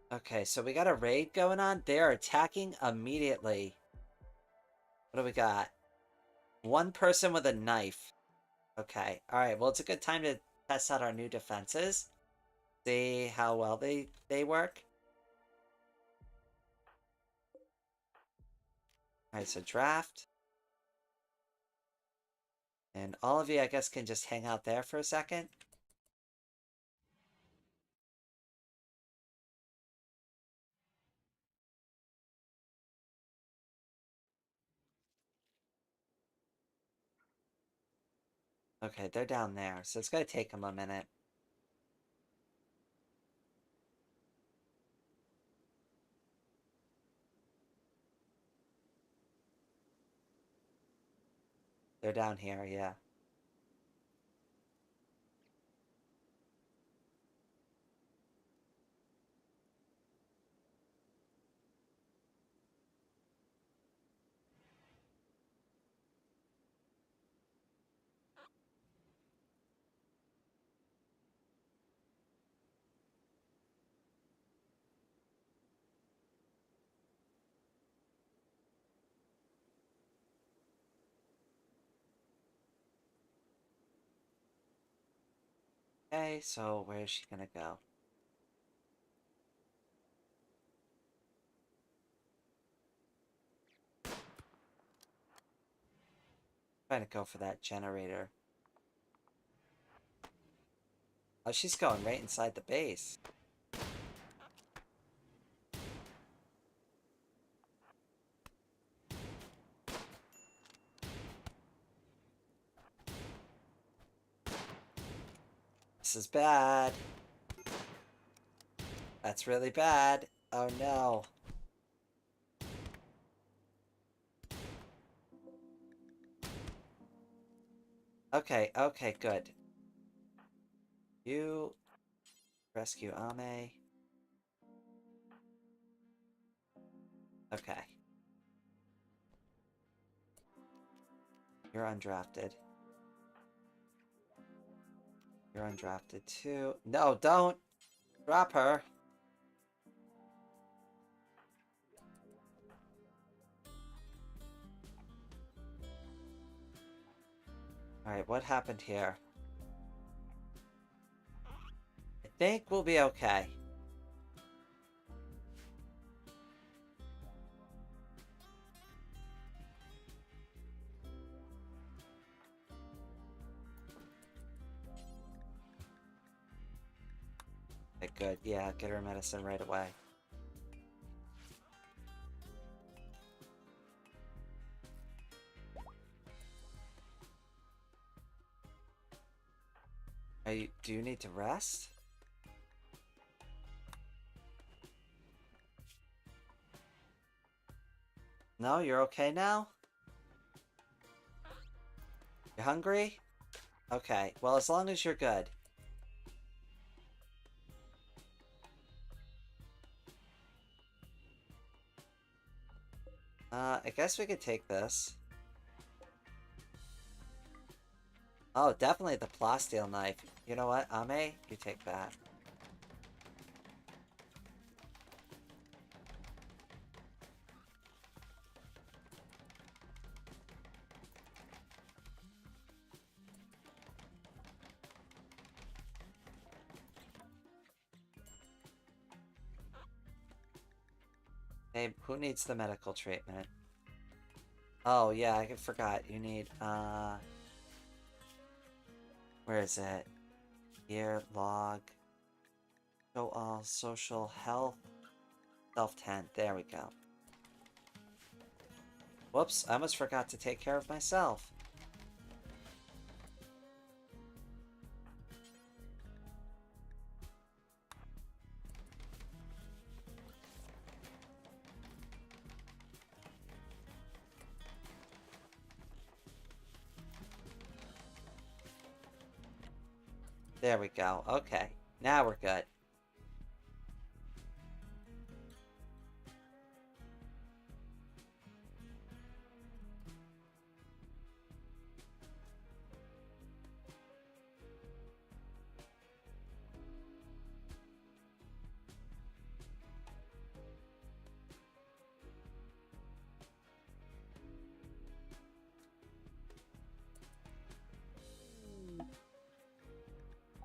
Okay, so we got a raid going on. They are attacking immediately. What do we got? One person with a knife. Okay, alright, well, it's a good time to test out our new defenses. See how well they work. Alright, so draft. And all of you, I guess, can just hang out there for a second. Okay, they're down there, so it's gonna take them a minute. They're down here, yeah. Okay, so where is she gonna go? Trying to go for that generator. Oh, she's going right inside the base. This is bad. That's really bad. Oh no. Okay, okay, good. You rescue Ame. Okay. You're undrafted. You're undrafted too. No, don't! Drop her! Alright, what happened here? I think we'll be okay. Okay, good. Yeah, get her medicine right away. Do you need to rest? No, you're okay now? You hungry? Okay, well, as long as you're good. I guess we could take this. Oh, definitely the plasteel knife. You know what, Ame? You take that. Hey, who needs the medical treatment? Oh, yeah, I forgot. You need, where is it? Here, log. Show all social health. Self-10. There we go. Whoops, I almost forgot to take care of myself. There we go. Okay, now we're good.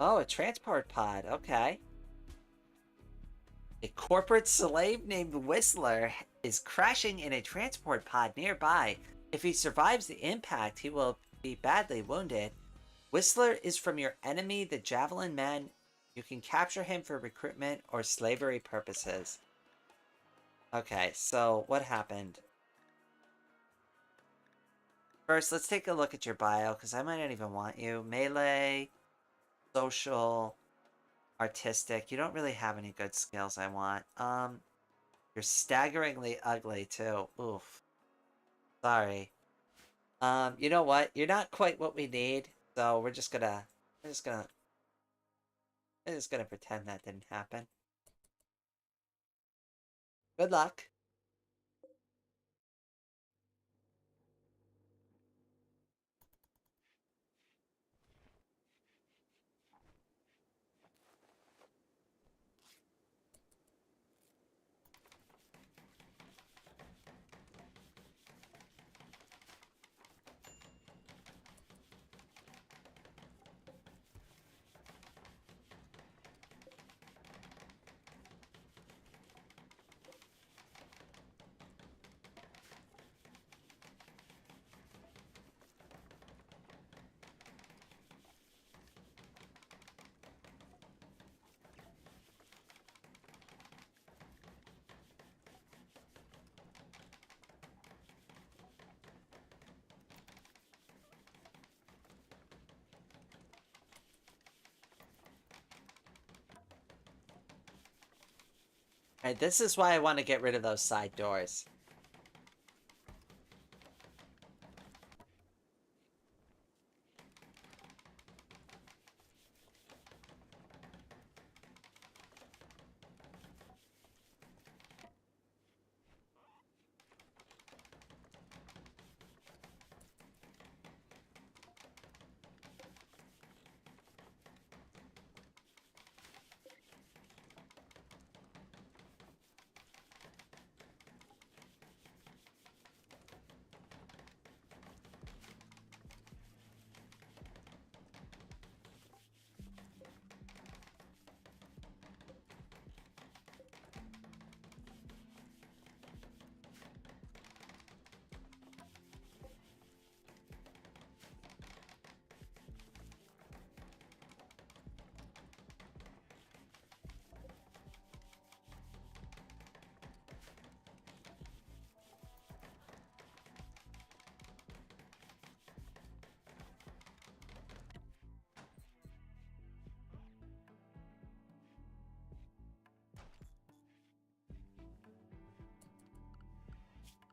Oh, a transport pod. Okay. A corporate slave named Whistler is crashing in a transport pod nearby. If he survives the impact, he will be badly wounded. Whistler is from your enemy, the Javelin Men. You can capture him for recruitment or slavery purposes. Okay, so what happened? First, let's take a look at your bio, because I might not even want you. Melee, social, artistic. You don't really have any good skills I want. You're staggeringly ugly, too. Oof. Sorry. You know what? You're not quite what we need, so we're just gonna pretend that didn't happen. Good luck. Alright, this is why I want to get rid of those side doors.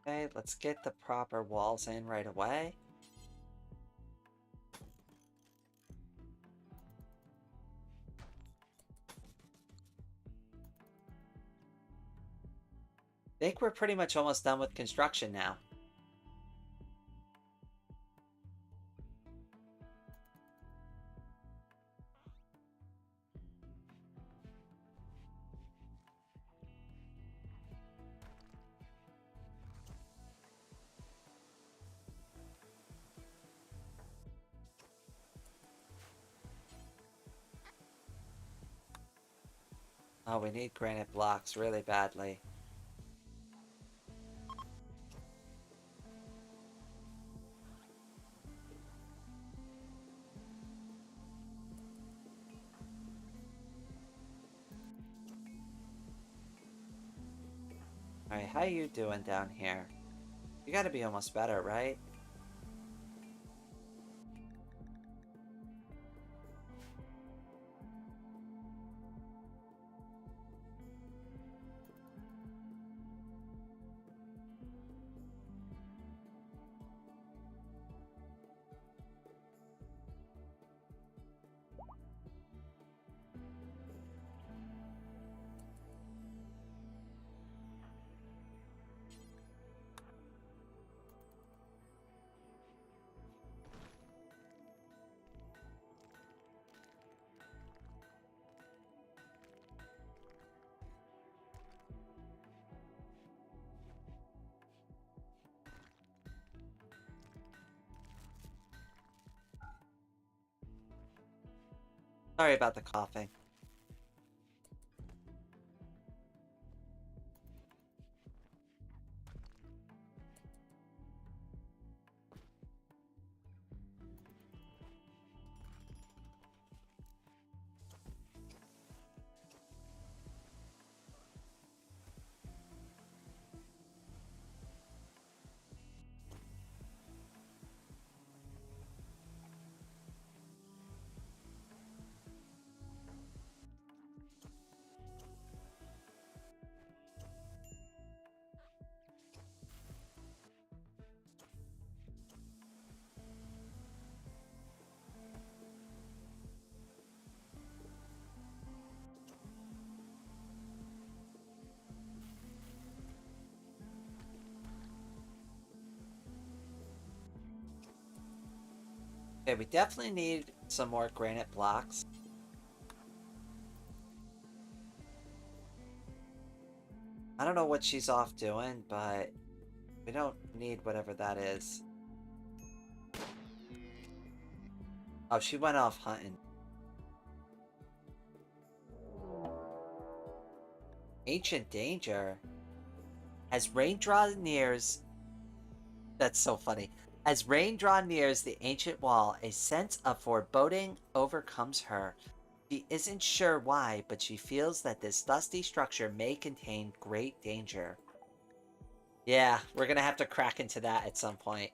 Okay, let's get the proper walls in right away. I think we're pretty much almost done with construction now. Oh, we need granite blocks really badly. Alright, how you doing down here? You gotta be almost better, right? Sorry about the coughing. Okay, we definitely need some more granite blocks. I don't know what she's off doing, but we don't need whatever that is. Oh, she went off hunting. Ancient danger. As rain draws nears... That's so funny. As rain draws nears the ancient wall, a sense of foreboding overcomes her. She isn't sure why, but she feels that this dusty structure may contain great danger. Yeah, we're gonna have to crack into that at some point.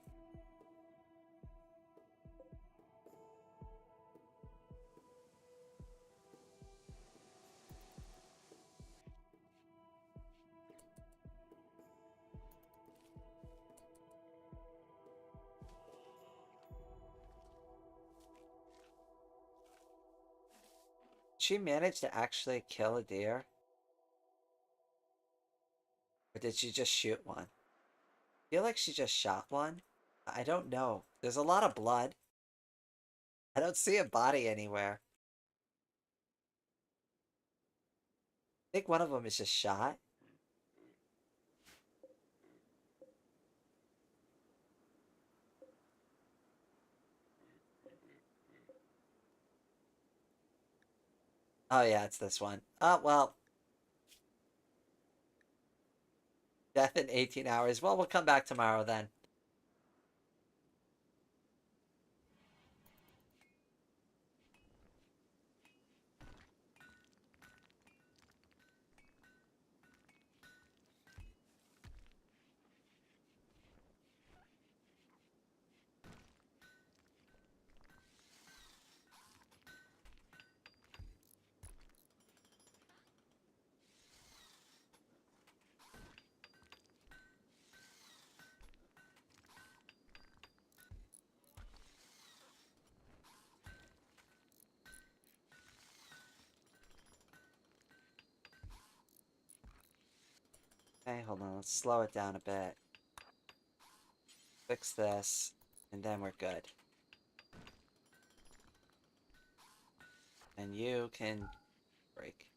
she manage to actually kill a deer? Or did she just shoot one? I feel like she just shot one. I don't know. There's a lot of blood. I don't see a body anywhere. I think one of them is just shot. Oh yeah, it's this one. Oh, well. Death in 18 hours. Well, we'll come back tomorrow then. Okay, hold on. Let's slow it down a bit. Fix this, and then we're good. And you can break.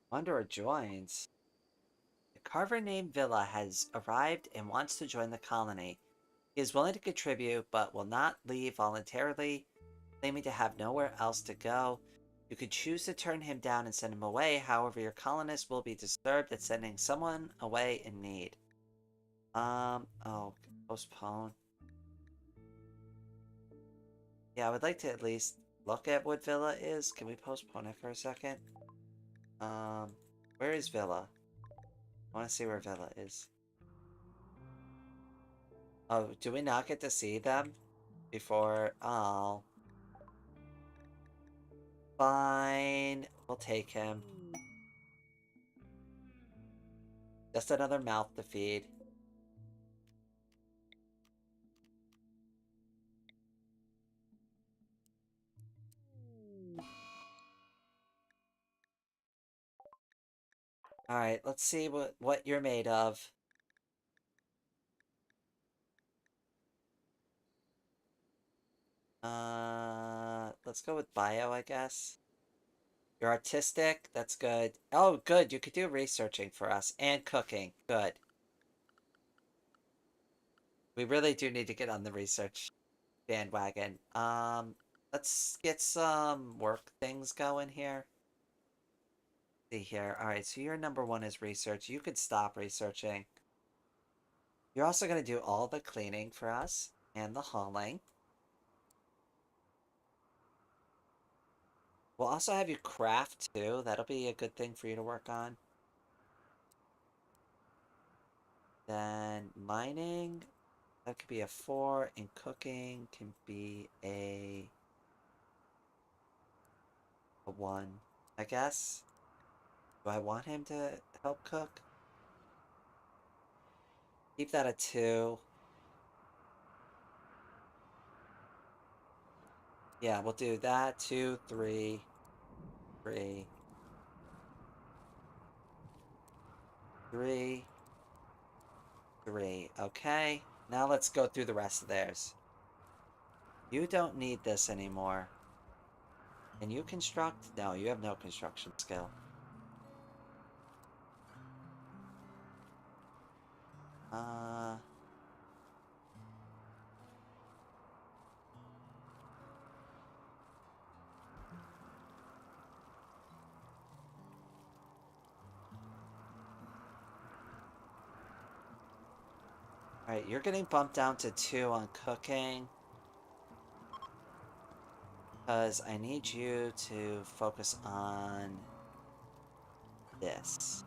Wanderer joins. A carver named Villa has arrived and wants to join the colony. He is willing to contribute, but will not leave voluntarily, claiming to have nowhere else to go. You could choose to turn him down and send him away, however your colonists will be disturbed at sending someone away in need. Oh, postpone. Yeah, I would like to at least look at what Villa is. Can we postpone it for a second? Where is Villa? I want to see where Villa is. Oh, do we not get to see them before? Oh. Fine. We'll take him. Just another mouth to feed. Alright, let's see what you're made of. Let's go with bio, I guess. You're artistic, that's good. Oh, good, you could do researching for us, and cooking, good. We really do need to get on the research bandwagon. Let's get some work things going here. See here, alright, so your number one is research. You could stop researching. You're also going to do all the cleaning for us, and the hauling. We'll also have you craft, too. That'll be a good thing for you to work on. Then mining, that could be a 4, and cooking can be a 1, I guess. Do I want him to help cook? Keep that a 2. Yeah, we'll do that, 2, 3, 3, 3, 3. Okay, now let's go through the rest of theirs. You don't need this anymore. Can you construct? No, you have no construction skill. Alright, you're getting bumped down to 2 on cooking. Because I need you to focus on this.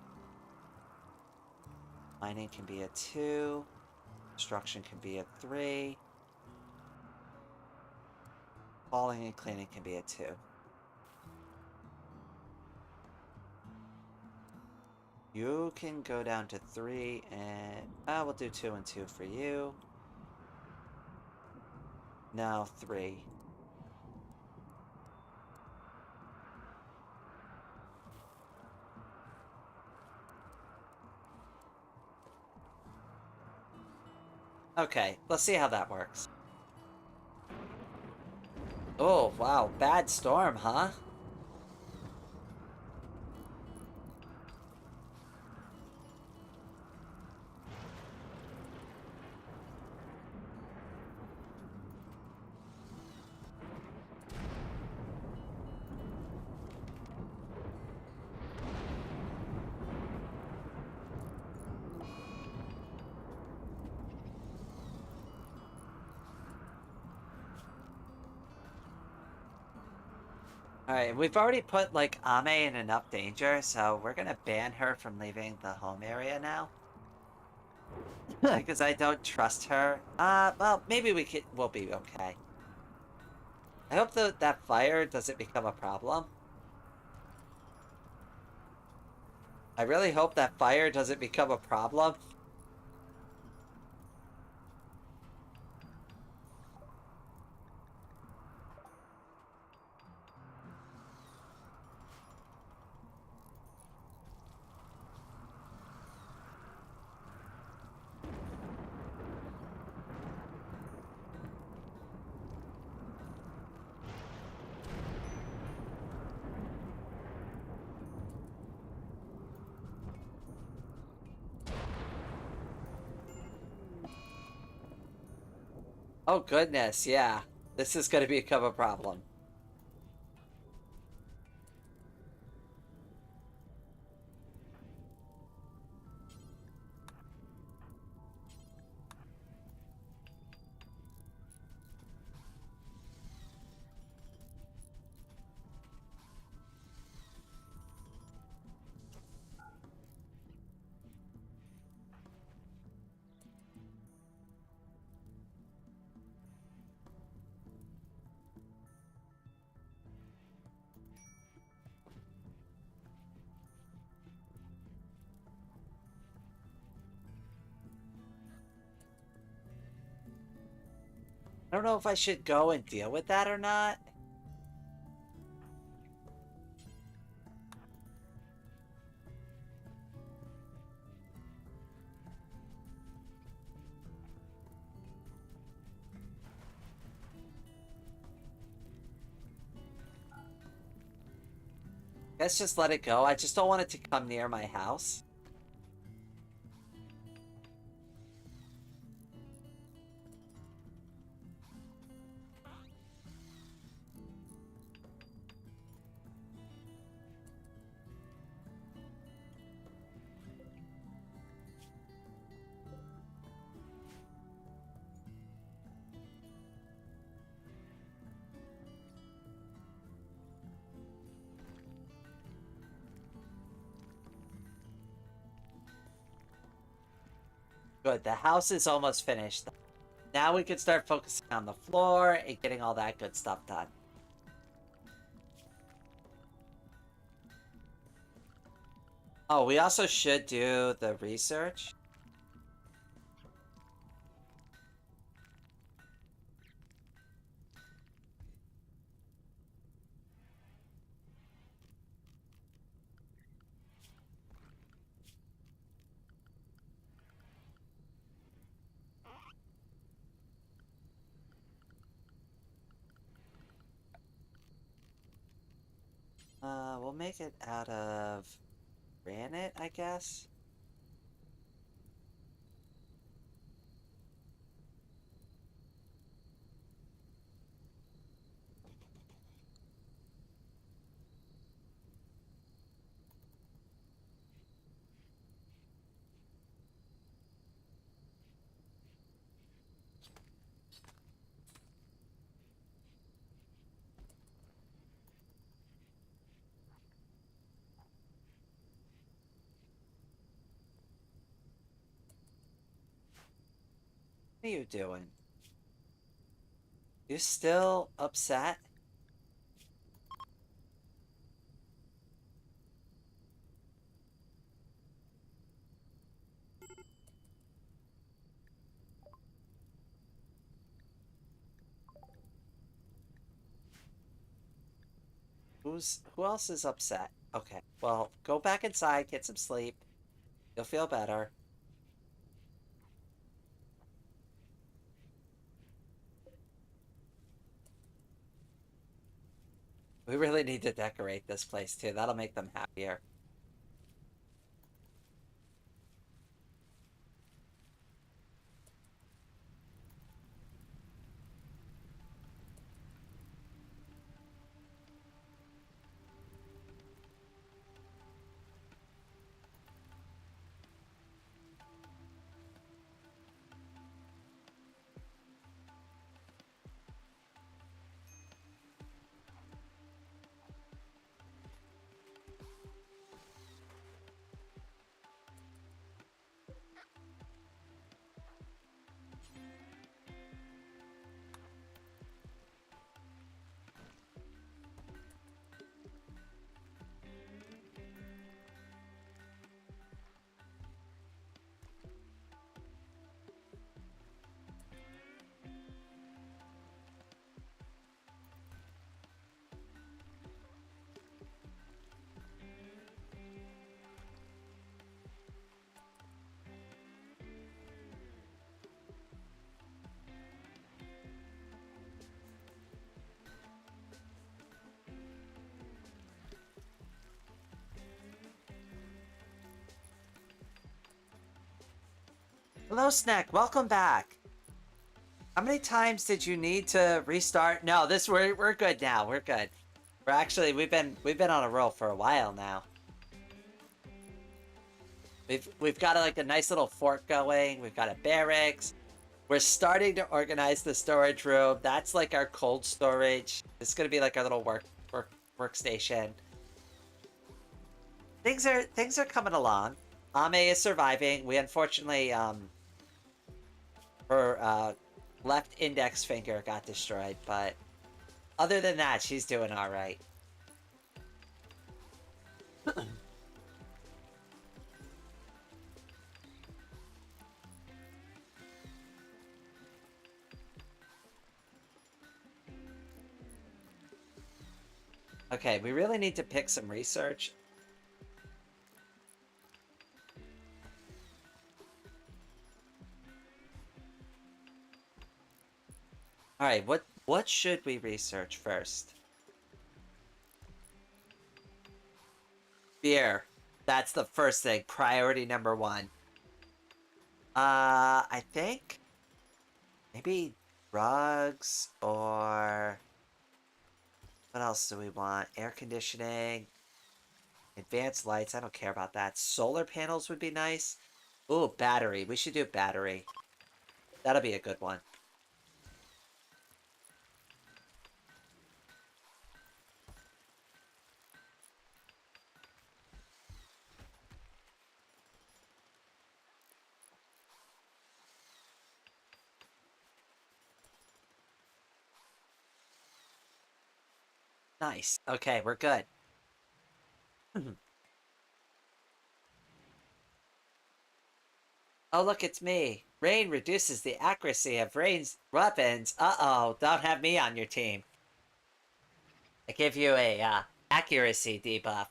Mining can be a 2. Construction can be a 3. Hauling and cleaning can be a 2. You can go down to 3, and we'll do 2 and 2 for you. No, 3. Okay, let's see how that works. Oh, wow, bad storm, huh? Alright, we've already put, like, Ame in enough danger, so we're gonna ban her from leaving the home area now. Because I don't trust her. Well, maybe we'll be okay. I hope that fire doesn't become a problem. I really hope that fire doesn't become a problem. Oh goodness, yeah. This is gonna become a problem. I don't know if I should go and deal with that or not. Let's just let it go. I just don't want it to come near my house. Good, the house is almost finished. Now we can start focusing on the floor and getting all that good stuff done. Oh, we also should do the research. We'll make it out of granite, I guess. What are you doing? You still upset? Who else is upset? Okay, well, go back inside, get some sleep. You'll feel better. We really need to decorate this place too. That'll make them happier. Hello, Snack. Welcome back. How many times did you need to restart? No, we're good now. We're good. We're actually we've been on a roll for a while now. We've got like a nice little fort going. We've got a barracks. We're starting to organize the storage room. That's like our cold storage. It's gonna be like our little workstation. Things are coming along. Ame is surviving. We unfortunately her left index finger got destroyed, but other than that, she's doing all right. Okay, we really need to pick some research. All right, what should we research first? Beer. That's the first thing. Priority number one. I think maybe drugs or what else do we want? Air conditioning, advanced lights. I don't care about that. Solar panels would be nice. Ooh, battery. We should do battery. That'll be a good one. Nice. Okay, we're good. Oh, look, it's me. Rain reduces the accuracy of Rain's weapons. Uh-oh, don't have me on your team. I give you a accuracy debuff.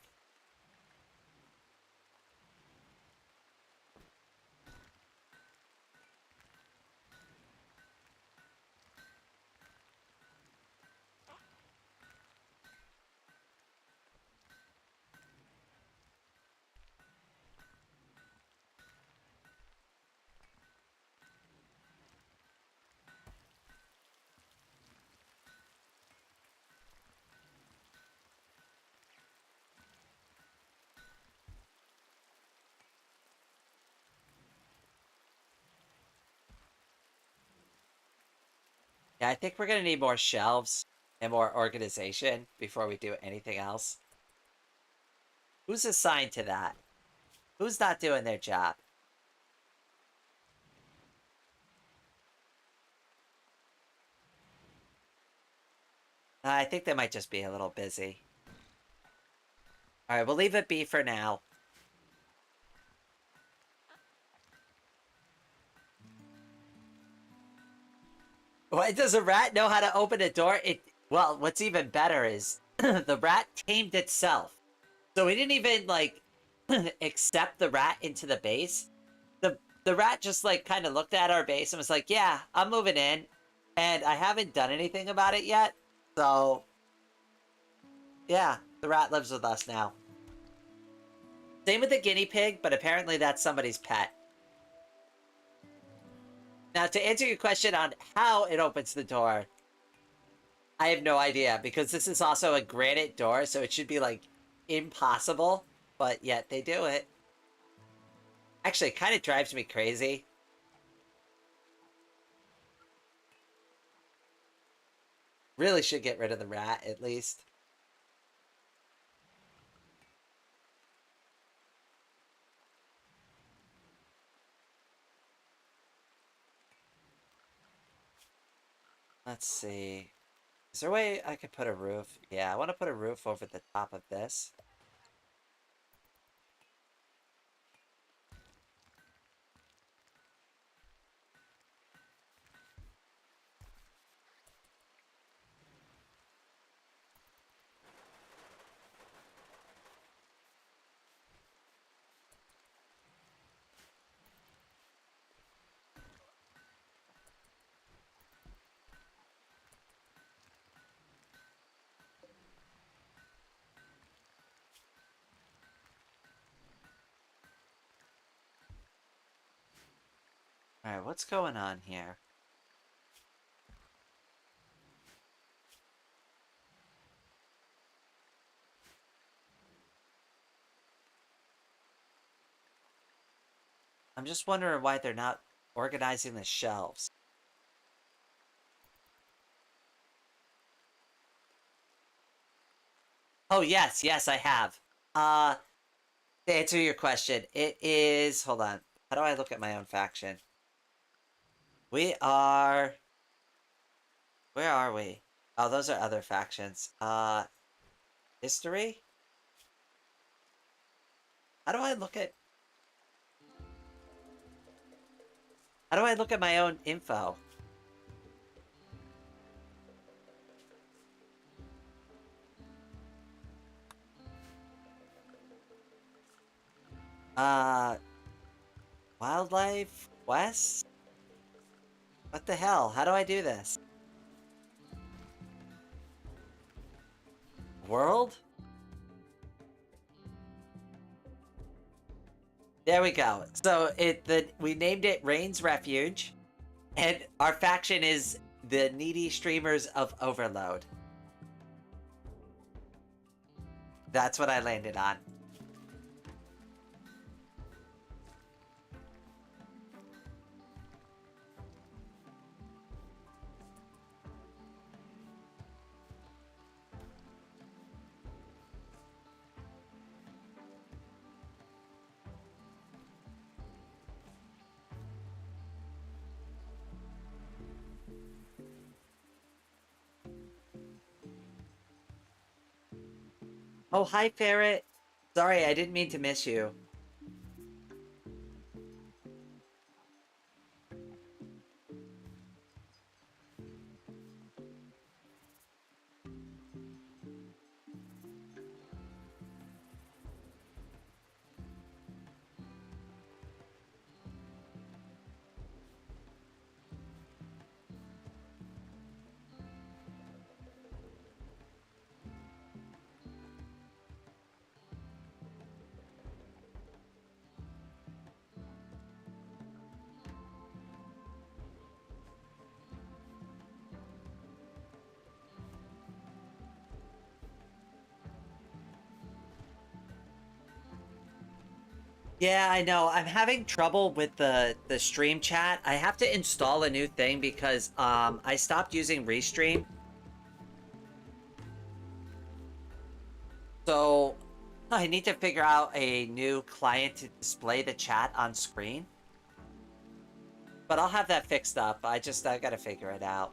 Yeah, I think we're gonna need more shelves and more organization before we do anything else. Who's assigned to that? Who's not doing their job? I think they might just be a little busy. All right, we'll leave it be for now. Why does a rat know how to open a door? Well, what's even better is the rat tamed itself. So we didn't even like accept the rat into the base. The rat just like kind of looked at our base and was like, "Yeah, I'm moving in." And I haven't done anything about it yet. So, yeah, the rat lives with us now. Same with the guinea pig, but apparently that's somebody's pet. Now, to answer your question on how it opens the door, I have no idea because this is also a granite door, so it should be like impossible, but yet they do it. Actually, it kind of drives me crazy. Really should get rid of the rat at least. Let's see. Is there a way I could put a roof? Yeah, I want to put a roof over the top of this. Alright, what's going on here? I'm just wondering why they're not organizing the shelves. Oh, yes, yes, I have. To answer your question, it is... Hold on. How do I look at my own faction? We are... Where are we? Oh, those are other factions. History? How do I look at... How do I look at my own info? Uh... Wildlife? Quest? What the hell? How do I do this? World? There we go. So we named it Rain's Refuge, and our faction is the Needy Streamers of Overload. That's what I landed on. Oh, hi, Ferret. Sorry, I didn't mean to miss you. Yeah, I know. I'm having trouble with the stream chat. I have to install a new thing because I stopped using Restream. So I need to figure out a new client to display the chat on screen. But I'll have that fixed up. I gotta figure it out.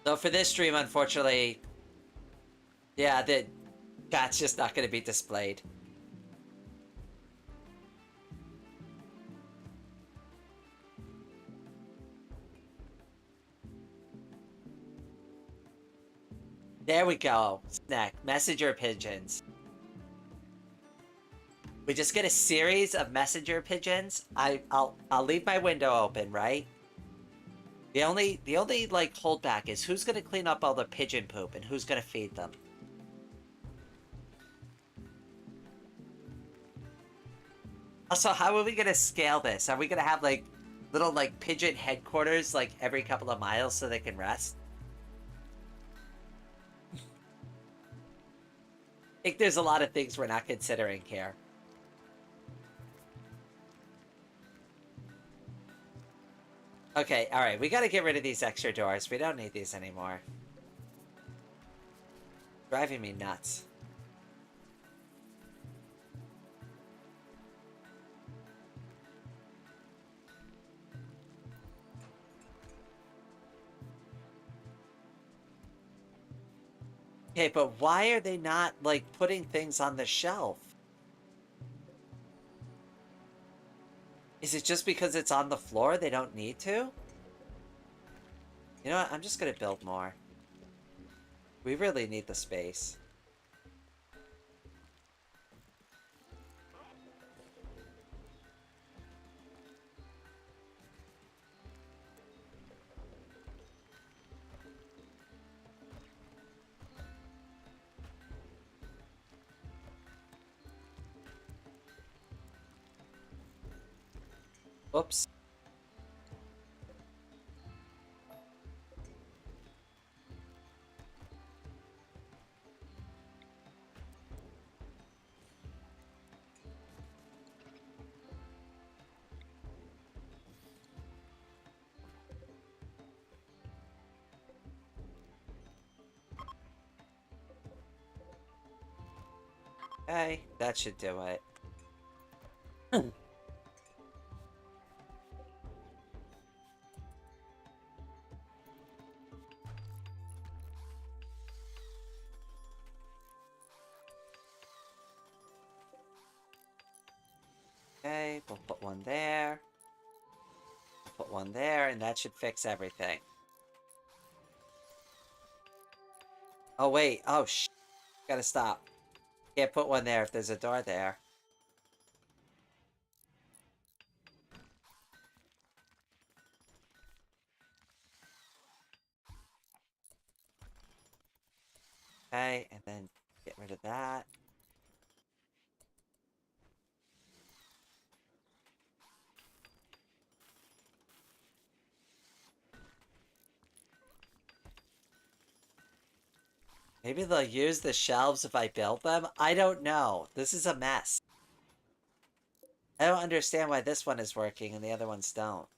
So for this stream, unfortunately, yeah, the chat's just not going to be displayed. There we go. Snack. Messenger pigeons. We just get a series of messenger pigeons. I'll leave my window open, right? The only like holdback is who's gonna clean up all the pigeon poop and who's gonna feed them. Also, how are we gonna scale this? Are we gonna have like little like pigeon headquarters like every couple of miles so they can rest? I think there's a lot of things we're not considering here. Okay, alright, we gotta get rid of these extra doors. We don't need these anymore. Driving me nuts. Okay, but why are they not, like, putting things on the shelf? Is it just because it's on the floor they don't need to? You know what? I'm just gonna build more. We really need the space. Oops. Okay, that should do it. Okay, we'll put one there. We'll put one there, and that should fix everything. Oh, wait. Oh, gotta stop. Can't put one there if there's a door there. Okay, and then get rid of that. Maybe they'll use the shelves if I build them? I don't know. This is a mess. I don't understand why this one is working and the other ones don't.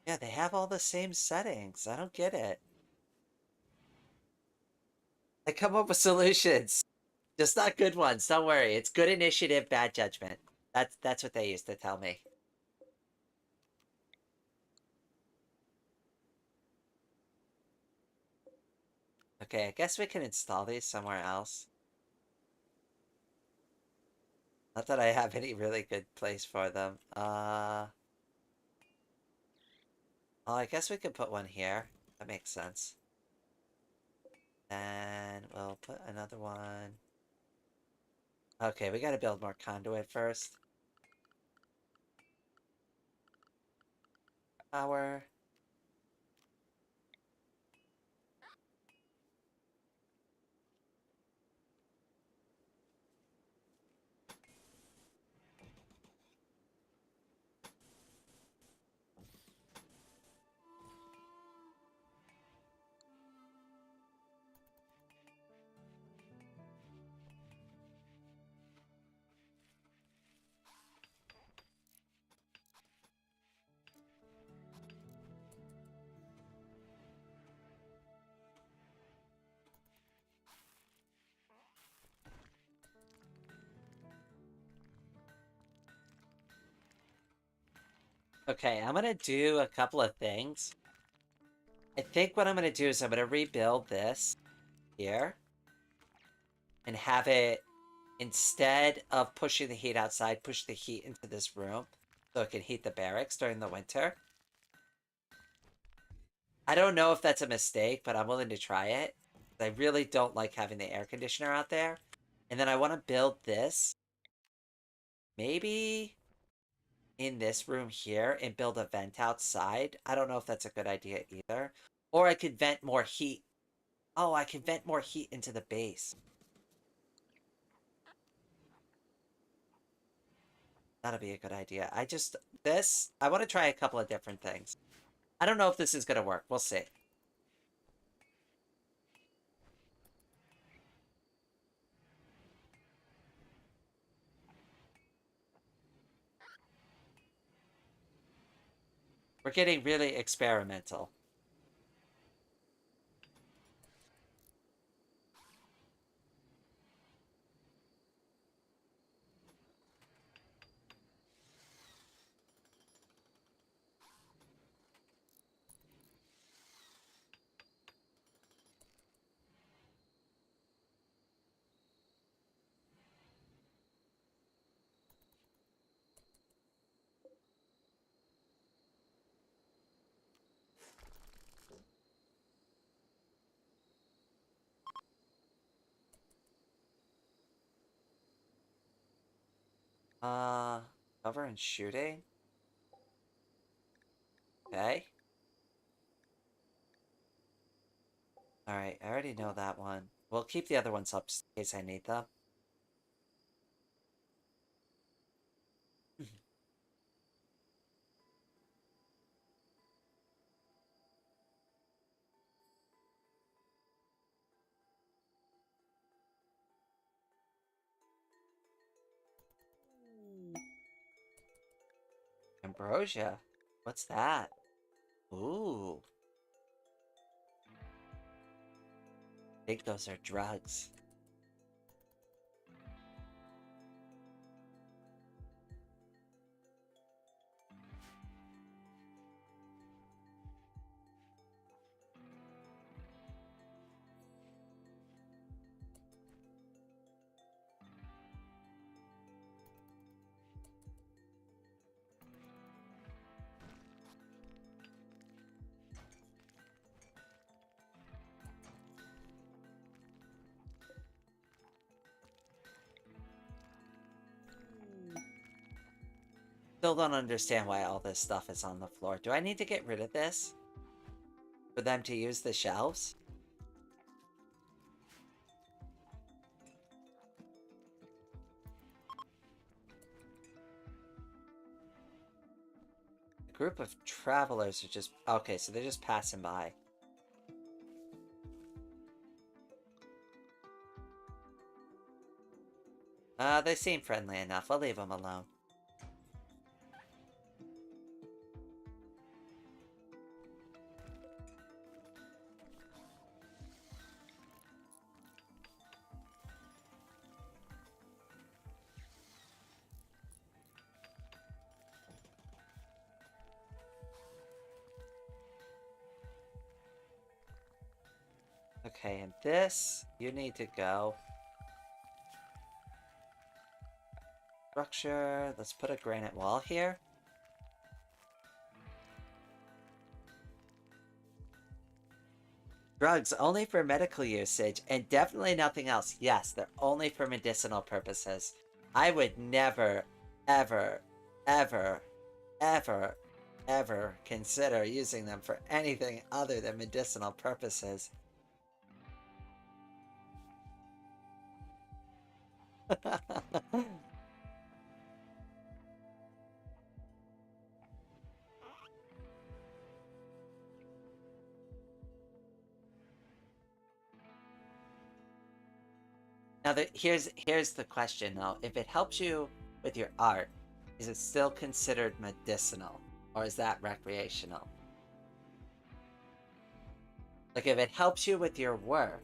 Yeah, they have all the same settings. I don't get it. I come up with solutions. Just not good ones. Don't worry. It's good initiative, bad judgment. That's what they used to tell me. Okay, I guess we can install these somewhere else. Not that I have any really good place for them. Oh, I guess we could put one here. That makes sense. And we'll put another one. Okay, we gotta build more conduit first. Power. Okay, I'm gonna do a couple of things. I think what I'm gonna do is I'm gonna rebuild this here and have it, instead of pushing the heat outside, push the heat into this room so it can heat the barracks during the winter. I don't know if that's a mistake, but I'm willing to try it. I really don't like having the air conditioner out there. And then I want to build this, maybe in this room here, and build a vent outside. I don't know if that's a good idea either. Or I could vent more heat. Oh, I can vent more heat into the base. That'll be a good idea. I want to try a couple of different things. I don't know if this is going to work. We'll see. We're getting really experimental. Uh, Cover and shooting? Okay. Alright, I already know that one. We'll keep the other ones up in case I need them. Ambrosia? What's that? Ooh. I think those are drugs. Still don't understand why all this stuff is on the floor. Do I need to get rid of this for them to use the shelves? A group of travelers are just... Okay, so they're just passing by. They seem friendly enough. I'll leave them alone. Okay, and this, you need to go. Structure, let's put a granite wall here. Drugs only for medical usage, and definitely nothing else. Yes, they're only for medicinal purposes. I would never, ever, ever, ever, ever consider using them for anything other than medicinal purposes. Now, here's the question, though. If it helps you with your art, is it still considered medicinal? Or is that recreational? Like, if it helps you with your work...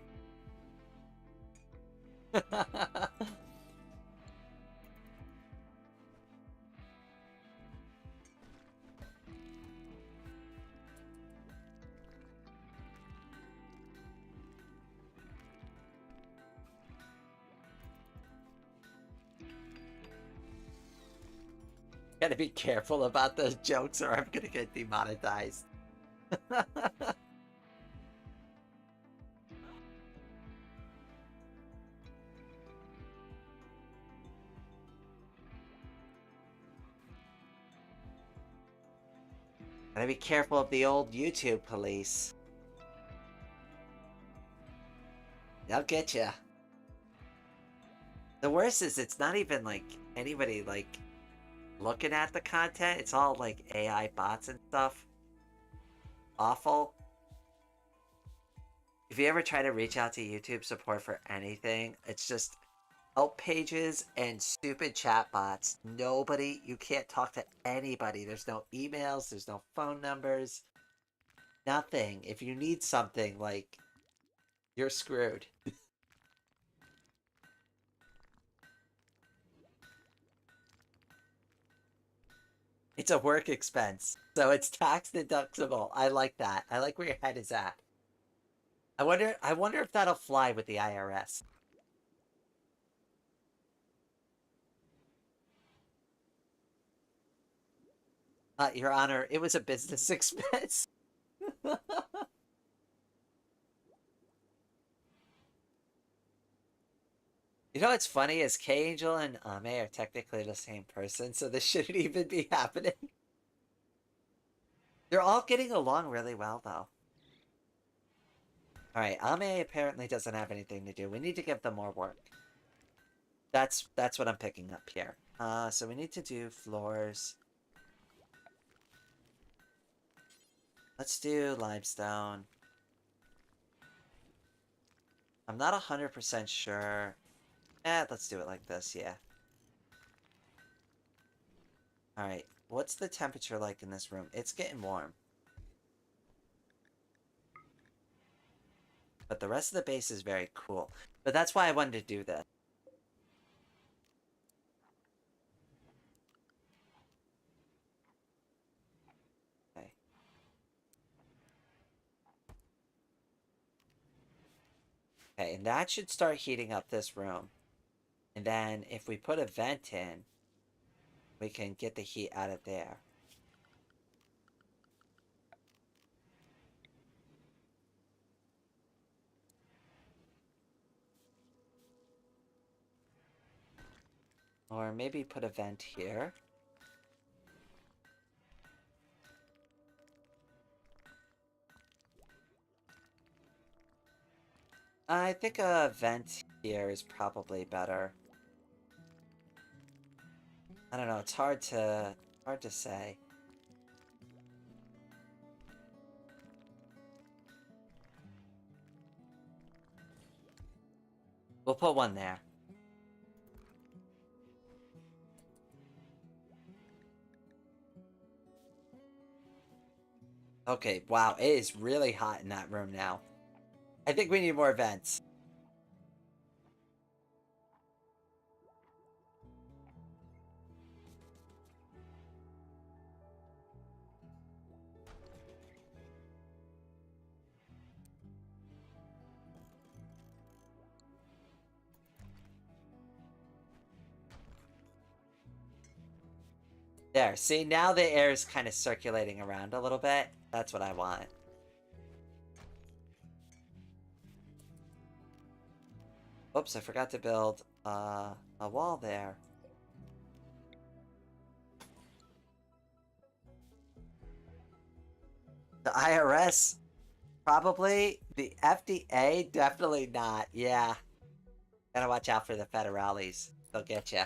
Gotta be careful about those jokes or I'm gonna get demonetized. Gotta be careful of the old YouTube police. They'll get you. The worst is it's not even like anybody like looking at the content. It's all like AI bots and stuff. Awful. If you ever try to reach out to YouTube support for anything, it's just help pages and stupid chat bots. Nobody, you can't talk to anybody. There's no emails, there's no phone numbers, nothing. If you need something, like, you're screwed. It's a work expense, so it's tax deductible. I like that. I like where your head is at. I wonder if that'll fly with the IRS. Your Honor, it was a business expense. You know what's funny is Kangel and Ame are technically the same person, so this shouldn't even be happening. They're all getting along really well, though. Alright, Ame apparently doesn't have anything to do. We need to give them more work. That's what I'm picking up here. So we need to do floors. Let's do limestone. I'm not 100% sure. Let's do it like this, yeah. Alright, what's the temperature like in this room? It's getting warm. But the rest of the base is very cool. But that's why I wanted to do this. Okay. Okay, and that should start heating up this room. And then if we put a vent in, we can get the heat out of there. Or maybe put a vent here. I think a vent here is probably better. I don't know, it's hard to say. We'll put one there. Okay, wow, it is really hot in that room now. I think we need more vents. There, see, now the air is kind of circulating around a little bit. That's what I want. Oops, I forgot to build a wall there. The IRS, probably. The FDA, definitely not. Yeah. Gotta watch out for the federales. They'll get you.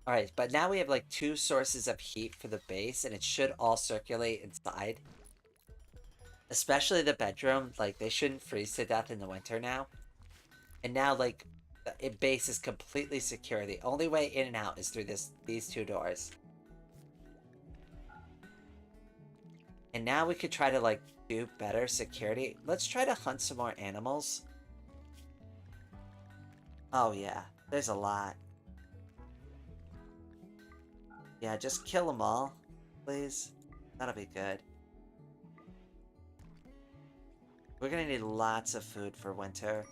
Alright, but now we have like 2 sources of heat for the base, and it should all circulate inside. Especially the bedroom, like, they shouldn't freeze to death in the winter now. And now, like, the base is completely secure. The only way in and out is through these 2 doors. And now we could try to, like, do better security. Let's try to hunt some more animals. Oh, yeah. There's a lot. Yeah, just kill them all, please. That'll be good. We're gonna need lots of food for winter.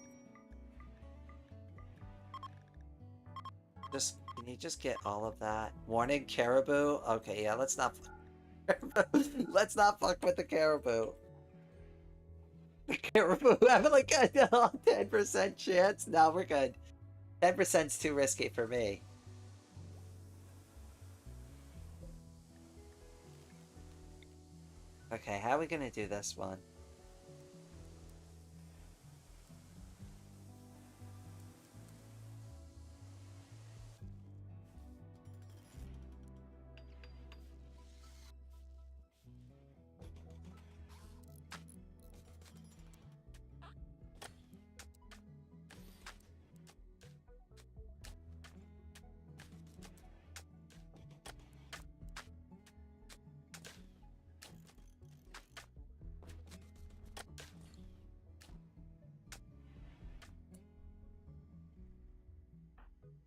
Can you just get all of that? Warning, caribou? Okay, yeah, let's not let's not fuck with the caribou. The caribou have like a 10% chance? No, we're good. 10%'s too risky for me. Okay, how are we gonna do this one?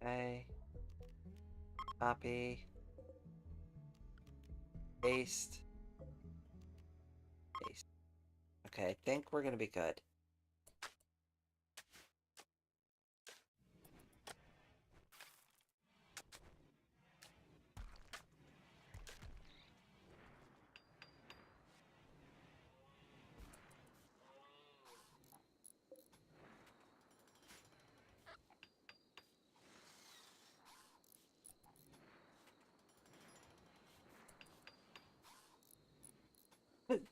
Okay. Copy. Paste. Paste. Okay, I think we're gonna be good.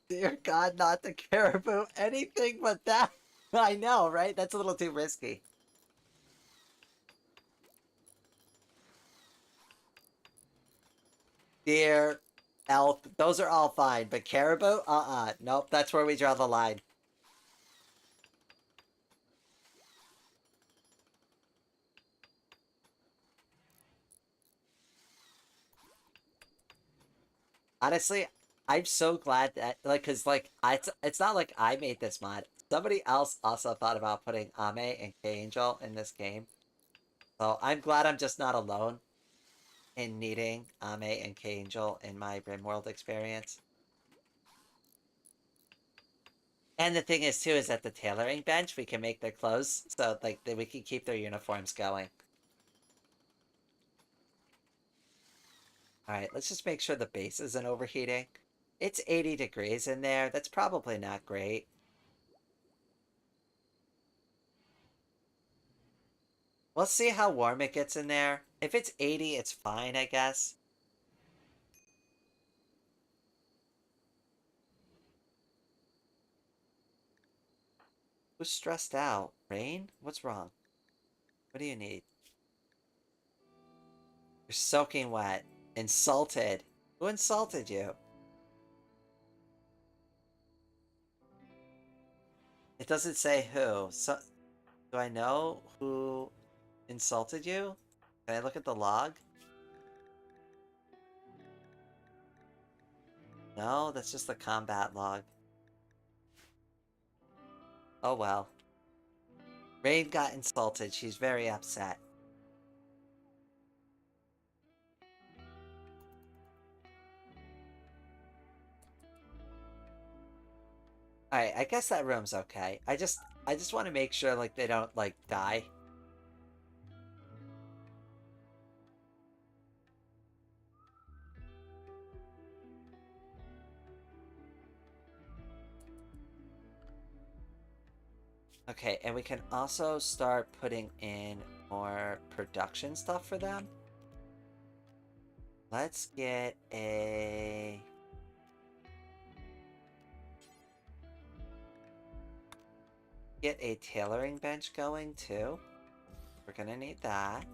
Dear God, not the caribou. Anything but that. I know, right? That's a little too risky. Deer, elk, those are all fine. But caribou? Nope, that's where we draw the line. Honestly, I'm so glad that, like, cause, like, it's not like I made this mod. Somebody else also thought about putting Ame and Kangel in this game. So I'm glad I'm just not alone in needing Ame and Kangel in my Rimworld experience. And the thing is, too, is at the tailoring bench, we can make their clothes, so, like, we can keep their uniforms going. Alright, let's just make sure the base isn't overheating. It's 80 degrees in there. That's probably not great. We'll see how warm it gets in there. If it's 80, it's fine, I guess. Who's stressed out? Rain? What's wrong? What do you need? You're soaking wet. Insulted. Who insulted you? It doesn't say who. So, do I know who insulted you? Can I look at the log? No, that's just the combat log. Oh well. Rain got insulted. She's very upset. Alright, I guess that room's okay. I just want to make sure, like, they don't, like, die. Okay, and we can also start putting in more production stuff for them. Let's get a... Get a tailoring bench going, too. We're gonna need that.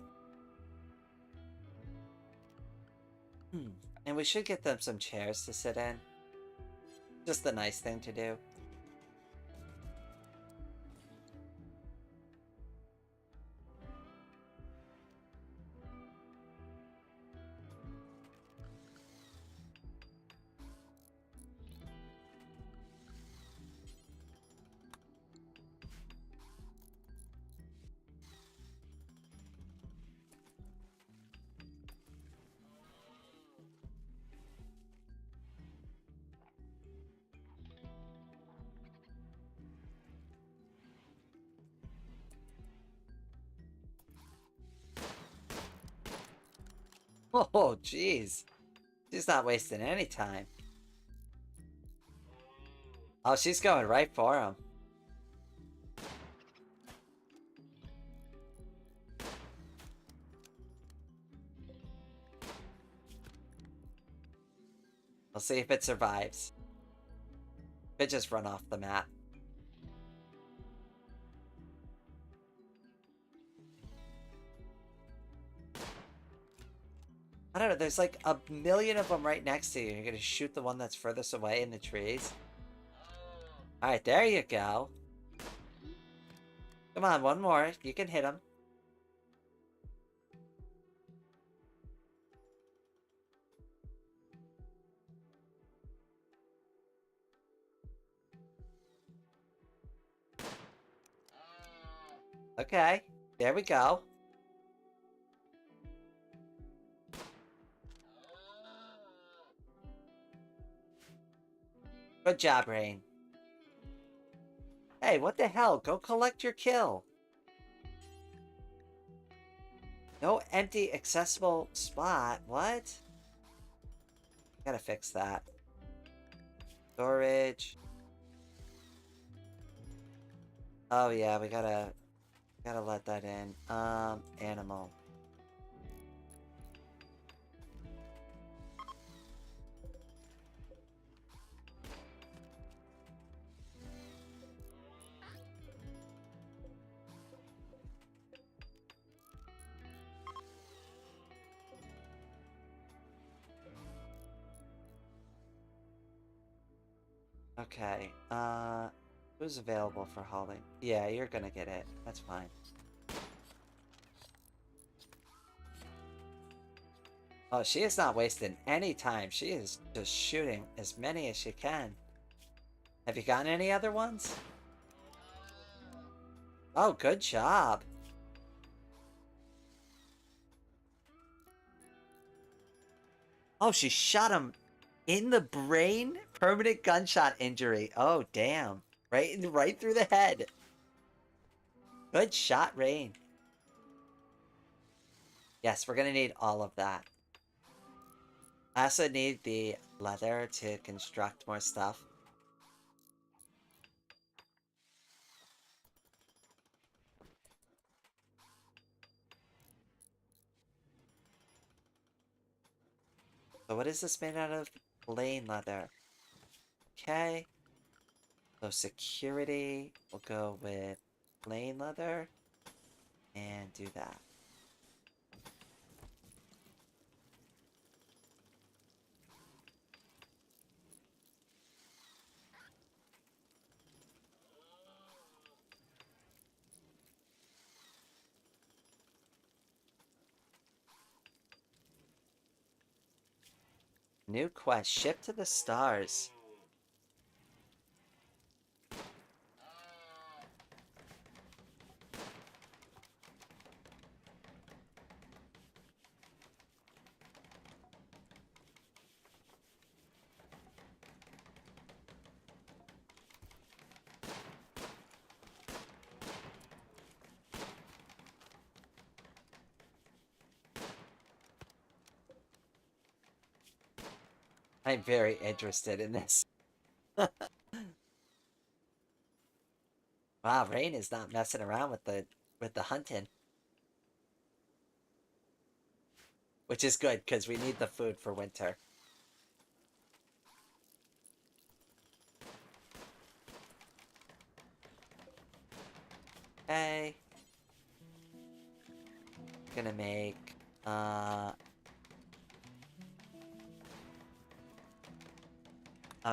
And we should get them some chairs to sit in. Just the nice thing to do. Oh, jeez. She's not wasting any time. Oh, she's going right for him. We'll see if it survives. It just run off the map. I don't know, there's like a million of them right next to you. You're gonna shoot the one that's furthest away in the trees. Alright, there you go. Come on, one more. You can hit him. Okay, there we go. Good job, Rain. Hey, what the hell? Go collect your kill. No empty accessible spot. What? Gotta fix that. Storage. Oh yeah, we gotta let that in. Animal. Okay, who's available for hauling? Yeah, you're gonna get it. That's fine. Oh, she is not wasting any time. She is just shooting as many as she can. Have you gotten any other ones? Oh, good job. Oh, she shot him in the brain? Permanent gunshot injury. Oh, damn. Right through the head. Good shot, Rain. Yes, we're gonna need all of that. I also need the leather to construct more stuff. So what is this made out of? Plain leather. Okay. So security, we'll go with plain leather. And do that. New quest, ship to the stars. I'm very interested in this. Wow, Rain is not messing around with the hunting. Which is good, because we need the food for winter. Okay. Gonna make, oh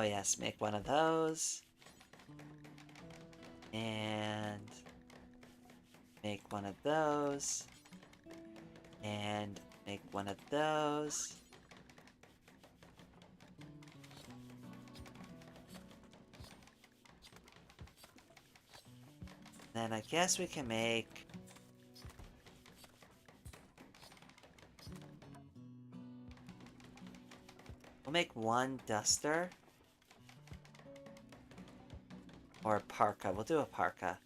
yes, make one of those. And make one of those. And make one of those. Then I guess we can make... We'll make one duster. Or a parka. We'll do a parka.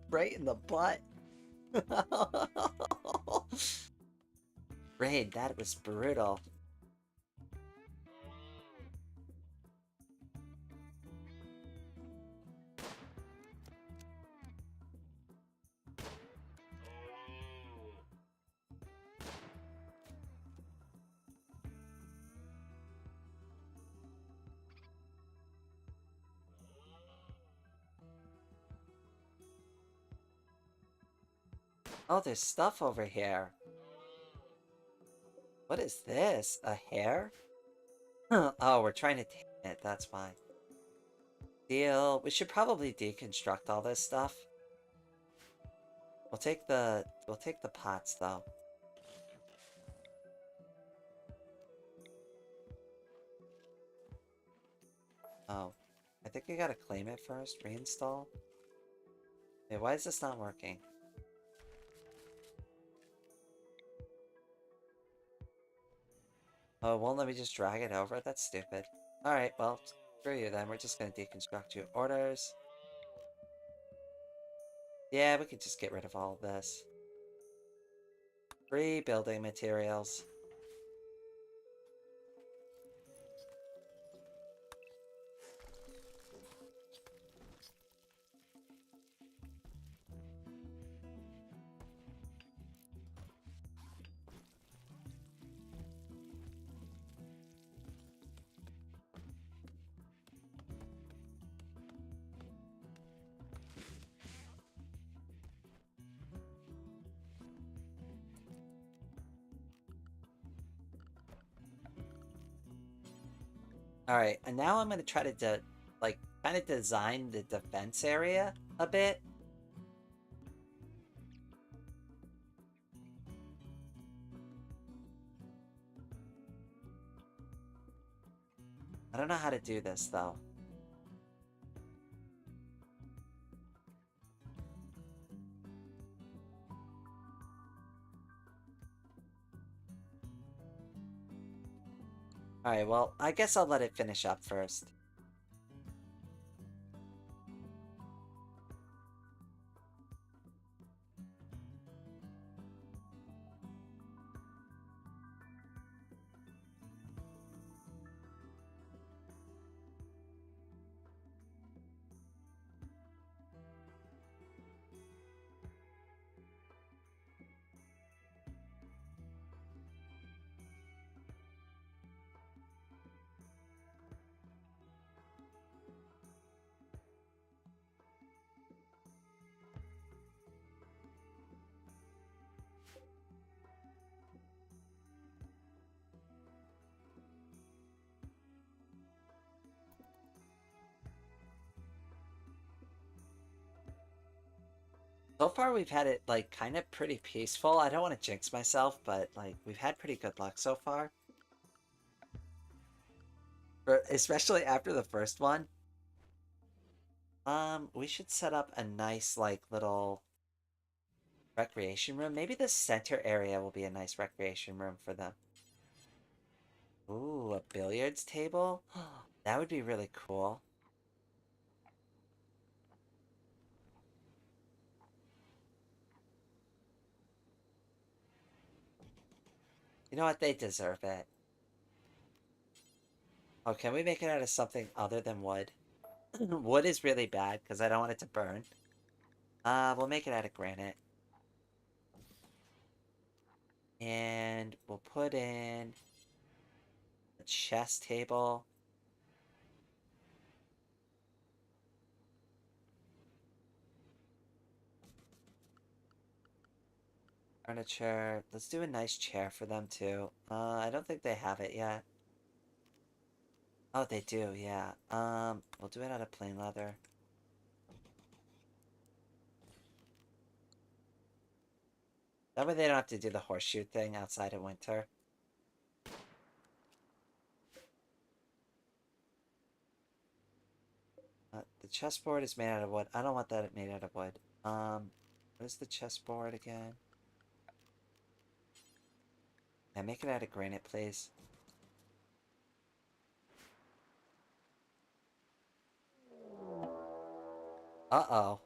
Right in the butt. Raid, that was brutal. Oh, there's stuff over here. What is this? A hair? Oh, we're trying to tame it, that's why. Deal. We should probably deconstruct all this stuff. We'll take the pots though. Oh. I think we gotta claim it first. Reinstall. Wait, why is this not working? Oh, it won't let me just drag it over? That's stupid. Alright, well, screw you then. We're just gonna deconstruct your orders. Yeah, we could just get rid of all of this. Free building materials. Alright, and now I'm gonna try to, like, kind of design the defense area a bit. I don't know how to do this, though. Alright, well, I guess I'll let it finish up first. So far, we've had it, like, kind of pretty peaceful. I don't want to jinx myself, but, like, we've had pretty good luck so far. Especially after the first one. We should set up a nice, like, little recreation room. Maybe the center area will be a nice recreation room for them. Ooh, a billiards table? That would be really cool. You know what? They deserve it. Oh, can we make it out of something other than wood? Wood is really bad because I don't want it to burn. We'll make it out of granite. And we'll put in a chess table. Furniture. Let's do a nice chair for them too. I don't think they have it yet. Oh, they do, yeah. We'll do it out of plain leather. That way they don't have to do the horseshoe thing outside in winter. The chessboard is made out of wood. I don't want that made out of wood. What is the chessboard again? Yeah, make it out of granite, please. Uh-oh.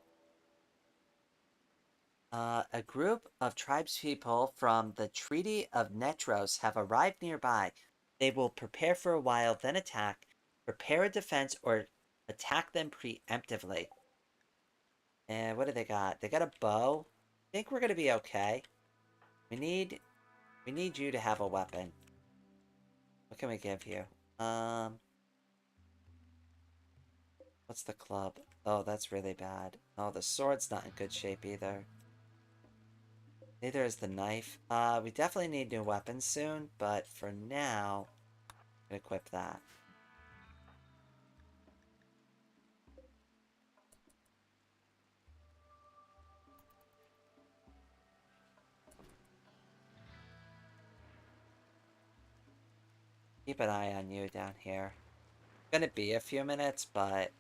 A group of tribespeople from the Treaty of Netros have arrived nearby. They will prepare for a while, then attack, prepare a defense, or attack them preemptively. And what do they got? They got a bow. I think we're gonna be okay. We need you to have a weapon. What can we give you? What's the club? Oh, that's really bad. Oh, the sword's not in good shape either. Neither is the knife. We definitely need new weapons soon, but for now, equip that. Keep an eye on you down here. It's gonna be a few minutes, but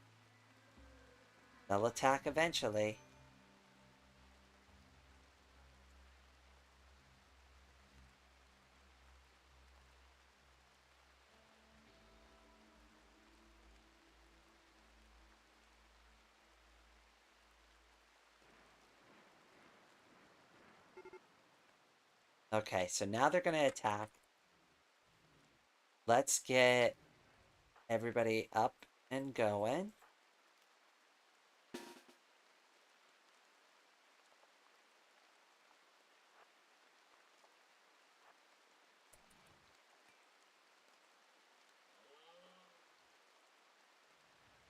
they'll attack eventually. Okay, so now they're gonna attack. Let's get everybody up and going.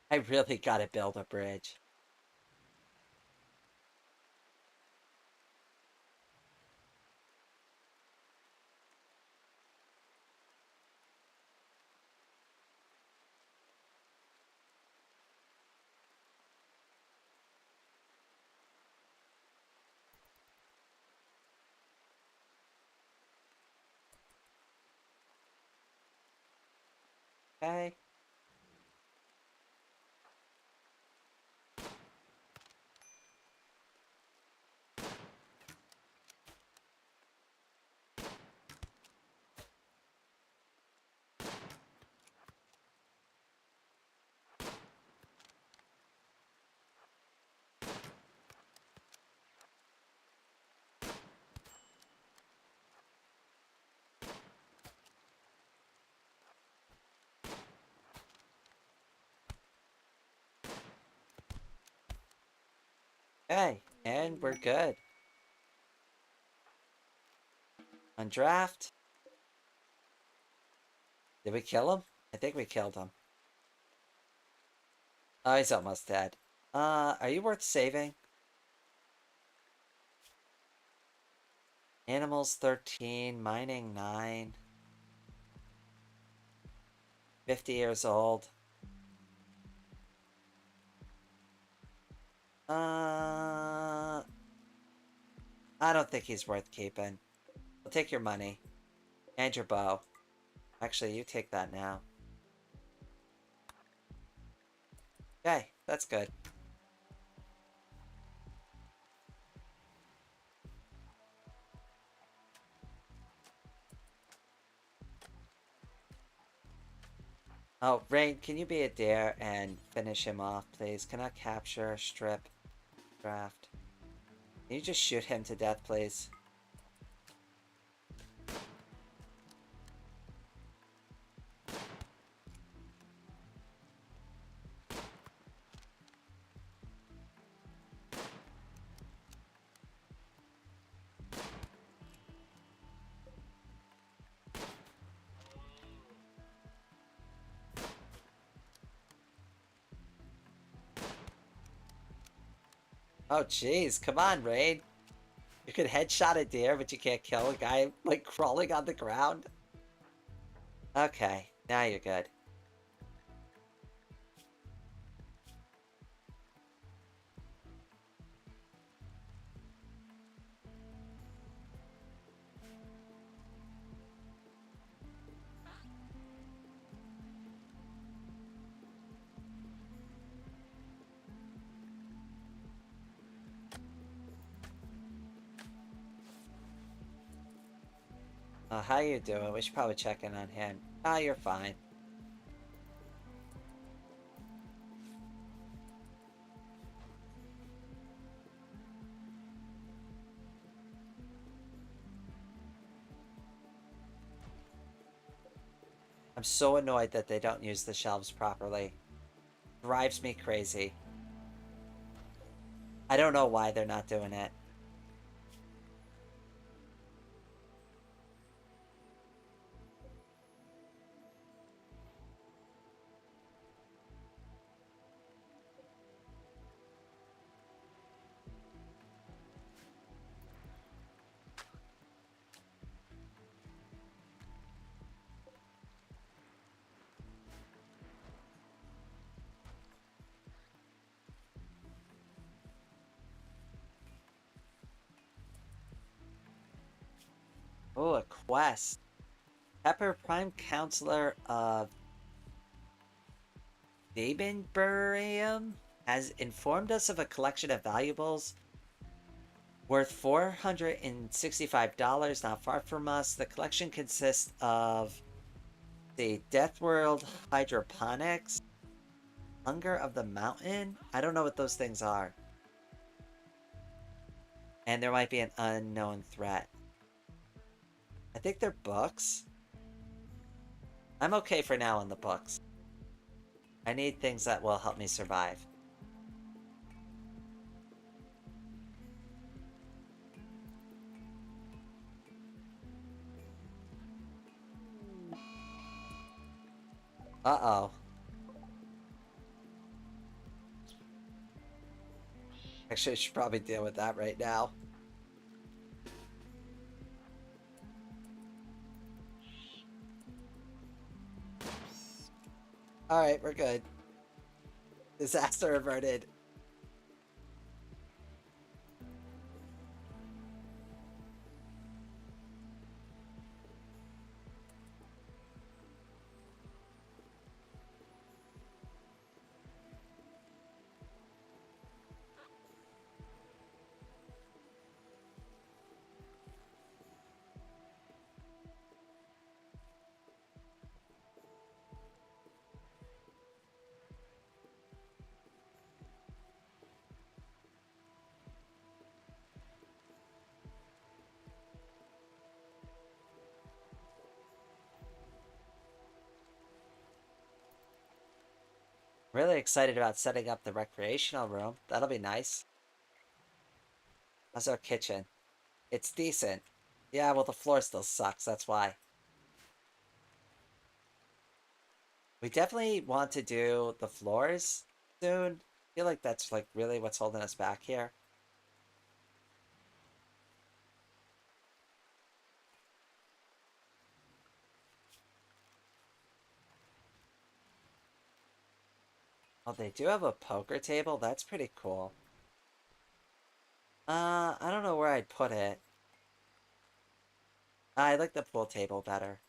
I really gotta build a bridge. Okay. Okay, and we're good. On draft. Did we kill him? I think we killed him. Oh, he's almost dead. Are you worth saving? Animals 13, mining 9. 50 years old. I don't think he's worth keeping. I'll take your money. And your bow. Actually, you take that now. Okay, that's good. Oh, Rain, can you be a dare and finish him off, please? Can I capture, strip, draft? Can you just shoot him to death, please? Oh, jeez. Come on, Rain. You could headshot a deer, but you can't kill a guy, like, crawling on the ground? Okay, now you're good. How you doing? We should probably check in on him. Ah, you're fine. I'm so annoyed that they don't use the shelves properly. Drives me crazy. I don't know why they're not doing it. Oh, a quest. Pepper, Prime Counselor of Dabenburium, has informed us of a collection of valuables worth $465 not far from us. The collection consists of the Death World Hydroponics, Hunger of the Mountain. I don't know what those things are. And there might be an unknown threat. I think they're books. I'm okay for now on the books. I need things that will help me survive. Uh-oh. Actually, I should probably deal with that right now. Alright, we're good. Disaster averted. Really excited about setting up the recreational room. That'll be nice. How's our kitchen? It's decent. Yeah, well, the floor still sucks, that's why. We definitely want to do the floors soon. I feel like that's like really what's holding us back here. Oh, they do have a poker table? That's pretty cool. I don't know where I'd put it. I like the pool table better.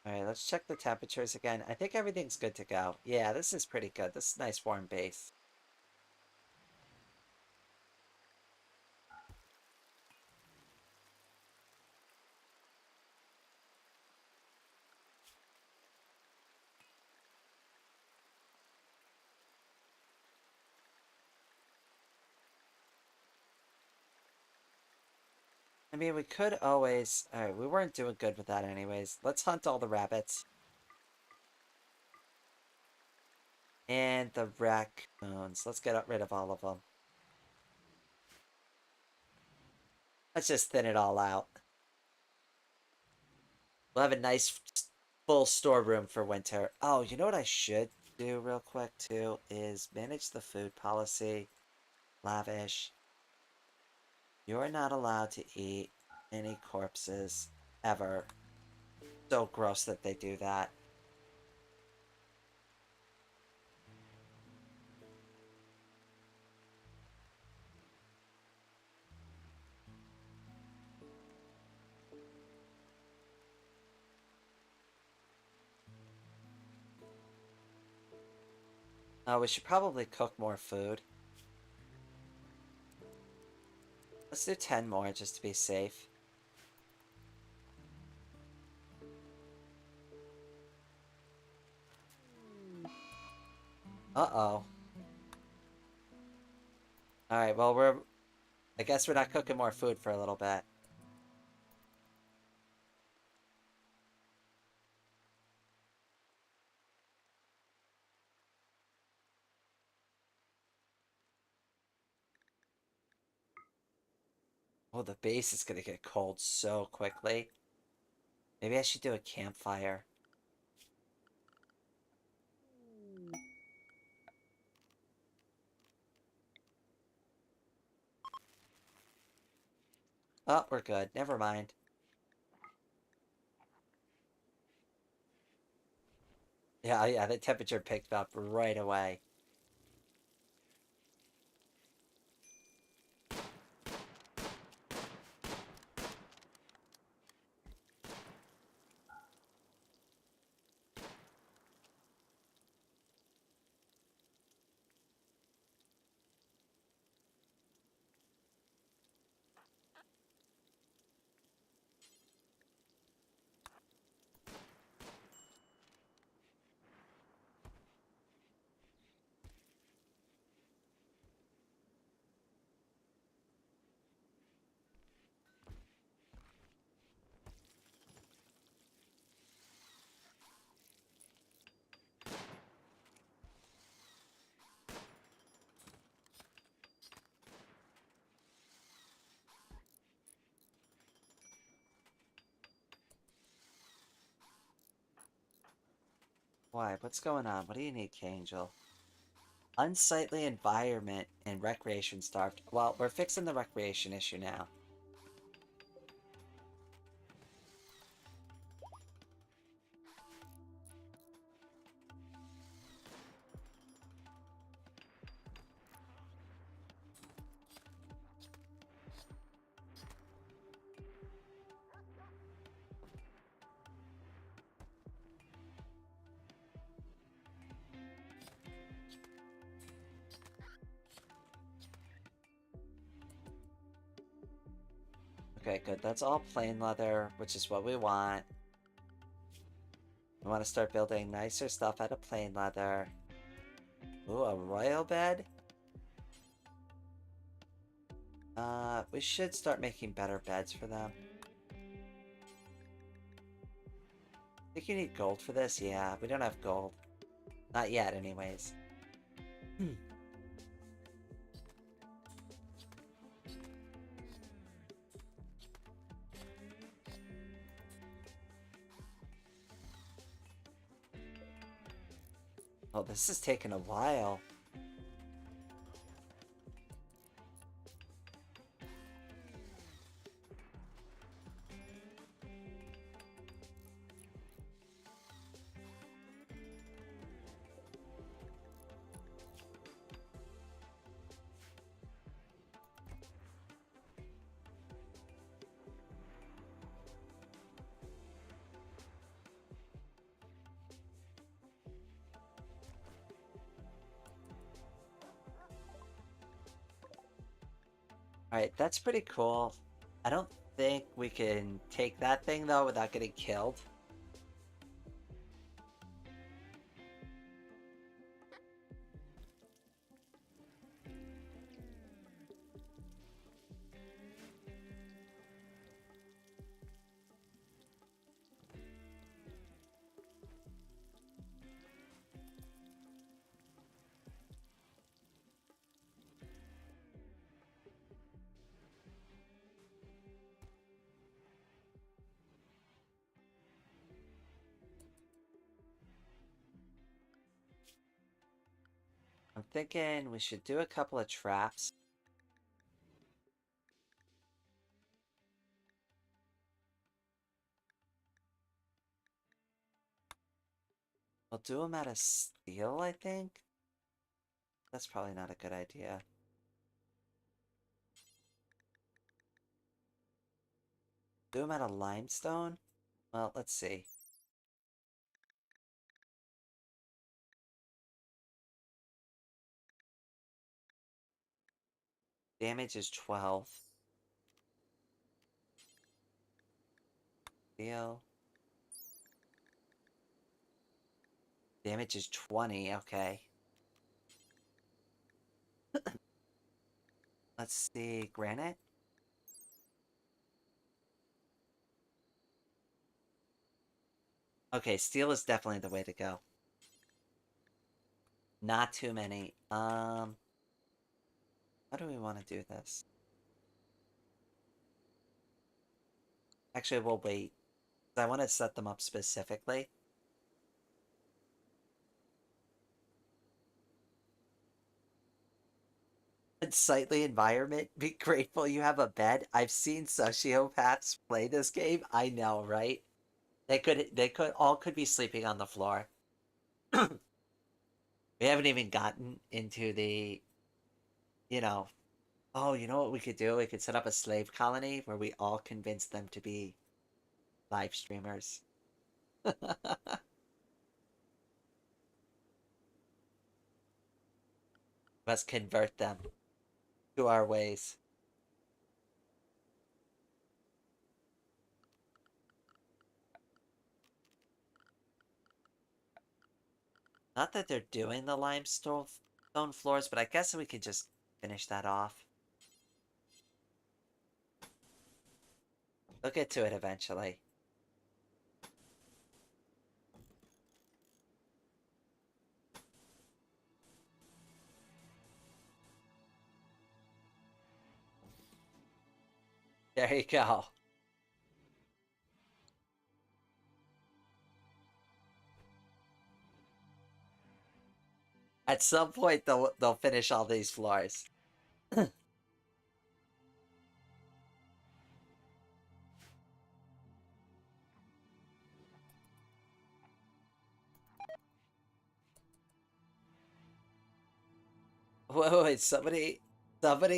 Alright, let's check the temperatures again. I think everything's good to go. Yeah, this is pretty good. This is a nice warm base. I mean, we could always... Alright, we weren't doing good with that anyways. Let's hunt all the rabbits. And the raccoons. Let's get rid of all of them. Let's just thin it all out. We'll have a nice full storeroom for winter. Oh, you know what I should do real quick too? Is manage the food policy. Lavish. You're not allowed to eat any corpses ever. So gross that they do that. Oh, we should probably cook more food. Let's do 10 more just to be safe. Uh-oh. Alright, well, I guess we're not cooking more food for a little bit. Oh, the base is gonna get cold so quickly. Maybe I should do a campfire. Oh, we're good. Never mind. Yeah, the temperature picked up right away. Why? What's going on? What do you need, Kangel? Unsightly environment and recreation starved. Well, we're fixing the recreation issue now. Okay, good. That's all plain leather, which is what we want. We want to start building nicer stuff out of plain leather. Ooh, a royal bed? We should start making better beds for them. Think you need gold for this? Yeah, we don't have gold. Not yet, anyways. Hmm. Oh, this is taking a while. Alright, that's pretty cool. I don't think we can take that thing, though, without getting killed. I'm thinking we should do a couple of traps. We'll do them out of steel, I think. That's probably not a good idea. Do them out of limestone? Well, let's see. Damage is 12. Steel. Damage is 20, okay. Let's see, granite? Okay, steel is definitely the way to go. Not too many. How do we want to do this? Actually, we'll wait. I want to set them up specifically. Unsightly environment. Be grateful you have a bed. I've seen sociopaths play this game. I know, right? They could all could be sleeping on the floor. We haven't even gotten into the, you know, oh, you know what we could do? We could set up a slave colony where we all convince them to be live streamers. Let's convert them to our ways. Not that they're doing the limestone stone floors, but I guess we could just finish that off. We'll get to it eventually. There you go. At some point, they'll finish all these floors. Whoa, wait, somebody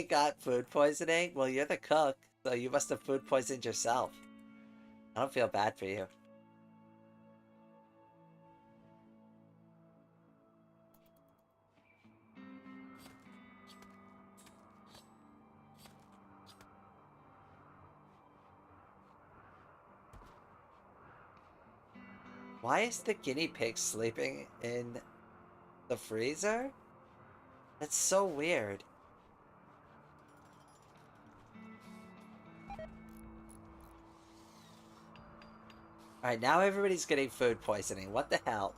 got food poisoning? Well, you're the cook, so you must have food poisoned yourself. I don't feel bad for you. Why is the guinea pig sleeping in the freezer? That's so weird. Alright, now everybody's getting food poisoning. What the hell?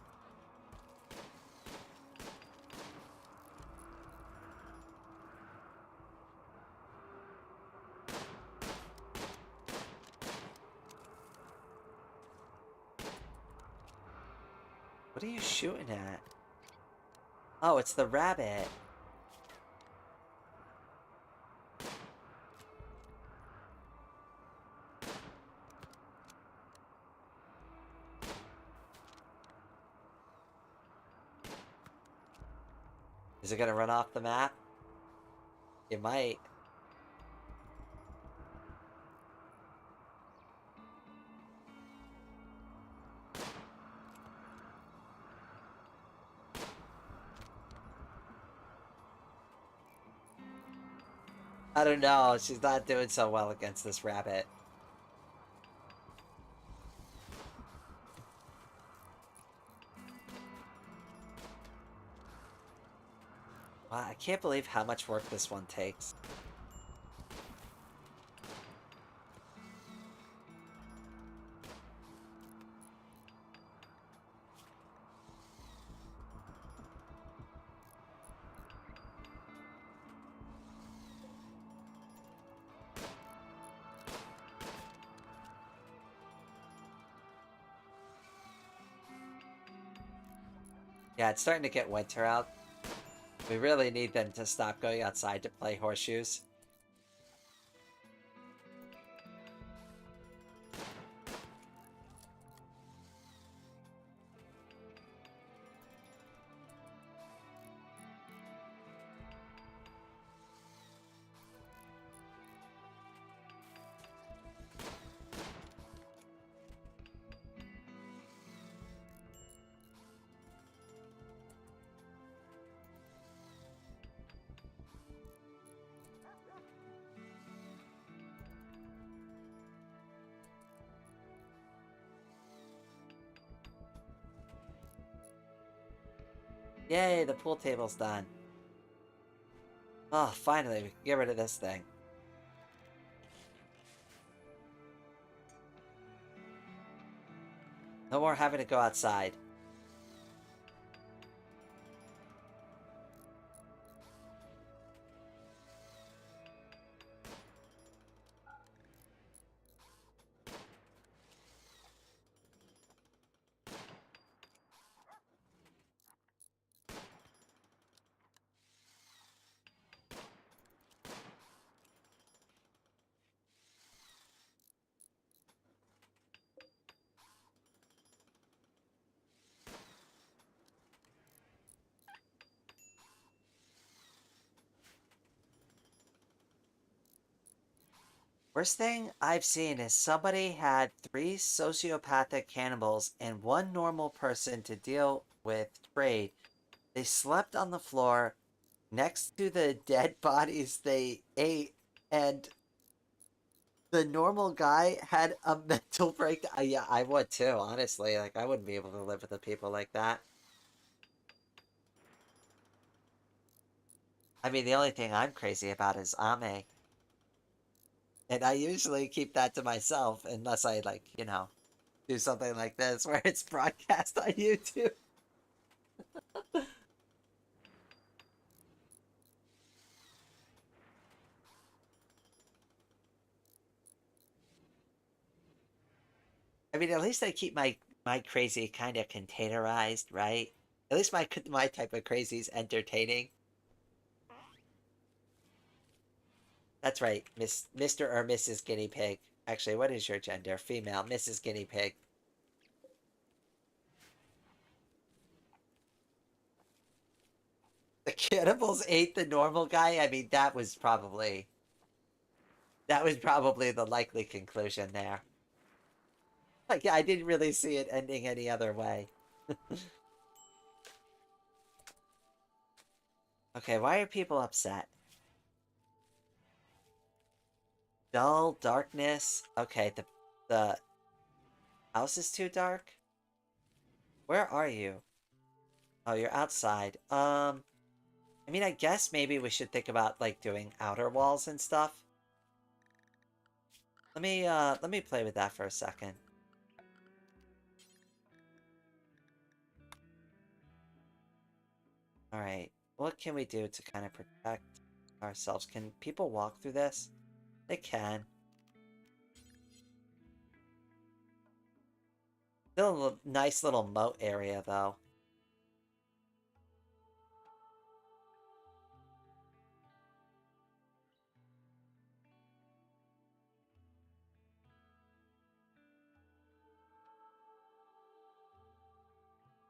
What are you shooting at? Oh, it's the rabbit. Is it gonna run off the map? It might. I don't know. She's not doing so well against this rabbit. Wow, I can't believe how much work this one takes. Yeah, it's starting to get winter out. We really need them to stop going outside to play horseshoes. Yay, the pool table's done. Oh, finally, we can get rid of this thing. No more having to go outside. Worst thing I've seen is somebody had 3 sociopathic cannibals and 1 normal person to deal with trade. They slept on the floor next to the dead bodies they ate, and the normal guy had a mental breakdown. Yeah, I would too, honestly. Like, I wouldn't be able to live with the people like that. I mean, the only thing I'm crazy about is Ame. And I usually keep that to myself unless I, like, do something like this where it's broadcast on YouTube. I mean, at least I keep my crazy kind of containerized, right? At least my type of crazy is entertaining. That's right, Mr. or Mrs. Guinea Pig. Actually, what is your gender? Female, Mrs. Guinea Pig. The cannibals ate the normal guy. I mean, that was probably the likely conclusion there. Like, yeah, I didn't really see it ending any other way. Okay, why are people upset? Dull darkness. Okay, the house is too dark. Where are you? Oh, you're outside. I mean, I guess maybe we should think about like doing outer walls and stuff. Let me play with that for a second. All right. What can we do to kind of protect ourselves? Can people walk through this? They can. Still a nice little moat area though.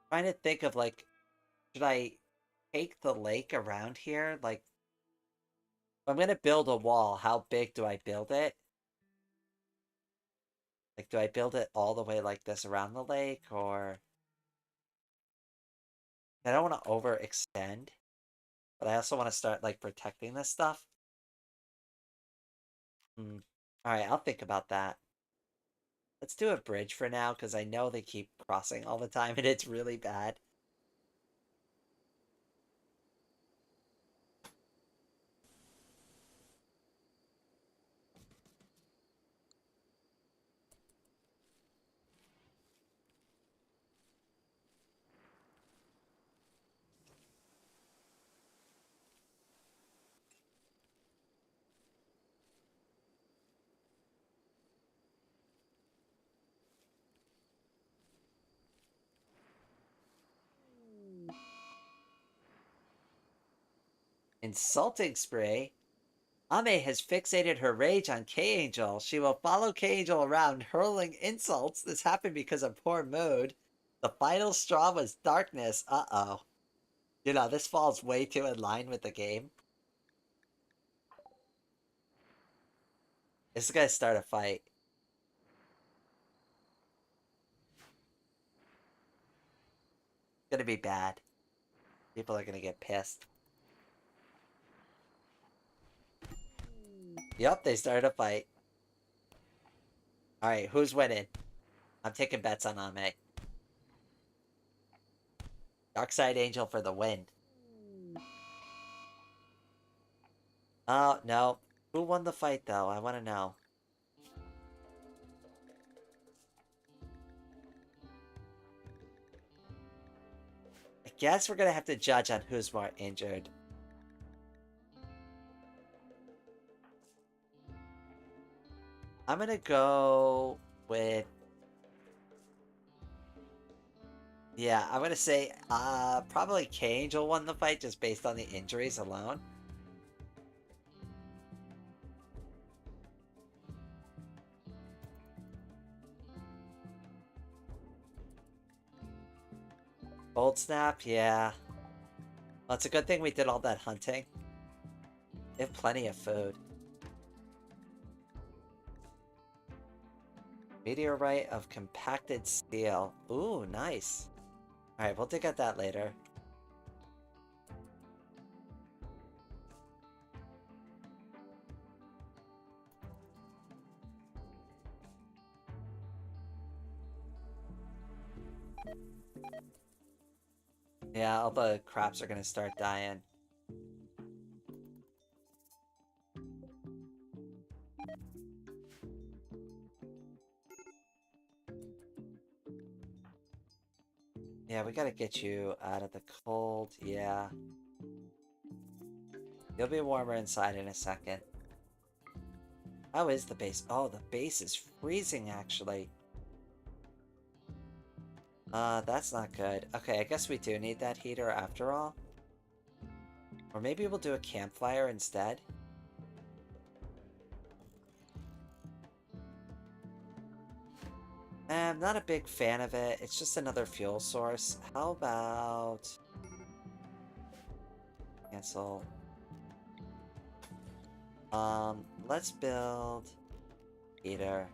Trying to think of like, should I take the lake around here? Like, if I'm gonna build a wall, how big do I build it? Like, do I build it all the way like this around the lake, or I don't want to overextend, but I also want to start like protecting this stuff. Hmm. All right, I'll think about that. Let's do a bridge for now because I know they keep crossing all the time and it's really bad. Insulting spray? Ame has fixated her rage on K-Angel. She will follow K-Angel around, hurling insults. This happened because of poor mood. The final straw was darkness. Uh-oh. This falls way too in line with the game. This is gonna start a fight. It's gonna be bad. People are gonna get pissed. Yep, they started a fight. Alright, who's winning? I'm taking bets on Ame. Dark Side Angel for the win. Oh, no. Who won the fight, though? I want to know. I guess we're gonna have to judge on who's more injured. I'm gonna go with... Yeah, I'm gonna say probably Kangel won the fight just based on the injuries alone. Bold Snap, yeah. Well, it's a good thing we did all that hunting. They have plenty of food. Meteorite of compacted steel. Ooh, nice. Alright, we'll dig at that later. Yeah, all the crops are gonna start dying. Yeah, we gotta get you out of the cold, yeah. You'll be warmer inside in a second. How is the base? Oh, the base is freezing, actually. That's not good. Okay, I guess we do need that heater after all. Or maybe we'll do a campfire instead. I'm not a big fan of it. It's just another fuel source. How about... Cancel. Let's build... heater.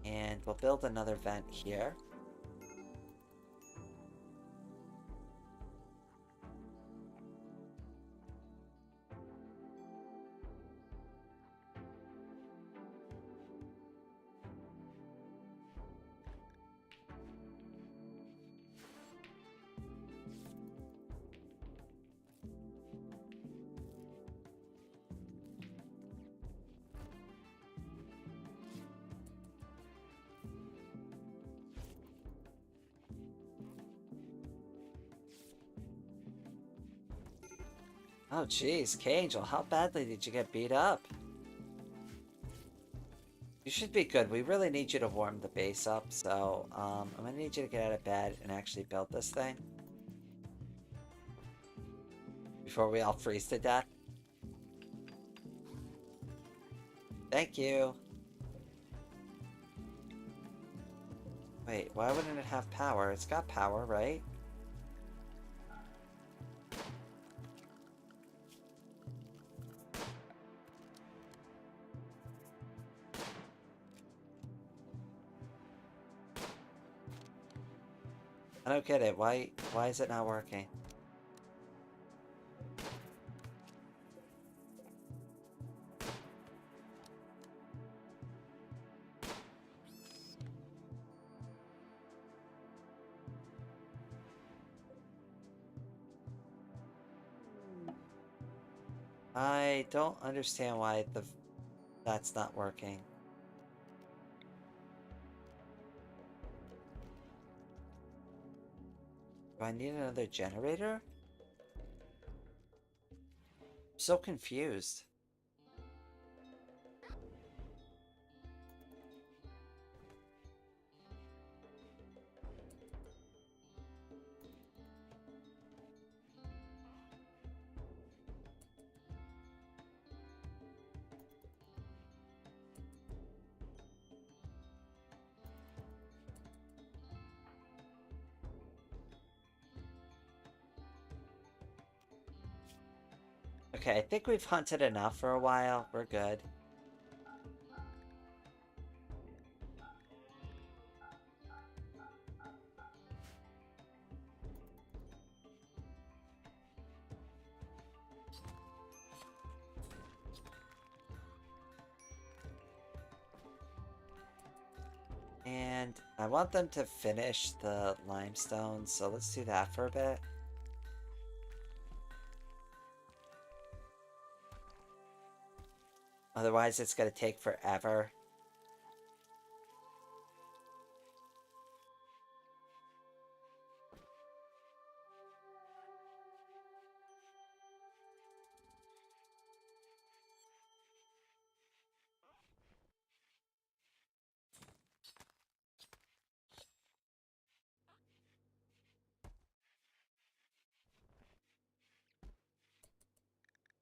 And we'll build another vent here. Oh jeez, Kangel, how badly did you get beat up? You should be good. We really need you to warm the base up, so I'm gonna need you to get out of bed and actually build this thing. Before we all freeze to death. Thank you. Wait, why wouldn't it have power? It's got power, right? I don't get it. Why is it not working? I don't understand why that's not working. Do I need another generator? I'm so confused. Okay, I think we've hunted enough for a while. We're good. And And I want them to finish the limestone, so let's do that for a bit. Otherwise, it's going to take forever.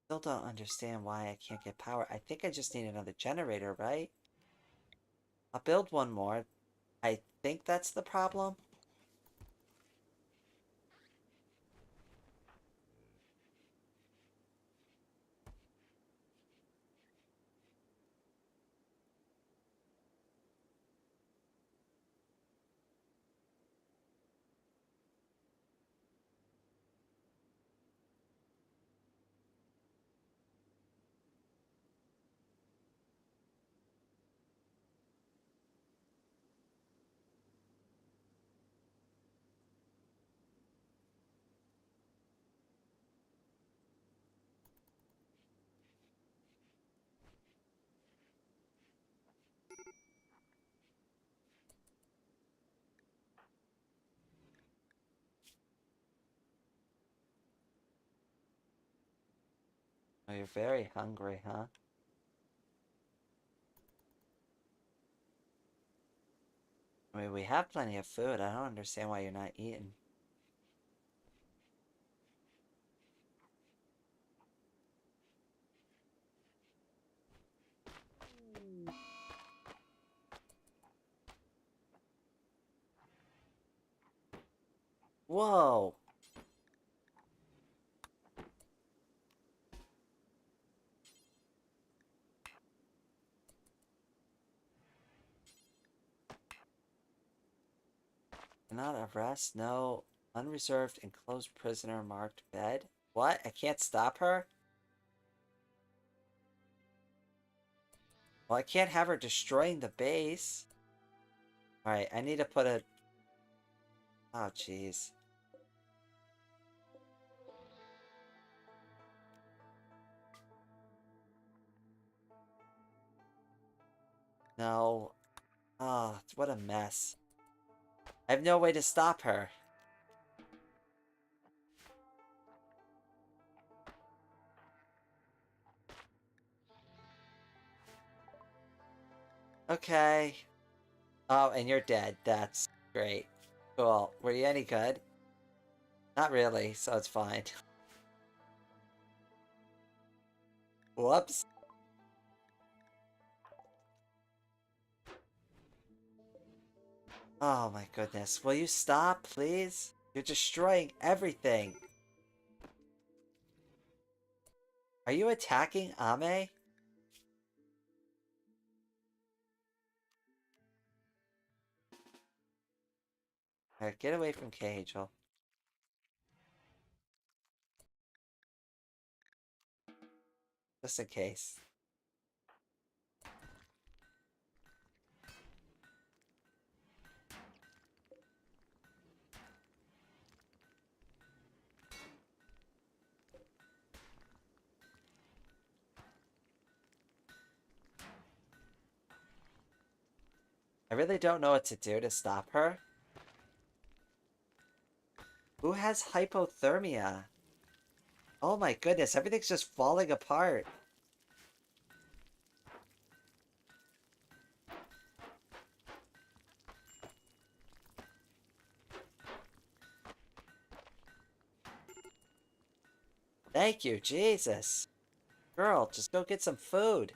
Still don't understand why I can't get power. I think I just need another generator, right? I'll build one more. I think that's the problem. Oh, you're very hungry, huh? I mean, we have plenty of food. I don't understand why you're not eating. Whoa! Not arrest, no. Unreserved enclosed prisoner marked bed. What? I can't stop her? Well, I can't have her destroying the base. Alright, I need to put a... Oh, jeez. No. Oh, what a mess. I have no way to stop her. Okay. Oh, and you're dead. That's great. Cool. Were you any good? Not really, so it's fine. Whoops. Oh my goodness. Will you stop, please? You're destroying everything. Are you attacking Ame? Alright, get away from Kangel. Just in case. I really don't know what to do to stop her. Who has hypothermia? Oh my goodness, everything's just falling apart. Thank you, Jesus. Girl, just go get some food.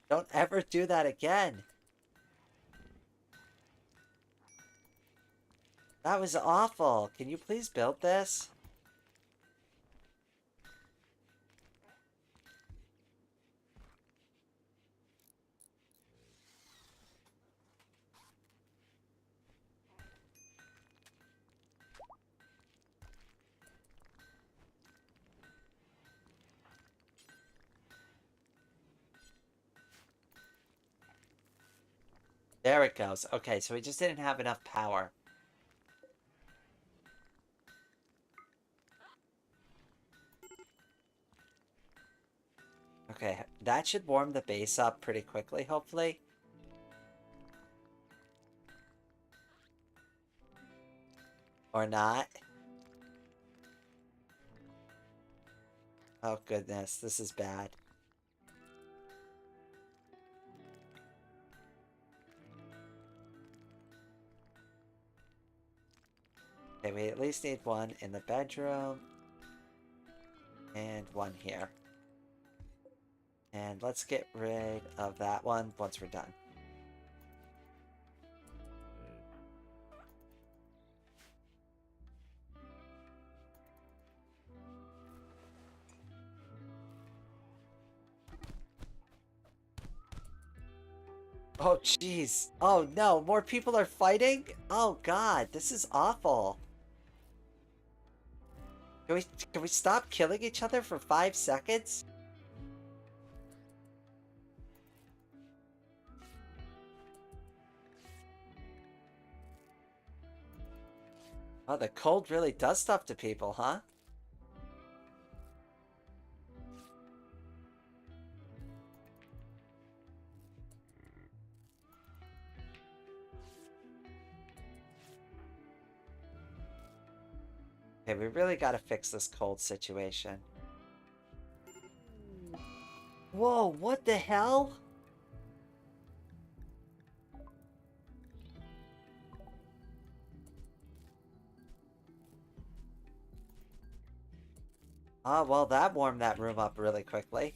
Don't ever do that again. That was awful. Can you please build this? There it goes. Okay, so we just didn't have enough power. Okay, that should warm the base up pretty quickly, hopefully. Or not. Oh goodness, this is bad. Okay, we at least need one in the bedroom. And one here. And let's get rid of that one once we're done. Oh, jeez. Oh, no. More people are fighting? Oh, God. This is awful. Can we stop killing each other for 5 seconds? Oh, the cold really does stuff to people, huh? Okay, we really gotta fix this cold situation. Whoa, what the hell? Oh, well, that warmed that room up really quickly.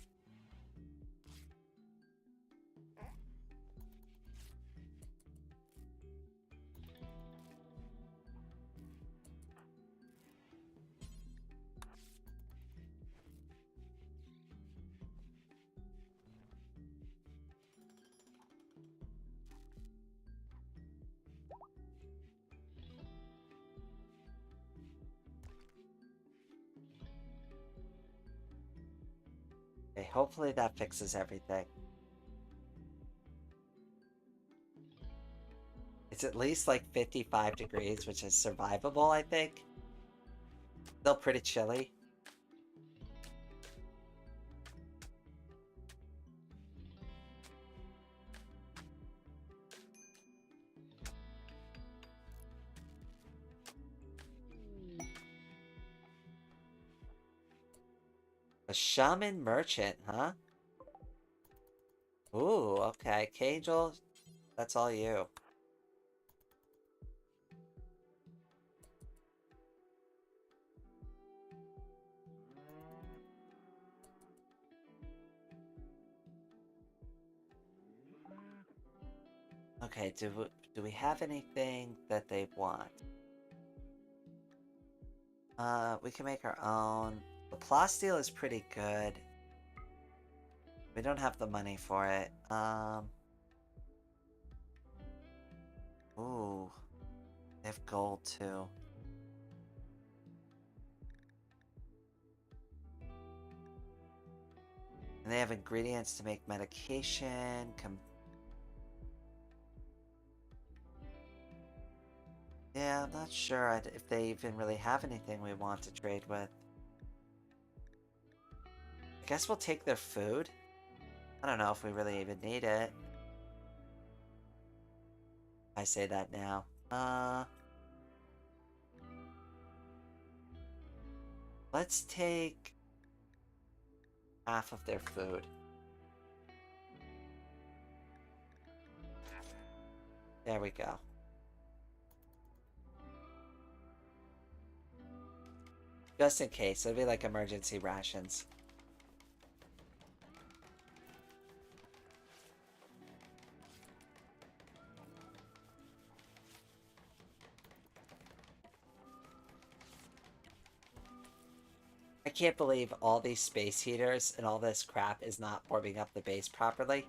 Okay, hopefully that fixes everything. It's at least like 55 degrees, which is survivable, I think. Still pretty chilly. A shaman merchant, huh? Ooh, okay. Kangel, that's all you. Okay, do we have anything that they want? We can make our own. The plasteel is pretty good. We don't have the money for it. Ooh. They have gold, too. And they have ingredients to make medication, Yeah, I'm not sure if they even really have anything we want to trade with. I guess we'll take their food. I don't know if we really even need it. I say that now. Let's take half of their food. There we go. Just in case. It'll be like emergency rations. I can't believe all these space heaters and all this crap is not warming up the base properly.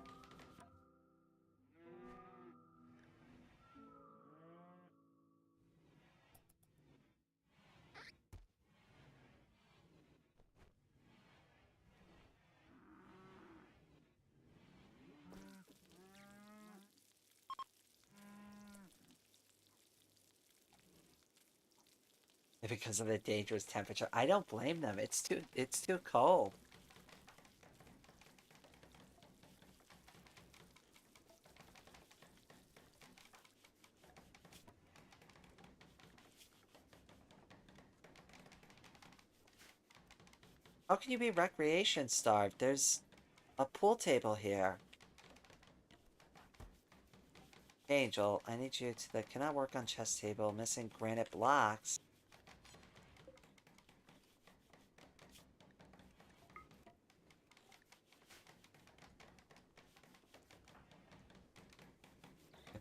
because of the dangerous temperature. I don't blame them. It's too cold. How can you be recreation starved? There's a pool table here. Angel, I need you to cannot work on chess table, missing granite blocks.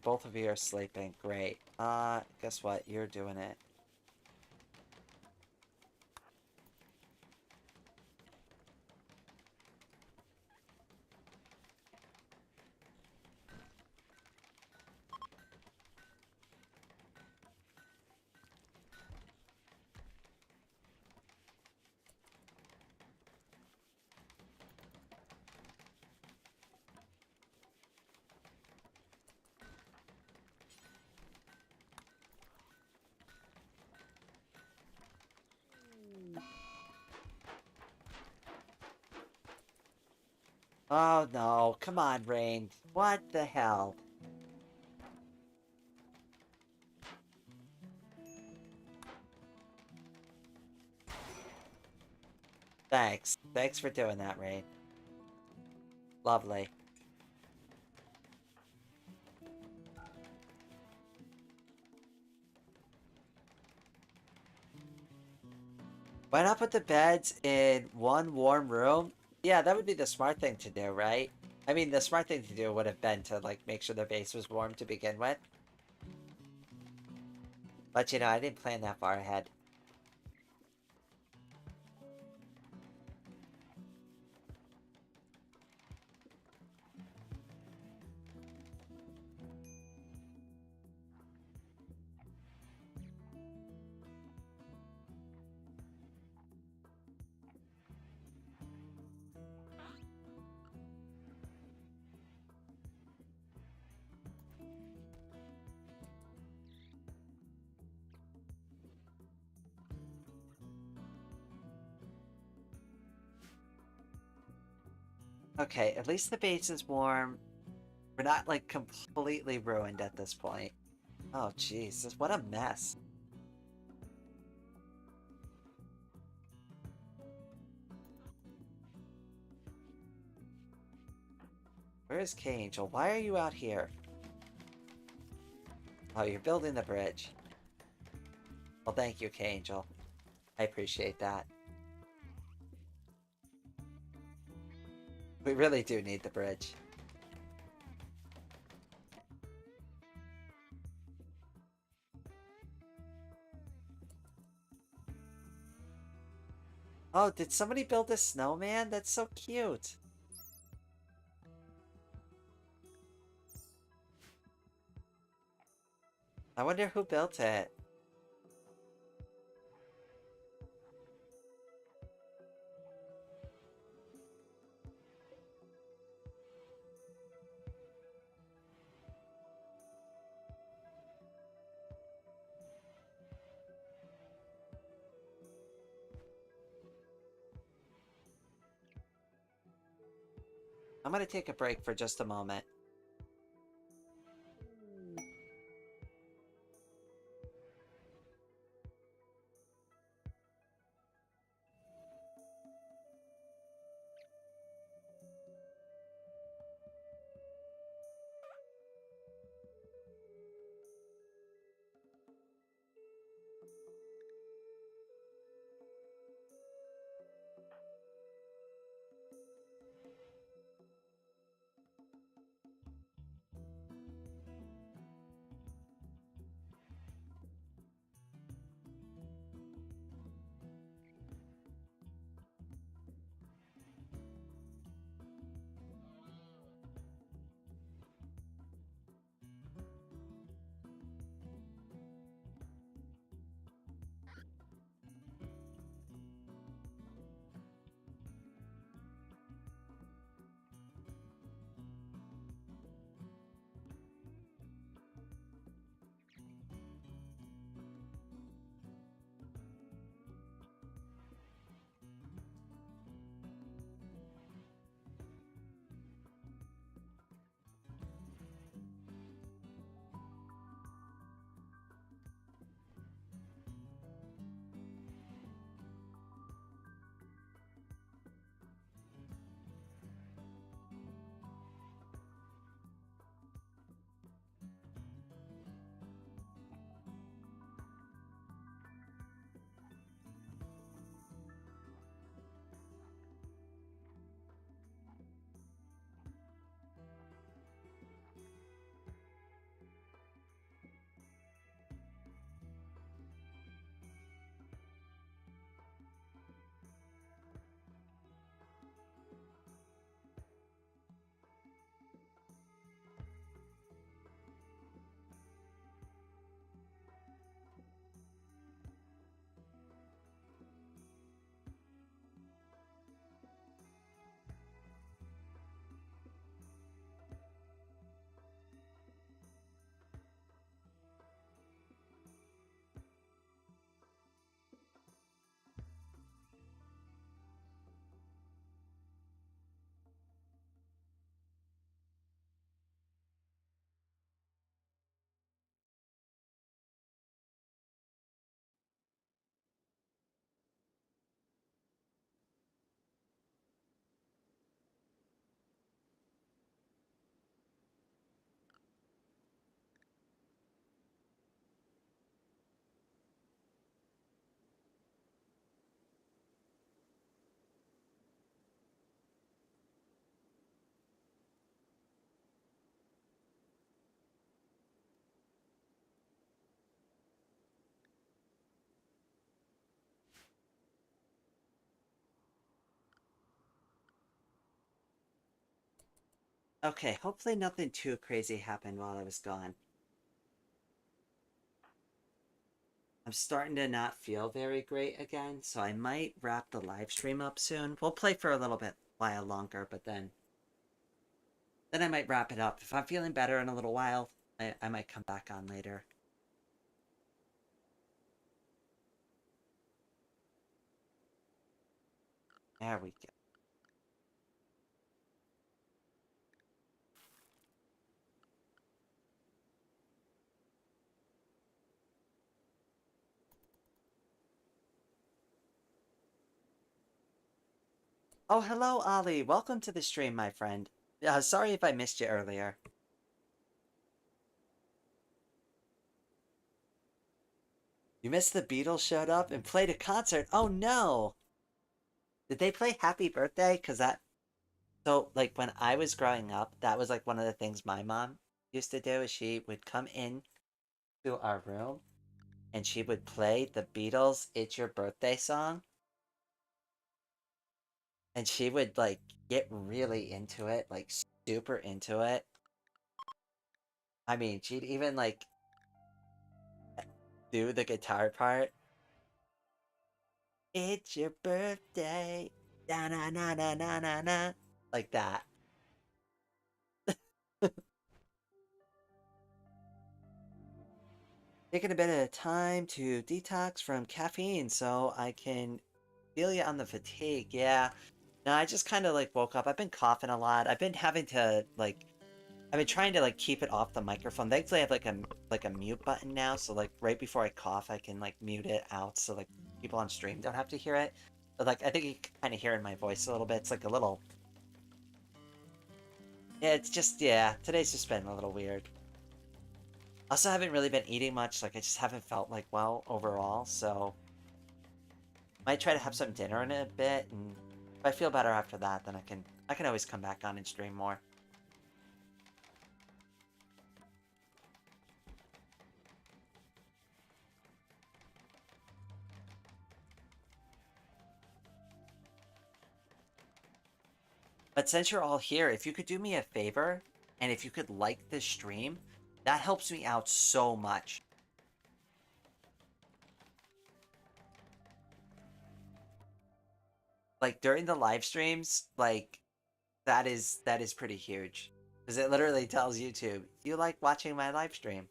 Both of you are sleeping. Great. Guess what? You're doing it. Oh no, come on, Rain. What the hell? Thanks. Thanks for doing that, Rain. Lovely. Why not put the beds in one warm room? Yeah, that would be the smart thing to do, right? I mean, the smart thing to do would have been to, like, make sure the base was warm to begin with. But, you know, I didn't plan that far ahead. Okay, at least the base is warm. We're not, like, completely ruined at this point. Oh, jeez. What a mess. Where is Kangel? Why are you out here? Oh, you're building the bridge. Well, thank you, Kangel. I appreciate that. We really do need the bridge. Oh, did somebody build a snowman? That's so cute. I wonder who built it. I'm gonna take a break for just a moment. Okay, hopefully nothing too crazy happened while I was gone. I'm starting to not feel very great again, so I might wrap the live stream up soon. We'll play for a little bit while longer, but then I might wrap it up. If I'm feeling better in a little while, I might come back on later. There we go. Oh, hello, Ollie. Welcome to the stream, my friend. Sorry if I missed you earlier. You missed the Beatles showed up and played a concert. Oh no! Did they play Happy Birthday? Cause that so like when I was growing up, that was like one of the things my mom used to do is she would come in to our room and she would play the Beatles It's Your Birthday song and she would like get really into it, like super into it. I mean, she'd even like do the guitar part. It's your birthday. Da na na na na na na. Like that. Taking a bit of time to detox from caffeine so I can feel you on the fatigue. Yeah. No, I just kind of like woke up. I've been coughing a lot. I've been having to like I've been trying to like keep it off the microphone. Thankfully I have like a mute button now, so like right before I cough I can like mute it out so like people on stream don't have to hear it. But like I think you can kind of hear in my voice a little bit. It's like a little yeah, it's just yeah, today's just been a little weird. Also haven't really been eating much, like I just haven't felt like well overall, so might try to have some dinner in a bit, and if I feel better after that, then I can always come back on and stream more. But since you're all here, if you could do me a favor, and if you could like this stream, that helps me out so much. Like during the live streams, like that is pretty huge. Because it literally tells YouTube, you like watching my live stream.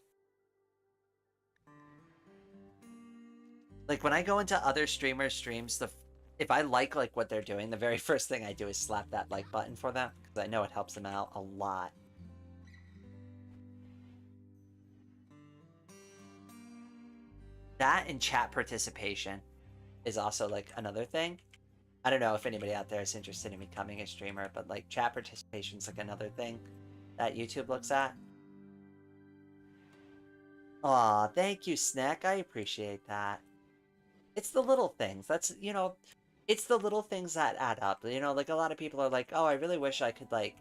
Like when I go into other streamers' streams, if I like what they're doing, the very first thing I do is slap that like button for them because I know it helps them out a lot. That and chat participation is also like another thing. I don't know if anybody out there is interested in becoming a streamer, but like chat participation is like another thing that YouTube looks at. Aw, thank you, Snack. I appreciate that. It's the little things. That's, it's the little things that add up. Like a lot of people are like, oh, I really wish I could like,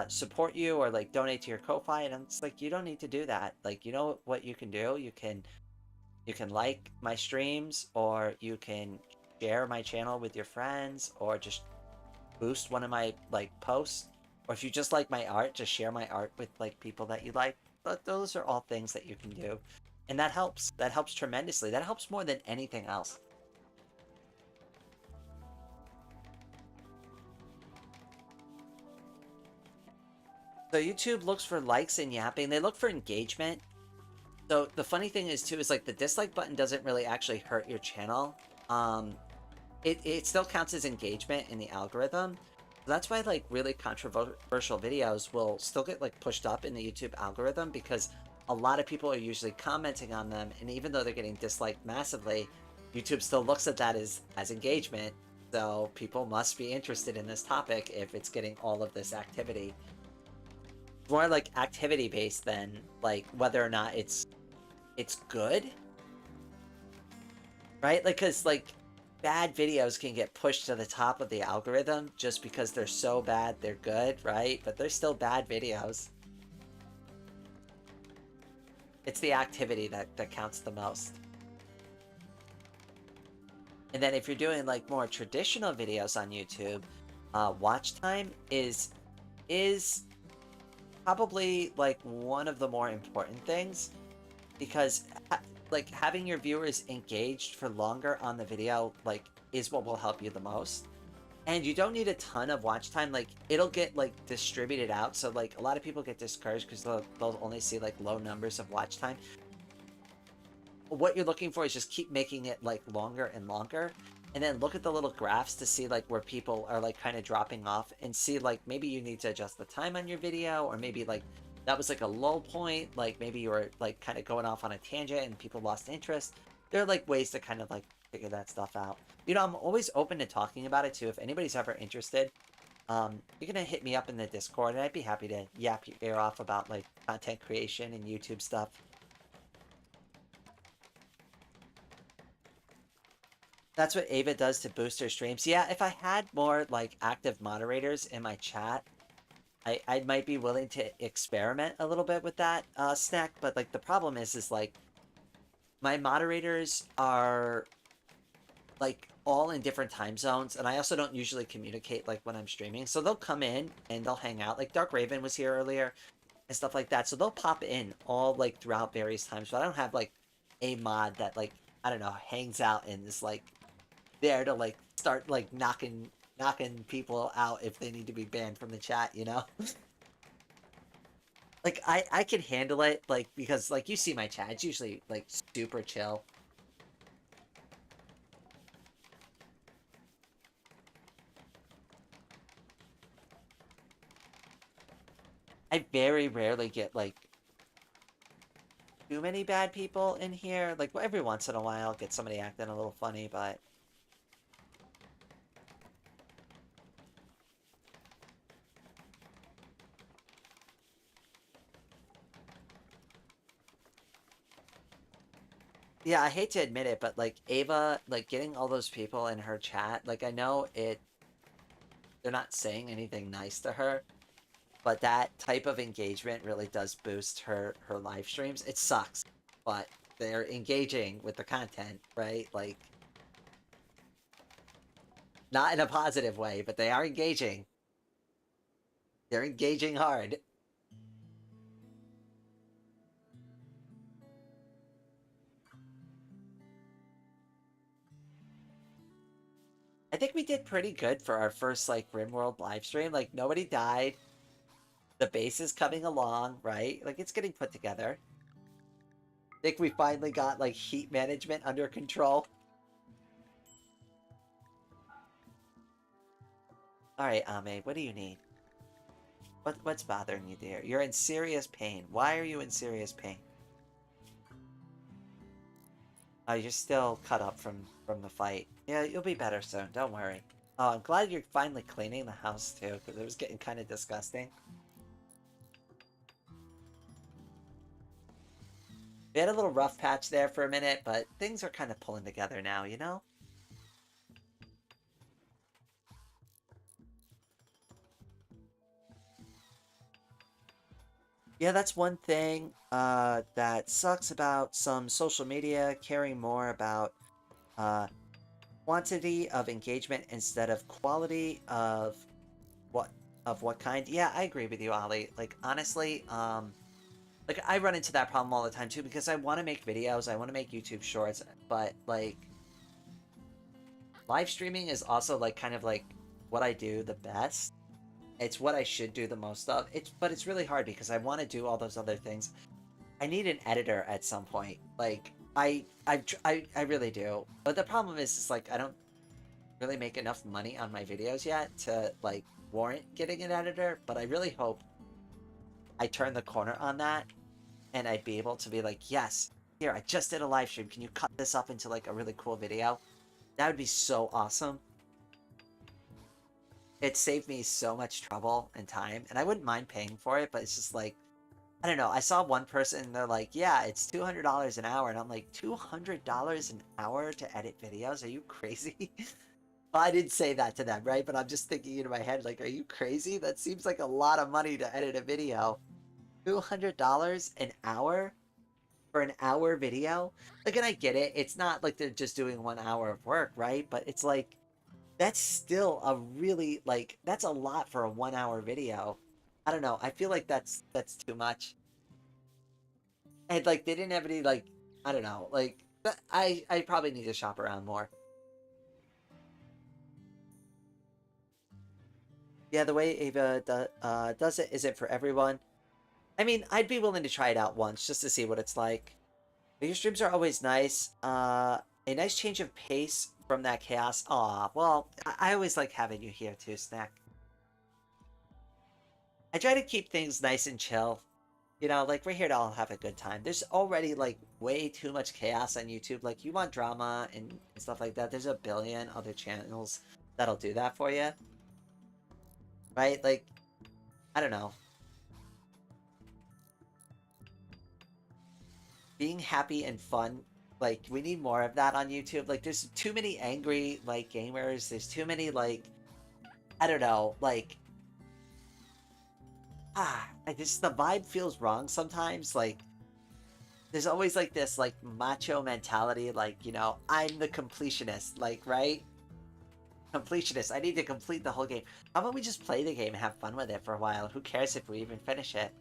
support you or like donate to your Ko-Fi. And it's like, you don't need to do that. Like, you know what you can do? You can like my streams or you can share my channel with your friends or just boost one of my like posts. Or if you just like my art, just share my art with like people that you like. But those are all things that you can do. And that helps. That helps tremendously. That helps more than anything else. So YouTube looks for likes and yapping. They look for engagement. So the funny thing is too is like the dislike button doesn't really actually hurt your channel. It still counts as engagement in the algorithm. So that's why like really controversial videos will still get like pushed up in the YouTube algorithm because a lot of people are usually commenting on them, and even though they're getting disliked massively, YouTube still looks at that as engagement. So people must be interested in this topic if it's getting all of this activity. More like activity based than like whether or not it's good, right? Like because like bad videos can get pushed to the top of the algorithm just because they're so bad they're good, right? But they're still bad videos. It's the activity that counts the most. And then if you're doing like more traditional videos on YouTube, watch time is is probably like one of the more important things because like having your viewers engaged for longer on the video like is what will help you the most. And you don't need a ton of watch time. Like it'll get like distributed out. So like a lot of people get discouraged because they'll only see like low numbers of watch time. What you're looking for is just keep making it like longer and longer, and then look at the little graphs to see like where people are like kind of dropping off, and see like maybe you need to adjust the time on your video, or maybe like that was like a low point, like maybe you were like kind of going off on a tangent and people lost interest. There are like ways to kind of like figure that stuff out. You know, I'm always open to talking about it too. If anybody's ever interested, you're gonna hit me up in the Discord, and I'd be happy to yap your ear off about like content creation and YouTube stuff. That's what Ava does to boost her streams. Yeah, if I had more like active moderators in my chat, I might be willing to experiment a little bit with that snack. But like the problem is like my moderators are like all in different time zones, and I also don't usually communicate like when I'm streaming. So they'll come in and they'll hang out. Like Dark Raven was here earlier and stuff like that. So they'll pop in all like throughout various times. But I don't have like a mod that like I don't know hangs out and is like there to like start like knocking people out if they need to be banned from the chat, you know? Like I can handle it like because like you see my chat, it's usually like super chill. I very rarely get like too many bad people in here. Like every once in a while get somebody acting a little funny, but yeah, I hate to admit it, but like Ava, like getting all those people in her chat, like I know they're not saying anything nice to her, but that type of engagement really does boost her live streams. It sucks, but they're engaging with the content, right? Like not in a positive way, but they are engaging. They're engaging hard. I think we did pretty good for our first like Rimworld live stream. Like nobody died. The base is coming along, right? Like it's getting put together. I think we finally got like heat management under control. All right, Ame, what do you need? What's bothering you, dear? You're in serious pain. Why are you in serious pain? Oh, you're still cut up from the fight. Yeah, you'll be better soon. Don't worry. Oh, I'm glad you're finally cleaning the house too, because it was getting kind of disgusting. We had a little rough patch there for a minute, but things are kind of pulling together now, you know? Yeah, that's one thing that sucks about some social media caring more about uh, quantity of engagement instead of quality what of what kind. Yeah, I agree with you, Ali. Like honestly, like I run into that problem all the time too because I want to make videos, I want to make YouTube shorts, but like live streaming is also like kind of like what I do the best. It's what I should do the most of. But it's really hard because I want to do all those other things. I need an editor at some point. Like I really do. But the problem is like I don't really make enough money on my videos yet to like warrant getting an editor, but I really hope I turn the corner on that and I'd be able to be like, yes, here, I just did a live stream. Can you cut this up into like a really cool video? That would be so awesome. It saved me so much trouble and time, and I wouldn't mind paying for it, but it's just like, I don't know. I saw one person, they're like, yeah, it's $200 an hour, and I'm like, $200 an hour to edit videos? Are you crazy? Well, I didn't say that to them, right? But I'm just thinking in my head, like, are you crazy? That seems like a lot of money to edit a video. $200 an hour for an hour video? Like, and I get it. It's not like they're just doing 1 hour of work, right? But it's like, that's still a really, like, that's a lot for a 1 hour video. I don't know. I feel like that's too much. And like they didn't have any like I don't know like I probably need to shop around more. Yeah, the way Ava does it isn't for everyone. I mean, I'd be willing to try it out once just to see what it's like. But your streams are always nice. A nice change of pace from that chaos. Aw, well, I always like having you here too, Snack. I try to keep things nice and chill. You know, like we're here to all have a good time. There's already like way too much chaos on YouTube. Like you want drama and stuff like that. There's a billion other channels that'll do that for you, right? Like, I don't know. Being happy and fun, like we need more of that on YouTube. Like there's too many angry like gamers. There's too many like I don't know, like I just the vibe feels wrong sometimes. Like there's always like this like macho mentality, like, you know, I'm the completionist, like, right? Completionist. I need to complete the whole game. How about we just play the game and have fun with it for a while? Who cares if we even finish it?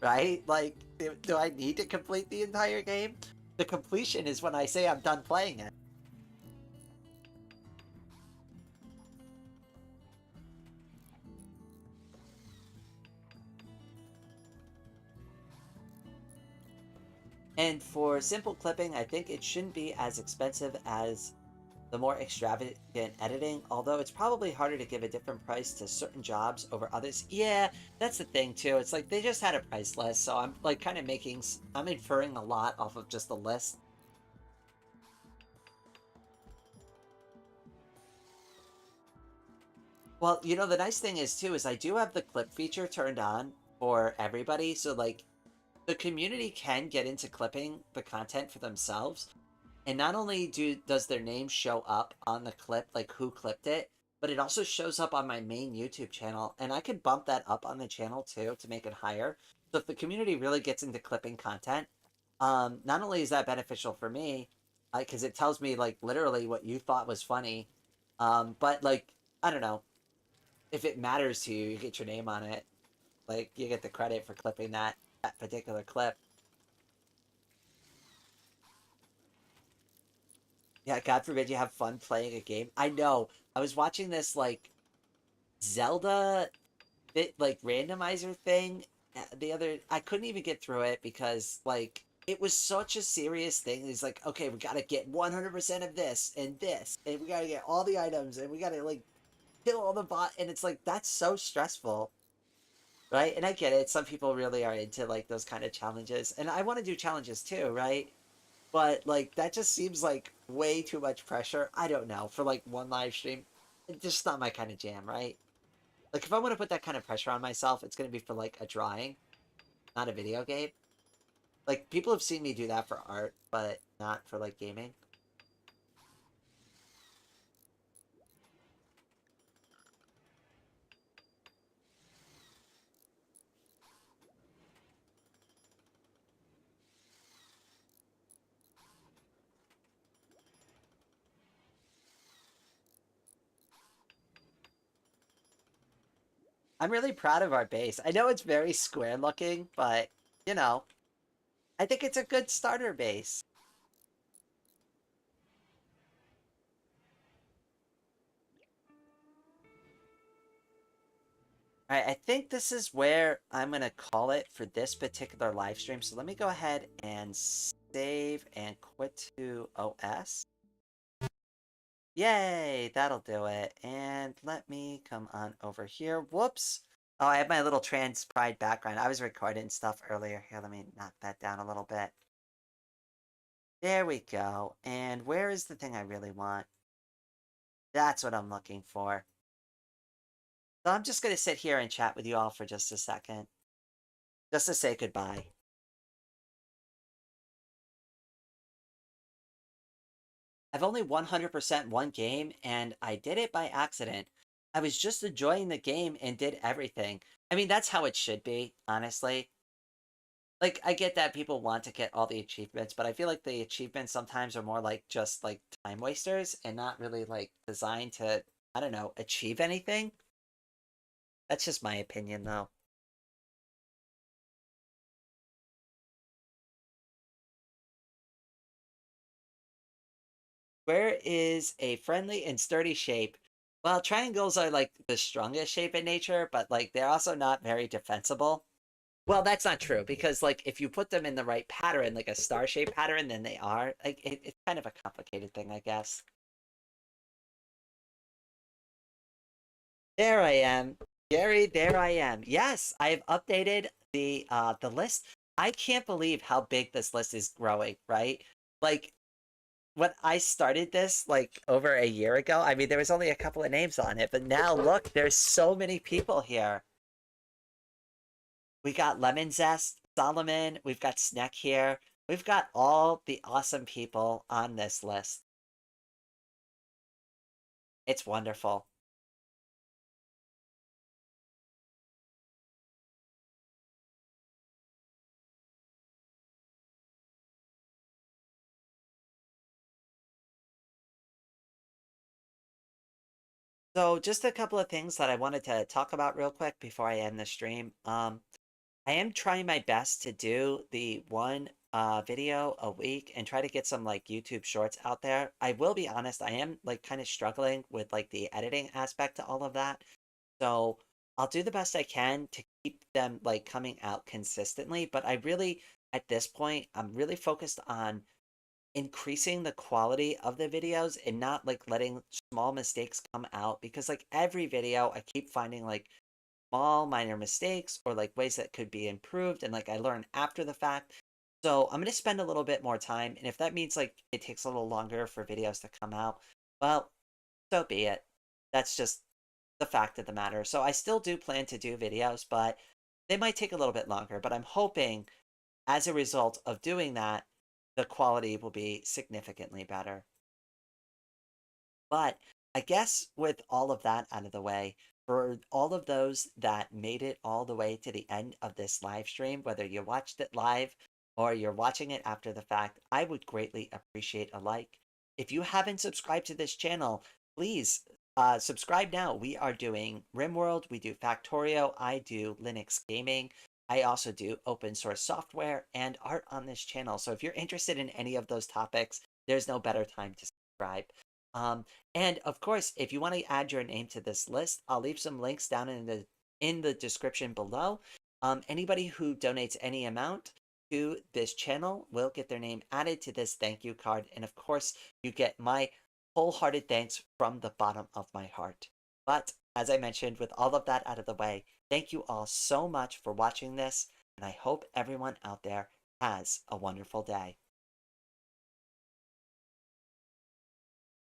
Right? Like, do I need to complete the entire game? The completion is when I say I'm done playing it. And for simple clipping, I think it shouldn't be as expensive as the more extravagant editing, although it's probably harder to give a different price to certain jobs over others. Yeah, that's the thing too. It's like they just had a price list, so I'm like kind of making, I'm inferring a lot off of just the list. Well, you know, the nice thing is too, is I do have the clip feature turned on for everybody, so like the community can get into clipping the content for themselves. And not only does their name show up on the clip, like who clipped it, but it also shows up on my main YouTube channel, and I could bump that up on the channel too to make it higher. So if the community really gets into clipping content, not only is that beneficial for me, because it tells me like literally what you thought was funny, but like I don't know, if it matters to you, you get your name on it. Like you get the credit for clipping that particular clip. Yeah, God forbid you have fun playing a game. I know. I was watching this like Zelda bit like randomizer thing the other I couldn't even get through it because like it was such a serious thing. He's like, okay, we gotta get 100% of this, and we gotta get all the items, and we gotta like kill all the bot, and it's like that's so stressful, right? And I get it. Some people really are into like those kind of challenges, and I want to do challenges too, right? But like that just seems like way too much pressure. I don't know for like one live stream. It's just not my kind of jam, right? Like, if I want to put that kind of pressure on myself, it's going to be for, like, a drawing, not a video game. Like, people have seen me do that for art, but not for, like, gaming. I'm really proud of our base. I know it's very square looking, but, you know, I think it's a good starter base. All right, I think this is where I'm going to call it for this particular live stream. So let me go ahead and save and quit to OS. Yay, that'll do it. And let me come on over here. Whoops. Oh, I have my little trans pride background. I was recording stuff earlier. Here, let me knock that down a little bit. There we go. And where is the thing I really want? That's what I'm looking for. So I'm just going to sit here and chat with you all for just a second. Just to say goodbye. I've only 100% one game, and I did it by accident. I was just enjoying the game and did everything. I mean, that's how it should be, honestly. Like, I get that people want to get all the achievements, but I feel like the achievements sometimes are more like just like time wasters and not really like designed to, I don't know, achieve anything. That's just my opinion, though. Square is a friendly and sturdy shape. Well, triangles are like the strongest shape in nature, but like they're also not very defensible. Well, that's not true because like if you put them in the right pattern, like a star shaped pattern, then they are. Like it's kind of a complicated thing, I guess. There I am. Gary, there I am. Yes, I've updated the list. I can't believe how big this list is growing, right? Like when I started this like over a year ago, I mean there was only a couple of names on it, but now look, there's so many people here. We got Lemon Zest, Solomon, we've got Snack here. We've got all the awesome people on this list. It's wonderful. So just a couple of things that I wanted to talk about real quick before I end the stream. I am trying my best to do the one video a week and try to get some like YouTube shorts out there. I will be honest, I am like kind of struggling with like the editing aspect to all of that. So I'll do the best I can to keep them like coming out consistently. But I really, at this point, I'm really focused on increasing the quality of the videos and not like letting small mistakes come out because like every video I keep finding like small minor mistakes or like ways that could be improved and like I learn after the fact. So I'm going to spend a little bit more time and if that means like it takes a little longer for videos to come out, well, so be it. That's just the fact of the matter. So I still do plan to do videos, but they might take a little bit longer, but I'm hoping as a result of doing that, the quality will be significantly better. But I guess with all of that out of the way, for all of those that made it all the way to the end of this live stream, whether you watched it live or you're watching it after the fact, I would greatly appreciate a like. If you haven't subscribed to this channel, please subscribe now. We are doing Rimworld, we do Factorio, I do Linux gaming. I also do open source software and art on this channel. So if you're interested in any of those topics, there's no better time to subscribe. Um, and of course, if you want to add your name to this list, I'll leave some links down in the description below. Anybody who donates any amount to this channel will get their name added to this thank you card. And of course, you get my wholehearted thanks from the bottom of my heart. But as I mentioned, with all of that out of the way, thank you all so much for watching this, and I hope everyone out there has a wonderful day.